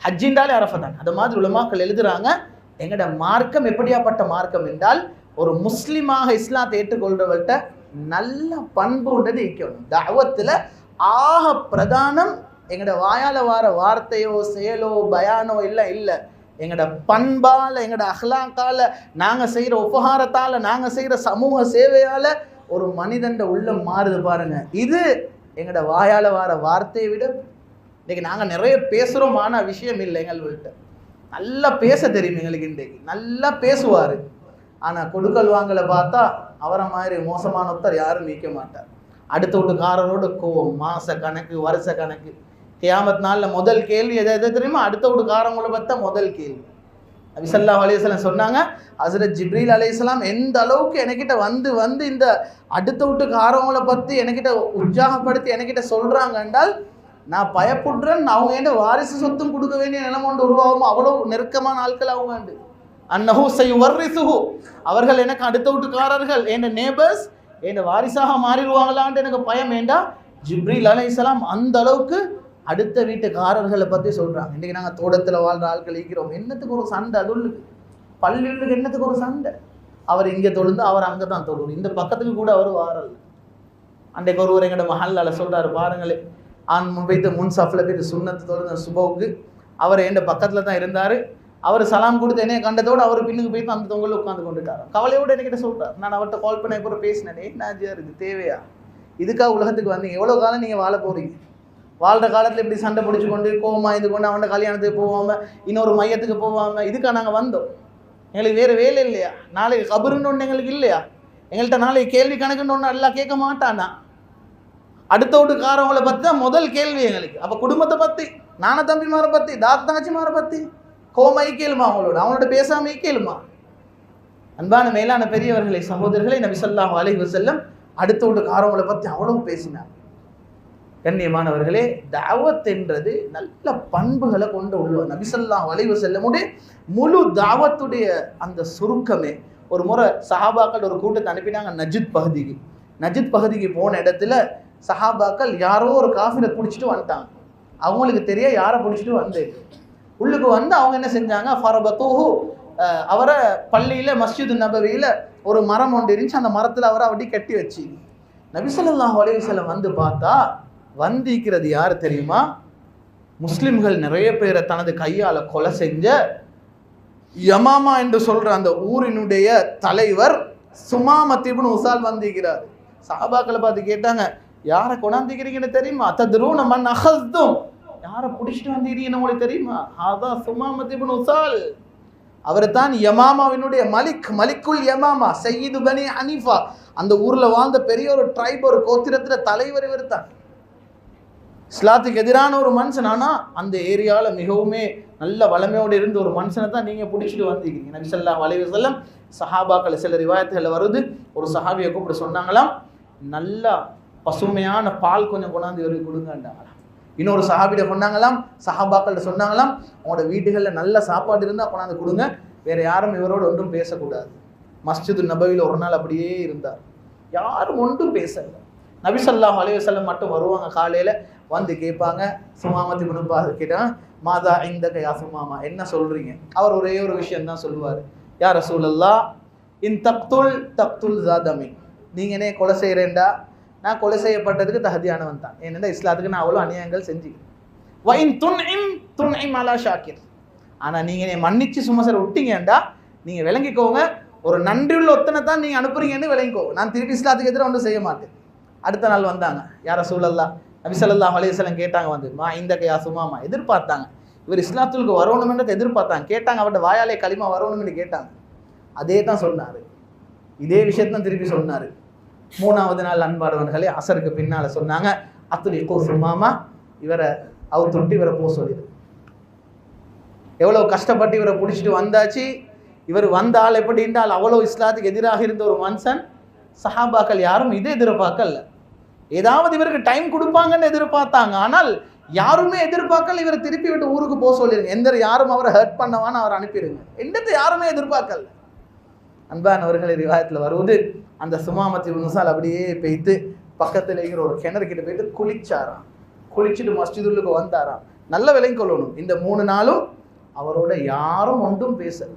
ஹஜ்ஜின்றாலே அரஃபா தான். அது மாதிரி உலமாக்கள் எழுதுறாங்க, எங்களோட மார்க்கம் எப்படியாப்பட்ட மார்க்கம் என்றால், ஒரு முஸ்லிமாக இஸ்லாத்தை ஏற்றுக்கொள்றவர்கிட்ட நல்ல பண்புன்றது இருக்கணும். தஅவத்தில் ஆக பிரதானம் எங்களோட வாயால வார வார்த்தையோ செயலோ பயானோ இல்லை, எங்களோட பண்பால், எங்களோட அஹ்லாக்கால, நாங்கள் செய்கிற உபகாரத்தால், நாங்கள் செய்கிற சமூக சேவையால் ஒரு மனிதன் உள்ளம் மாறுது பாருங்க. இது எங்களோட வாயால வார வார்த்தையை விட இன்றைக்கி நாங்கள் நிறைய பேசுகிறோமான விஷயம் இல்லை. எங்கள்கிட்ட நல்லா பேச தெரியும், எங்களுக்கு இன்றைக்கு நல்லா பேசுவார். ஆனால் கொடுக்கல் வாங்கலை பார்த்தா அவரை மாதிரி மோசமான ஒருத்தர் யாரும் நீக்க மாட்டார். அடுத்த வீட்டுக்காரரோட கோவம், மாச கணக்கு, வருஷ கணக்கு. கியாமத் நாளில் முதல் கேள்வி எதை தெரியுமா? அடுத்த வீட்டுக்காரங்களை பார்த்தா முதல் கேள்வி. நபி ஸல்லல்லாஹு அலைஹி வஸல்லம் சொன்னாங்க, ஹஸரத் ஜிப்ரீல் அலைஹிஸ்ஸலாம் எந்த அளவுக்கு என்கிட்ட வந்து இந்த அடுத்த வீட்டுக்காரவங்களை பற்றி என்கிட்ட உற்சாகப்படுத்தி என்கிட்ட சொல்கிறாங்க என்றால் நான் பயப்படுறேன், அவங்க என்ன வாரிசு சொத்தும் கொடுக்க வேண்டிய நிலைமை ஒன்று உருவாகும், அவ்வளோ நெருக்கமான ஆட்கள் அவங்க உண்டு. அன்னஹு சயுவர்ரிசுஹு, அவர்கள் எனக்கு அடுத்த வீட்டுக்காரர்கள், என் நேபர்ஸ் என் வாரிசாக மாறிடுவாங்களான்ட்டு எனக்கு பயம் வேண்டாம். ஜிப்ரீல் அலைஹிஸ்ஸலாம் அந்த அளவுக்கு அடுத்த வீட்டுக்காரர்களை பற்றி சொல்கிறாங்க. இன்றைக்கி நாங்கள் தோட்டத்தில் வாழ்கிற ஆட்கள் இருக்கிறோம், என்னத்துக்கு ஒரு சண்டை, அதுள்ளுக்கு பள்ளிகளுக்கு என்னத்துக்கு ஒரு சண்டை, அவர் இங்கே தொழுந்து அவர் அங்கே தான் தொழுது, இந்த பக்கத்துக்கு கூட அவர் வாரல். அன்றைக்கு ஒருவர் எங்கள்ட மஹல்லால சொல்கிறாரு, பாருங்களே, ஆண் முன்பைத்து முன் சஃபில் போய்ட்டு சுண்ணத்து தொழுந்த சுபவுக்கு அவர் என் பக்கத்தில் தான் இருந்தார், அவர் சலாம் கொடுத்து என்னைய கண்டதோடு அவர் பின்னுக்கு போய்த்து அந்த தொங்கலில் உட்காந்து கொண்டுட்டார். கவலையோடு என்கிட்ட சொல்கிறார், நான் அவர்கிட்ட கால் பண்ண இப்போ பேசினேன், என்னாச்சியா இருக்குது, தேவையா, இதுக்காக உலகத்துக்கு வந்தீங்க, எவ்வளோ காலம் நீங்கள் வாழ போகிறீங்க, வாழ்கிற காலத்தில் இப்படி சண்டை பிடிச்சி கொண்டு கோவமாக இது கொண்டு அவன் கல்யாணத்துக்கு போகாமல் இன்னொரு மையத்துக்கு போகாமல் இதுக்காக நாங்கள் வந்தோம். எங்களுக்கு வேறு வேலை இல்லையா, நாளைக்கு கபருன்னு ஒன்று எங்களுக்கு இல்லையா, எங்கள்கிட்ட நாளைக்கு கேள்வி கணக்குன்னு ஒன்று எல்லாம் கேட்க மாட்டானா, அடுத்த வீட்டுக்காரவங்களை பற்றி தான் முதல் கேள்வி எங்களுக்கு. அப்போ குடும்பத்தை பற்றி, நான தம்பிமாரை பற்றி, தாத்தாச்சிமாரை பற்றி கோமா கேளுமா, அவங்களோட பேசாம கேளுமா. அன்பான மேலான பெரியவர்களை, சகோதரர்களை, நபி ஸல்லல்லாஹு அலைஹி வஸல்லம் அடுத்த வீட்டுக்காரவங்களை பற்றி அவ்வளவு பேசினார். கண்ணியமானவர்களே, தாவத் என்றது நல்ல பண்புகளை கொண்டு உள்ளவர். நபி ஸல்லல்லாஹு அலைஹி வஸல்லமுடைய முழு தாவத்துடைய அந்த சுருக்கமே, ஒரு முறை சஹாபாக்கள் ஒரு கூட்டத்தை அனுப்பினாங்க நஜித் பகுதிக்கு போன இடத்துல சஹாபாக்கள் யாரோ ஒரு காஃபிரை பிடிச்சிட்டு வந்துட்டாங்க. அவங்களுக்கு தெரிய யாரை பிடிச்சிட்டு வந்து உள்ளுக்கு வந்து அவங்க என்ன செஞ்சாங்க, ஃபரபத்துஹு, அவரை பள்ளியில் மஸ்ஜிது நபவியில் ஒரு மரம் ஒன்று இருந்துச்சு, அந்த மரத்தில் அவரை அப்படி கட்டி வச்சு நபி ஸல்லல்லாஹு அலைஹி வஸல்லம் வந்து பார்த்தா வந்திருக்கிறது யார் தெரியுமா, முஸ்லிம்கள் நிறைய பேரை தனது கையால் கொலை செஞ்ச யமாமா என்று சொல்கிற அந்த ஊரினுடைய தலைவர் சுமாமத் இப்னு உசால் வந்திருக்கிறார். சஹாபாக்களை பார்த்து கேட்டாங்க, யாரை கொண்டாந்துக்கிறீங்கன்னு தெரியுமா, தத்ரூன மன் அஹஸ்தும், யாரை பிடிச்சிட்டு வந்திருக்கீங்கன்னு உங்களுக்கு தெரியுமா, அதான் சுமாமத் இப்னு உசால், அவர் தான் யமாமாவினுடைய மலிக்குல் யமாமா, சையீது பனி ஹனீஃபா, அந்த ஊரில் வாழ்ந்த பெரிய ஒரு ட்ரைப், ஒரு கோத்திரத்தில் தலைவர் இவர் தான். இஸ்லாத்துக்கு எதிரான ஒரு மனுஷன், ஆனால் அந்த ஏரியாவில் மிகவுமே நல்ல வளமையோடு இருந்த ஒரு மனுஷனை தான் நீங்கள் பிடிச்சிட்டு வந்திருக்கீங்க. நபி ஸல்லல்லாஹு அலைஹி வஸல்லம் சஹாபாக்கள் சில ரிவாயத்துகளில் வருது, ஒரு சஹாபியை கூப்பிட்டு சொன்னாங்களாம், நல்லா பசுமையான பால் கொஞ்சம் கொண்டாந்து இவருக்கு கொடுங்கன்றாங்களாம். இன்னொரு சஹாபியிட சொன்னாங்களாம், சஹாபாக்கள்கிட்ட சொன்னாங்களாம், அவங்களோட வீடுகளில் நல்ல சாப்பாடு இருந்தால் கொண்டாந்து கொடுங்க, வேறு யாரும் இவரோடு ஒன்றும் பேசக்கூடாது. மஸ்ஜிது நபவியில் ஒரு நாள் அப்படியே இருந்தார், யாரும் ஒன்றும் பேசல. நபி ஸல்லல்லாஹு அலைஹி வஸல்லம் மட்டும் வருவாங்க, காலையில் வந்து கேட்பாங்க, சுமாமத்தி முனுப்பா கேட்டால், மாதா இந்தக யா சுமாமா, என்ன சொல்கிறீங்க. அவர் ஒரே ஒரு விஷயந்தான் சொல்லுவார், யா ரசூலல்லாஹ், இன் தக்துல் ஜாதமி, நீங்கள் என்ன கொலை செய்கிறேன்டா, நான் கொலை செய்யப்பட்டதுக்கு தகுதியானவன் தான், ஏன்னா இஸ்லாத்துக்கு நான் அவ்வளோ அநியாயங்கள் செஞ்சுக்கிறேன். வைன் துன்இம் அலா ஷாக்கிர், ஆனால் நீங்கள் என்னை மன்னிச்சு சும்மா சார் விட்டீங்கண்டா, நீங்கள் விளங்கிக்கோங்க, ஒரு நன்றியுள்ள ஒத்தனை தான் நீங்கள் அனுப்புறீங்கன்னு விளங்கிக்கோங்க, நான் திருப்பி இஸ்லாத்துக்கு எதிராக ஒன்றும் செய்ய மாட்டேன். அடுத்த நாள் வந்தாங்க, யா ரசூலல்லாஹ், நபி ஸல்லல்லாஹு அலைஹி வஸல்லம் கேட்டாங்க, வந்து மா இந்தக யா சுமாமா, எதிர்பார்த்தாங்க இவர் இஸ்லாத்துக்கு வரணுமென்றதை எதிர்பார்த்தாங்க, கேட்டாங்க, அவர்கிட்ட வாயாலே களிமா வரணும்னு கேட்டாங்க, அதே தான் சொன்னார், இதே விஷயத்தான் திருப்பி சொன்னார். மூணாவது நாள் அன்பானவர்களே, அசருக்கு பின்னால் சொன்னாங்க, அத்துலிகோ சுமாமா, இவரை தொட்டு இவரை போக சொல்லிடு. எவ்வளோ கஷ்டப்பட்டு இவரை பிடிச்சிட்டு வந்தாச்சு, இவர் வந்தால் எப்படி என்றால் அவ்வளோ இஸ்லாத்துக்கு எதிராக இருந்த ஒரு மனுஷன். சஹாபாக்கள் யாரும் இதை எதிர்பார்க்கல, ஏதாவது இவருக்கு டைம் கொடுப்பாங்கன்னு எதிர்பார்த்தாங்க, ஆனால் யாருமே எதிர்பார்க்கல, இவரை திருப்பி விட்டு ஊருக்கு போக சொல்லிடுங்க, எந்த யாரும் அவரை ஹர்ட் பண்ணவான்னு அவர் அனுப்பிடுங்க, என்னத்தை யாருமே எதிர்பார்க்கல. அன்பானவர்களை, ரிவாயத்தில் வருவது, அந்த சுமாமத் இப்னு உசால் அப்படியே போய்த்து பக்கத்தில் இருக்கிற ஒரு கிணறுக்கிட்ட போய்ட்டு குளிச்சாராம், குளிச்சுட்டு மஸ்ஜிதுல்லுக்கு வந்தாராம். நல்ல விலையும் கொள்ளணும், இந்த 3 நாளும் அவரோட யாரும் ஒன்றும் பேசல.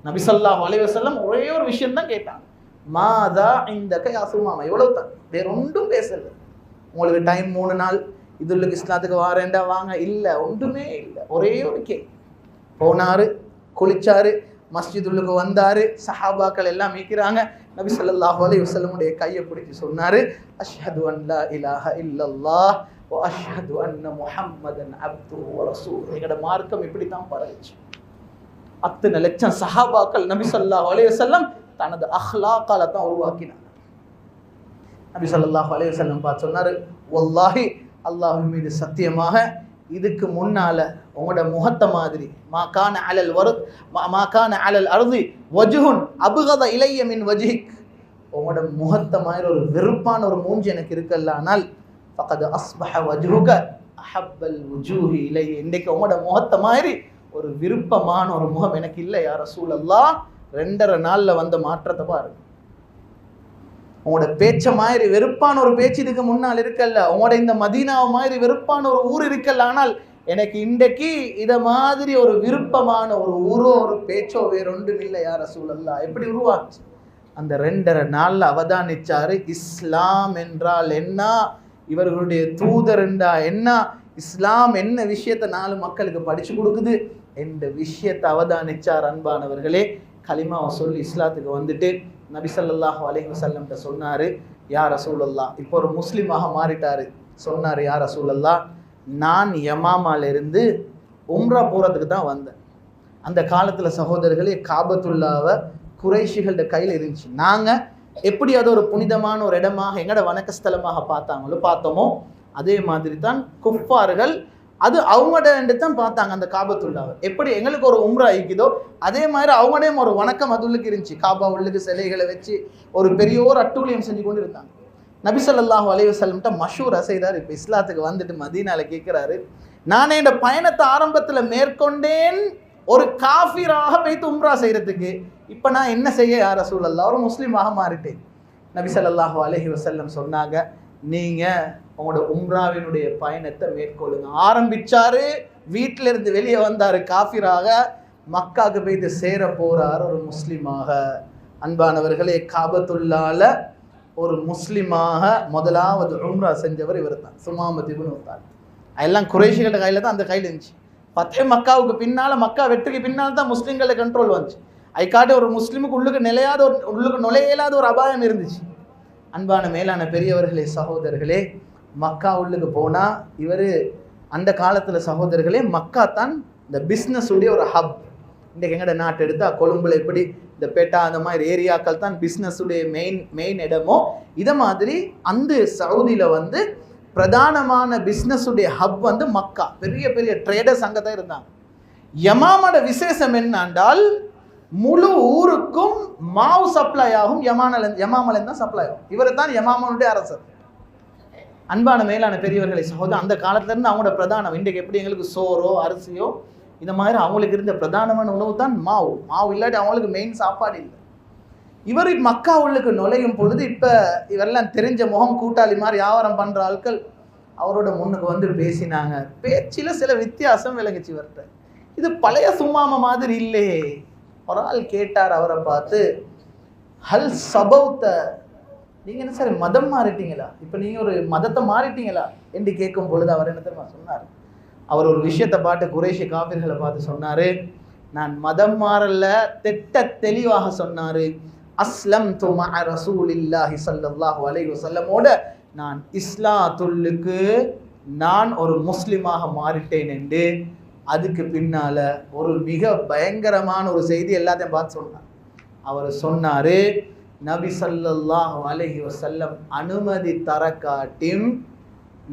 நபி ஸல்லல்லாஹு அலைஹி வஸல்லம் ஒரே ஒரு விஷயம்தான் கேட்டாங்க, மாதா இந்தக யா சுமாமா, எவ்வளவு தான், வேற ஒன்றும் பேசல. உங்களுக்கு டைம் 3 நாள், இதுல்லுக்கு இஸ்லாத்துக்கு வாரேண்டா வாங்க, இல்லை ஒன்றுமே இல்லை, ஒரே ஒரு போனாரு, குளிச்சாரு, மஸ்ஜிதுல்லுக்கு வந்தாரு, சஹாபாக்கள் எல்லாம் மீக்கிறாங்க. நபி ஸல்லல்லாஹு அலைஹி வஸல்லமுடைய கையை பிடிச்சி சொன்னாரு, அஷ்ஹது அன் லா இலாஹ இல்லல்லாஹ் வ அஷ்ஹது அன்ன முஹம்மதன் அப்துஹு வ ரசூலுஹு. எங்கட மார்க்கம் இப்படி தான் பரவுச்சு. அத்தனை லட்சம் சஹாபாக்கள் நபி ஸல்லல்லாஹு அலைஹி வஸல்லம் தனது அஹ்லாக்கால தான் உருவாக்கினார். நபி ஸல்லல்லாஹு அலைஹி வஸல்லம் பார்த்து சொன்னாரு, வல்லாஹி, அல்லாஹ் மீது சத்தியமாக, இதுக்கு முன்னால உங்களோட முகத்தை மாதிரி மாகான அலல் அர்தி வஜுஹுன் அபுகத இலைய மின் வஜிக், உங்களோட முகத்தை மாதிரி ஒரு வெறுப்பான ஒரு மூஞ்சி எனக்கு இருக்கல்ல, ஆனால் ஃபகத் அஸ்பஹ வஜ்ஹுக அஹப்பல் வுஜூஹி இலைய, இன்றைக்கு உங்களோட முகத்தை மாதிரி ஒரு விருப்பமான ஒரு முகம் எனக்கு இல்லை யா ரசூலல்லாஹ். 2.5 நாள்ல வந்த மாற்றத்தை பாருங்க. உங்களோட பேச்ச மாதிரி வெறுப்பான ஒரு பேச்சு இதுக்கு முன்னால் இருக்கல்ல, உங்களோட இந்த மதீனாவை மாதிரி வெறுப்பான ஒரு ஊர் இருக்கல்ல, ஆனால் எனக்கு இன்றைக்கு இத மாதிரி ஒரு விருப்பமான ஒரு ஊரோ ஒரு பேச்சோ வேறொன்றும் இல்லை யா ரசூலல்லாஹ். எப்படி உருவாச்சு? அந்த 2.5 நாள்ல அவதானிச்சாரு இஸ்லாம் என்றால் என்ன, இவர்களுடைய தூதர் என்றா என்ன, இஸ்லாம் என்ன விஷயத்தை 4 மக்களுக்கு படிச்சு கொடுக்குது என்ற விஷயத்தை அவதானிச்சார். அன்பானவர்களே, கலிமாவை சொல்லி இஸ்லாத்துக்கு வந்துட்டு நபி ஸல்லல்லாஹு அலைஹி வஸல்லம் சொன்னாரு, யா ரசூலுல்லாஹ், இப்போ ஒரு முஸ்லீமாக மாறிட்டாரு. சொன்னாரு, யா ரசூலுல்லாஹ், நான் யமாமால இருந்து உம்ரா போறதுக்கு தான் வந்தேன். அந்த காலத்துல சகோதரர்களே காபத்துல்லாவை குறைஷிகளோட கையில் இருந்துச்சு. நாங்கள் எப்படி அது ஒரு புனிதமான ஒரு இடமாக எங்களோட வணக்கஸ்தலமாக பார்த்தோமோ அதே மாதிரி தான் குஃபார்கள் அது அவங்கள்ட்ட தான் பார்த்தாங்க. அந்த காபத்துல்லாவை எப்படி எங்களுக்கு ஒரு உம்ரா இருக்குதோ அதே மாதிரி அவங்களே ஒரு வணக்கம் அதுள்ளுக்கு இருந்துச்சு. காபா உள்ளுக்கு சிலைகளை வச்சு ஒரு பெரிய ஒரு அட்டூழியம் செஞ்சு கொண்டு இருந்தாங்க. நபி ஸல்லல்லாஹு அலைஹி வஸல்லம் மஷூரா செய்தார். இப்போ இஸ்லாத்துக்கு வந்துட்டு மதீனால கேட்குறாரு, நான் என்னோட பயணத்தை ஆரம்பத்தில் மேற்கொண்டேன் ஒரு காஃபிராக போய்த்து உம்ரா செய்யறதுக்கு, இப்போ நான் என்ன செய்ய யா ரசூலல்லாஹ், ஒரு முஸ்லீமாக மாறிட்டேன். நபி ஸல்லல்லாஹு அலைஹி வஸல்லம் சொன்னாங்க, நீங்க உங்களோட உம்ராவினுடைய பயணத்தை மேற்கொள்ளுங்க. ஆரம்பிச்சாரு, வீட்டில இருந்து வெளியே வந்தாரு காஃபிராக, மக்காவுக்கு போய்த்து சேர போறாரு ஒரு முஸ்லீமாக. அன்பானவர்களே, காபத்துல்லால ஒரு முஸ்லீமாக முதலாவது உம்ரா செஞ்சவர் இவர் தான், சுமாமத் இப்னு உத்தால். எல்லாம் குறைஷிகளோட கையில தான் அந்த கையில் இருந்துச்சு. ஃபத்ஹ் மக்காவுக்கு பின்னால, மக்கா வெற்றிக்கு பின்னால் தான் முஸ்லீம்கள கண்ட்ரோல் வந்துச்சு. ஐக்காட்டு ஒரு முஸ்லீமுக்கு உள்ளுக்கு நுழையலாத ஒரு அபாயம் இருந்துச்சு. அன்பான மேலான பெரியவர்களே சகோதரர்களே, மக்கா உள்ளுக்கு போனால் இவர் அந்த காலத்தில் சகோதரர்களே மக்கா தான் இந்த பிஸ்னஸ் உடைய ஒரு ஹப். இன்றைக்கு எங்கட நாட்டு எடுத்தால் கொழும்புல எப்படி இந்த பேட்டா அந்த மாதிரி ஏரியாக்கள் தான் பிஸ்னஸ் உடைய மெயின் இடமோ, இதை மாதிரி அந்த சவுதியில் பிரதானமான பிஸ்னஸ் உடைய ஹப் மக்கா. பெரிய பெரிய ட்ரேடர்ஸ் அங்கே தான் இருந்தாங்க. யமாமோட விசேஷம் என்னென்றால் முழு ஊருக்கும் மாவு சப்ளை ஆகும். யமாமலேருந்து தான் சப்ளை ஆகும். இவர் தான் யமாமனுடைய அரசர். அன்பான மேலான பெரியவர்களை சகோதரர், அந்த காலத்திலேருந்து அவங்களோட பிரதானம், இன்றைக்கு எப்படி எங்களுக்கு சோறோ அரிசியோ இந்த மாதிரி அவங்களுக்கு இருந்த பிரதானமான உணவு தான் மாவு. மாவு இல்லாட்டி அவங்களுக்கு மெயின் சாப்பாடு இல்லை. இவர் மக்கா உள்ளுக்கு நுழையும் பொழுது இப்போ இவரெல்லாம் தெரிஞ்ச முகம் கூட்டாளி மாதிரி வியாபாரம் பண்ணுற ஆட்கள் அவரோட முன்னுக்கு பேசினாங்க. பேச்சில் சில வித்தியாசம் விளங்குச்சு இவர்கிட்ட. இது பழைய சும்மாம மாதிரி இல்லையே. ஒரு ஆள் கேட்டார் அவரை பார்த்து, ஹல் சபௌத்த, நீங்கள் என்ன சார் மதம் மாறிட்டீங்களா, இப்போ நீங்கள் ஒரு மதத்தை மாறிட்டீங்களா என்று கேட்கும் பொழுது அவர் என்ன தெரியுமா சொன்னார்? அவர் ஒரு விஷயத்தை பார்த்து குறைஷி காபிர்களை பார்த்து சொன்னார், நான் மதம் மாறல, திட்ட தெளிவாக சொன்னார். அஸ்லம் துமா ரசூலில்லாஹி ஸல்லல்லாஹு அலைஹி வஸல்லமோட நான் இஸ்லாத்துல்லுக்கு நான் ஒரு முஸ்லிமாக மாறிட்டேன் என்று. அதுக்கு பின்னால ஒரு மிக பயங்கரமான ஒரு செய்தி எல்லாத்தையும் பார்த்து சொன்னார். அவர் சொன்னார், நபி ஸல்லல்லாஹு அலைஹி வஸல்லம் அனுமதி தர காட்டியும்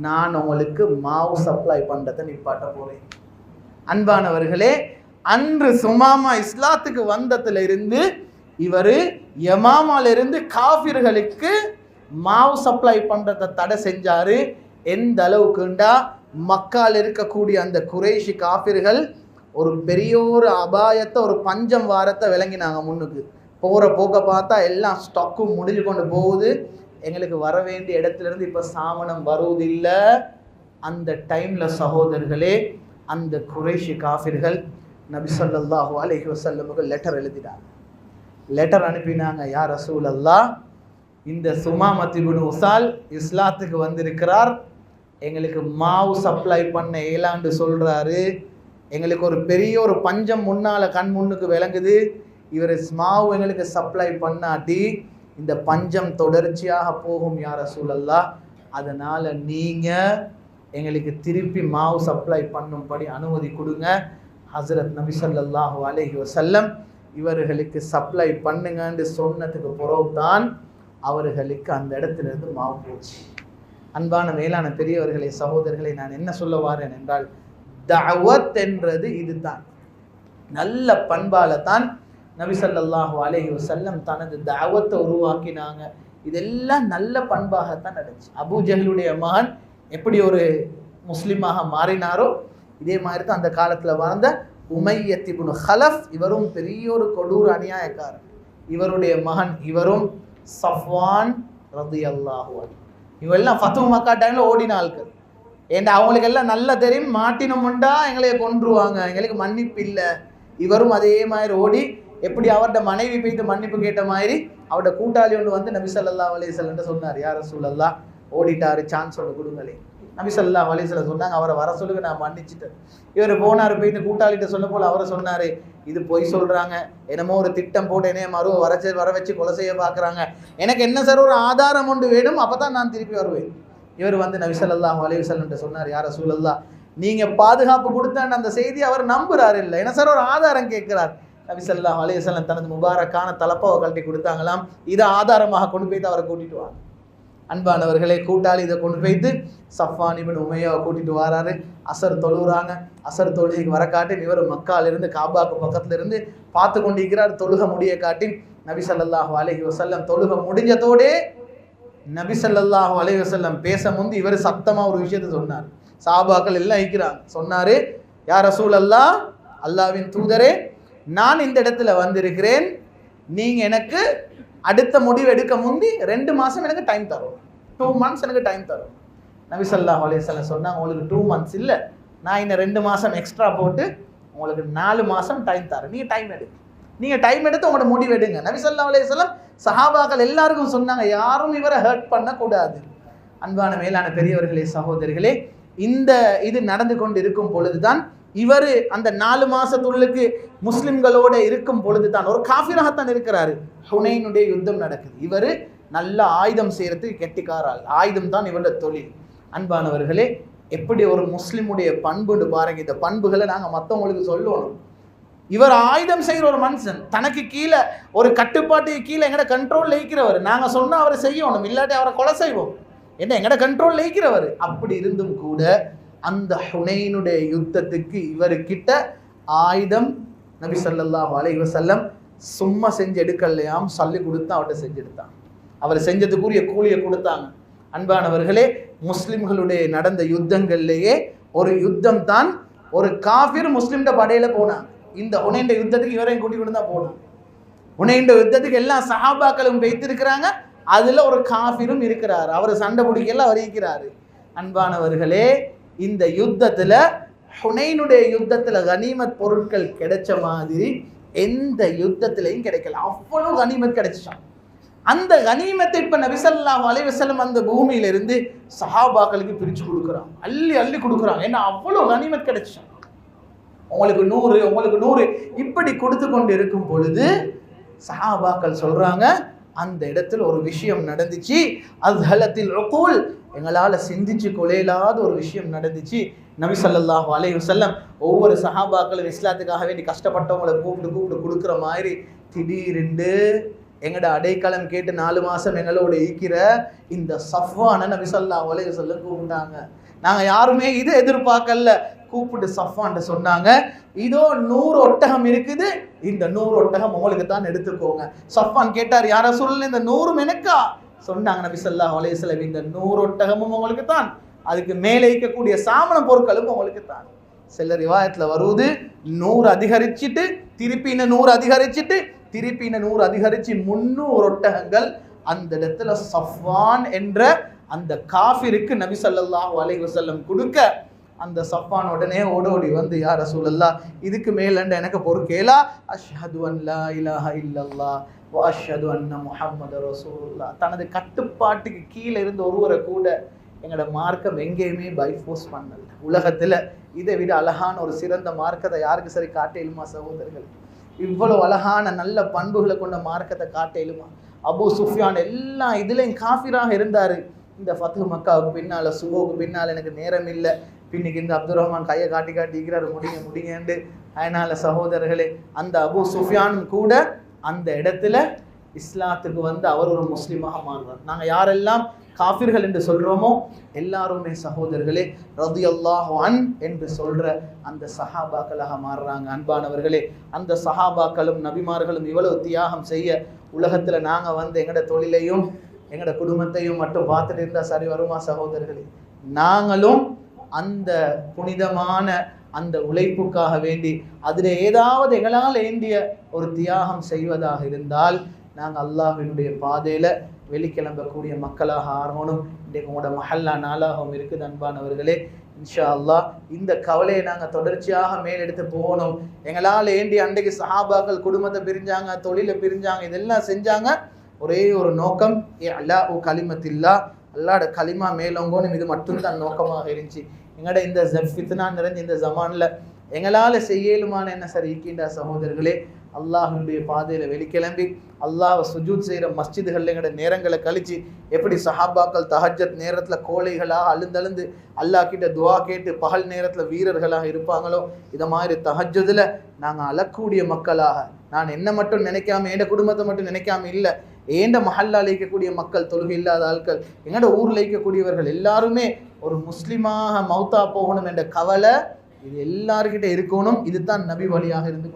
நான் உங்களுக்கு மாவு சப்ளை பண்ணுறதை நிப்பாட்ட போகிறேன். அன்பானவர்களே, அன்று சுமாமா இஸ்லாத்துக்கு வந்ததுல இருந்து இவர் யமாமாலிருந்து காஃபிர்களுக்கு மாவு சப்ளை பண்ணுறதை தடை செஞ்சார். எந்த அளவுக்குண்டா மக்கால் இருக்கக்கூடிய அந்த குறைஷி காஃபிர்கள் ஒரு பெரிய ஒரு அபாயத்தை, ஒரு பஞ்சம் வாரத்தை விளங்கினாங்க. முன்னுக்கு போகிற போக்க பார்த்தா எல்லாம் ஸ்டாக்கும் முடிஞ்சு கொண்டு போகுது, எங்களுக்கு வர வேண்டிய இடத்துலேருந்து இப்போ சாமனம் வருவதில்லை. அந்த டைமில் சகோதரர்களே, அந்த குறைஷி காஃபிர்கள் நபி ஸல்லல்லாஹு அலைஹி வஸல்லமுக்கு லெட்டர் எழுதினாங்க. லெட்டர் அனுப்பினாங்க, யா ரசூலல்லாஹ், இந்த சுமாமத் இப்னு உசால் இஸ்லாத்துக்கு வந்திருக்கிறார், எங்களுக்கு மாவு சப்ளை பண்ண ஏலாண்டு சொல்கிறாரு, எங்களுக்கு ஒரு பெரிய ஒரு பஞ்சம் முன்னால் கண் முன்னுக்கு விளங்குது, இவர் மாவு எங்களுக்கு சப்ளை பண்ணாட்டி இந்த பஞ்சம் தொடர்ச்சியாக போகும் யா ரசூலல்லாஹ், அதனால் நீங்கள் எங்களுக்கு திருப்பி மாவு சப்ளை பண்ணும்படி அனுமதி கொடுங்க. ஹஸரத் நபி ஸல்லல்லாஹு அலைஹி வஸல்லம் இவர்களுக்கு சப்ளை பண்ணுங்கன்னு சொன்னதுக்கு பிறகுதான் அவர்களுக்கு அந்த இடத்துல இருந்து மாவு போச்சு. அன்பான மேலான பெரியவர்களே சகோதரர்களை, நான் என்ன சொல்ல வாரேன் என்றால், தஅவத் என்றது இதுதான். நல்ல பண்பால தான் நபி ஸல்லல்லாஹு அலைஹி வஸல்லம் தனது தஅவத்தை உருவாக்கினாங்க. இதெல்லாம் நல்ல பண்பாகத்தான் நடந்துச்சு. அபூ ஜஹலுடைய மகன் எப்படி ஒரு முஸ்லிமாக மாறினாரோ இதே மாதிரி தான் அந்த காலத்தில் வாழ்ந்த உமையத் இப்னு ஹலஃப், இவரும் பெரிய ஒரு கொடூர அநியாயக்காரர். இவருடைய மகன் இவரும் சஃப்வான் ரலியல்லாஹு அன்ஹு. இவெல்லாம் ஃபத்ஹு மக்கா டைம்ல ஓடின ஆட்கள். ஏன்னா அவங்களுக்கு எல்லாம் நல்லா தெரியும், மாட்டினமுண்டா எங்களை கொன்றுவாங்க, எங்களுக்கு மன்னிப்பு இல்லை. இவரும் அதே மாதிரி ஓடி எப்படி அவர்கிட்ட மனைவி போய்த்து மன்னிப்பு கேட்ட மாதிரி அவரோட கூட்டாளி ஒன்று வந்து நபி ஸல்லல்லாஹு அலைஹி வஸல்லம் சொன்னார், யா ரசூலல்லாஹ் ஓடிட்டாரு, சான்ஸ் ஒன்று கொடுங்களே. நபி ஸல்லல்லாஹு அலைஹி வஸல்லம் சொன்னாங்க, அவரை வர சொல்லுங்க, நான் மன்னிச்சிட்டேன். இவர் போனார், போயிட்டு கூட்டாளிகிட்ட சொல்ல போல அவரை சொன்னார், இது பொய் சொல்கிறாங்க, என்னமோ ஒரு திட்டம் போட்டு என்னைய வர வச்சு கொலை செய்ய பார்க்குறாங்க, எனக்கு என்ன சார் ஒரு ஆதாரம் ஒன்று வேணும், அப்போ தான் நான் திருப்பி வருவேன். இவர் வந்து நபி ஸல்லல்லாஹு அலைஹி வஸல்லம் சொன்னார், யா ரசூலல்லாஹ் நீங்கள் பாதுகாப்பு கொடுத்தான்னு அந்த செய்தி அவர் நம்புறாரு இல்லை, என்ன சார் ஒரு ஆதாரம் கேட்கிறார். நபி ஸல்லல்லாஹு அலைஹி வஸல்லம் தனது முபாரக்கான தலப்பாவை கழட்டி கொடுத்தாங்களாம், இதை ஆதாரமாக கொண்டு போய்த்து அவரை கூட்டிட்டு வாங்க. அன்பானவர்களே, கூட்டாளி இதை கொண்டு போய்த்து சஃப்வான் இப்னு உமையாவை கூட்டிட்டு வராரு. அசர் தொழுகிறாங்க. அசர் தொழுகைக்கு வர காட்டி இவர் மக்காலிருந்து காபாக்கு பக்கத்துல இருந்து பார்த்து கொண்டிருக்கிறார். தொழுக முடிய காட்டி நபி ஸல்லல்லாஹு அலைஹி வஸல்லம் தொழுக முடிஞ்சதோடே நபி ஸல்லல்லாஹு அலைஹி வஸல்லம் பேச முந்தி இவர் சத்தமா ஒரு விஷயத்தை சொன்னார். சஹாபாக்கள் எல்லாம் இருக்கிறாங்க. சொன்னாரு, யா ரசூலல்லாஹ், அல்லாஹ்வின் தூதரே, நான் இந்த இடத்துல வந்திருக்கிறேன், நீங்க எனக்கு அடுத்த முடிவு எடுக்க முந்தி 2 மாசம் எனக்கு டைம் தரும், 2 months எனக்கு டைம் தரும். நபி ஸல்லல்லாஹு அலைஹி வஸல்லம் சொன்னாங்க, உங்களுக்கு 2 months இல்லை, நான் இன்னும் 2 மாசம் எக்ஸ்ட்ரா போட்டு உங்களுக்கு 4 மாசம் டைம் தரேன், நீங்கள் டைம் எடுத்து உங்களோட முடிவு எடுங்க. நபி ஸல்லல்லாஹு அலைஹி வஸல்லம் சஹாபாக்கள் எல்லாருக்கும் சொன்னாங்க, யாரும் இவரை ஹர்ட் பண்ணக்கூடாது. அன்பான மேலான பெரியவர்களே, சகோதரிகளே, இது நடந்து கொண்டு இருக்கும் பொழுதுதான் இவர் அந்த 4 மாசத்துள்ளுக்கு முஸ்லிம்களோட இருக்கும் பொழுதுதான் ஒரு காஃபிராகத்தான் இருக்கிறாரு. ஹுனைனுடைய யுத்தம் நடக்குது. இவர் நல்ல ஆயுதம் செய்யறதுக்கு கெட்டிக்காரால், ஆயுதம் தான் இவருடைய தொழில். அன்பானவர்களே, எப்படி ஒரு முஸ்லிமுடைய பண்புன்னு பாருங்க. இந்த பண்புகளை நாங்கள் மற்றவங்களுக்கு சொல்லணும். இவர் ஆயுதம் செய்கிற ஒரு மனுஷன், தனக்கு கீழே ஒரு கட்டுப்பாட்டுக்கு கீழே எங்கட கண்ட்ரோல் இருக்கிறவர். நாங்கள் சொன்னால் அவரை செய்யணும், இல்லாட்டி அவரை கொலை செய்வோம், என்ன எங்கட கண்ட்ரோல் இருக்கிறவர். அப்படி இருந்தும் கூட அந்த ஹுனைனுடைய யுத்தத்துக்கு இவர்கிட்ட ஆயுதம் நபி ஸல்லல்லாஹு அலைஹி வஸல்லம் சும்மா செஞ்சு எடுக்கலையாம், சொல்லி கொடுத்து அவர்கிட்ட செஞ்சு எடுத்தாங்க. அவர் செஞ்சதுக்குரிய கூலியை கொடுத்தாங்க. அன்பானவர்களே, முஸ்லிம்களுடைய நடந்த யுத்தங்கள்லேயே ஒரு யுத்தம் தான், ஒரு காஃபிர் முஸ்லிம்ட படையில போனாங்க. இந்த ஹுனைன் யுத்தத்துக்கு இவரையும் கூட்டி கொண்டு தான் போனாங்க. ஹுனைன் யுத்தத்துக்கு எல்லா சஹாபாக்களும் வைத்திருக்கிறாங்க, அதுல ஒரு காஃபிரும் இருக்கிறார், அவர் சண்டை பிடிக்கல அவர் இருக்கிறாரு. அன்பானவர்களே, இந்த யுத்தத்துல ஹுனைனுடைய யுத்தத்துல கனிமத் பொருட்கள் கிடைச்ச மாதிரி எந்த யுத்தத்திலையும் கிடைக்கல. அவ்வளவு கனிமத் கிடைச்சான். அந்த கனிமத்தை இப்ப நபி ஸல்லல்லாஹு அலைஹி வஸல்லம் அந்த பூமியிலிருந்து சஹாபாக்களுக்கு பிரிச்சு கொடுக்குறாங்க, அள்ளி அள்ளி கொடுக்குறாங்க. ஏன்னா அவ்வளவு கனிமத் கிடைச்சான். உங்களுக்கு 100, உங்களுக்கு 100 இப்படி கொடுத்து கொண்டு இருக்கும் பொழுது சஹாபாக்கள் சொல்றாங்க, அந்த இடத்துல ஒரு விஷயம் நடந்துச்சு. அஸ்ஹலத்தில் உகூல், எங்களால் சிந்திச்சு கொலையில்லாத ஒரு விஷயம் நடந்துச்சு. நபி ஸல்லல்லாஹு அலைஹி வஸல்லம் ஒவ்வொரு சஹாபாக்களும் இஸ்லாத்துக்காக வேண்டி கஷ்டப்பட்டவங்களை கூப்பிட்டு கொடுக்குற மாதிரி திடீரென்று எங்கட அடைக்கலம் கேட்டு 4 மாசம் எங்களோட ஈக்கிற இந்த சஃப்வானை நபி ஸல்லல்லாஹு அலைஹி வஸல்லம் கூப்பிட்டாங்க. நாங்கள் யாருமே இதை எதிர்பார்க்கல. கூப்பிட்டு சஃப்வான்ட்ட சொன்னாங்க, இதோ 100 ஒட்டகம் இருக்குது, இந்த 100 ஒட்டகம் உங்களுக்கு தான் எடுத்துக்கோங்க. சஃப்வான் கேட்டார், யார சொல்ல இந்த 100 எனக்கா? சொன்னாங்க நபி ஸல்லல்லாஹு அலைஹி வஸல்லம், இந்த 100 ஒட்டகமும் உங்களுக்கு தான், அதுக்கு மேலே இருக்கக்கூடிய சாமன பொருட்களும் உங்களுக்கு தான். சில ரிவாயத்துல வருவது 100 அதிகரிச்சுட்டு திருப்பி 100 அதிகரிச்சுட்டு திருப்பி 100 அதிகரிச்சு 300 ஒட்டகங்கள் அந்த இடத்துல சஃப்வான் என்ற அந்த காஃபிருக்கு நபி ஸல்லல்லாஹு அலைஹி வஸல்லம் கொடுக்க, அந்த சஃப்வான் உடனே ஓடோடி வந்து, யா ரசூலல்லாஹ், இதுக்கு மேலண்ட எனக்கு பொறுக்கேலா, அஷ்ஹது அன் லா இலாஹ இல்லல்லாஹ் வ அஷ்ஹது அன்ன முஹம்மத ரசூலுல்லாஹ். தனது கட்டுப்பாட்டுக்கு கீழே இருந்து ஒருவரை கூட எங்களோட மார்க்கம் எங்கேயுமே பைஃபோர்ஸ் பண்ணல. உலகத்துல இதை விட அழகான ஒரு சிறந்த மார்க்கத்தை யாருக்கு சரி காட்டேலுமா சகோதரர்கள்? இவ்வளவு அழகான நல்ல பண்புகளை கொண்ட மார்க்கத்தை காட்டேலுமா? அபூ சுஃபியான் எல்லாம் இதுலையும் காஃபிராக இருந்தாரு. இந்த ஃபத்ஹு மக்காவுக்கு பின்னால, சுபோக்கு பின்னால் எனக்கு நேரம் இல்லை, பின்னிக்கு இந்த அப்துல் ரஹ்மான் கையை காட்டிக்கிறாரு, முடிங்கண்டு. அதனால சகோதரர்களே, அந்த அபூ சுஃபியானும் கூட அந்த இடத்துல இஸ்லாத்துக்கு வந்து அவர் ஒரு முஸ்லீமாக மாறுறார். நாங்கள் யாரெல்லாம் காஃபிர்கள் என்று சொல்கிறோமோ எல்லாருமே சகோதரர்களே ரலியல்லாஹு அன் என்று சொல்கிற அந்த சஹாபாக்களாக மாறுறாங்க. அன்பானவர்களே, அந்த சஹாபாக்களும் நபிமார்களும் இவ்வளவு தியாகம் செய்ய உலகத்தில் நாங்கள் வந்து எங்களோட தொழிலையும் எங்களோட குடும்பத்தையும் மட்டும் பார்த்துட்டு இருந்தால் சரி வருமா சகோதரர்களே? நாங்களும் அந்த புனிதமான அந்த உழைப்புக்காக வேண்டி அதில் ஏதாவது எங்களால் ஏந்திய ஒரு தியாகம் செய்வதாக இருந்தால் நாங்கள் அல்லாஹ்வினுடைய பாதையில் வெளிக்கிளம்பக்கூடிய மக்களாக ஆகணும். இன்றைக்கு உங்களோட மஹல்லா நாளாகவும் இருக்குது. அன்பானவர்களே, இன்ஷா அல்லாஹ் இந்த கவலையை நாங்கள் தொடர்ச்சியாக மேலெடுத்து போகணும். எங்களால் ஏண்டி அன்றைக்கு சஹாபாக்கள் குடும்பத்தை பிரிஞ்சாங்க, தொழிலை பிரிஞ்சாங்க, இதெல்லாம் செஞ்சாங்க. ஒரே ஒரு நோக்கம், அல்லா ஓ கலிமத்தில்லா, அல்லாட களிமா மேலோங்கோன்னு இது மட்டும்தான் நோக்கமாக இருந்துச்சு. எங்களோட இந்த ஃபித்னா நிறைஞ்ச இந்த ஜமானில் எங்களால் செய்யலுமான என்ன சரி இருக்கின்ற சகோதரர்களே, அல்லாஹ்வுடைய பாதையில் வெளிக்கிளம்பி அல்லாஹ் சுஜூத் செய்கிற மஸ்ஜிதுகளில் எங்களோட நேரங்களை கழித்து எப்படி சஹாபாக்கள் தஹஜ்ஜத் நேரத்தில் கோழைகளாக அழுந்தழுந்து அல்லாஹ் கிட்ட துவா கேட்டு பகல் நேரத்தில் வீரர்களாக இருப்பாங்களோ, இதை மாதிரி தஹஜ்ஜுதில் நாங்கள் அழக்கூடிய மக்களாக, நான் என்ன மட்டும் நினைக்காம என் குடும்பத்தை மட்டும் நினைக்காம இல்லை, ஏண்ட மஹல்லால் இருக்கக்கூடிய மக்கள், தொழுகை இல்லாத ஆட்கள், எங்களோட ஊரில் இருக்கக்கூடியவர்கள் எல்லாருமே ஒரு முஸ்லீமாக மௌத்தா போகணும் என்ற கவலை இது எல்லாருக்கிட்ட இருக்கணும். இதுதான் நபி வழியாக இருந்து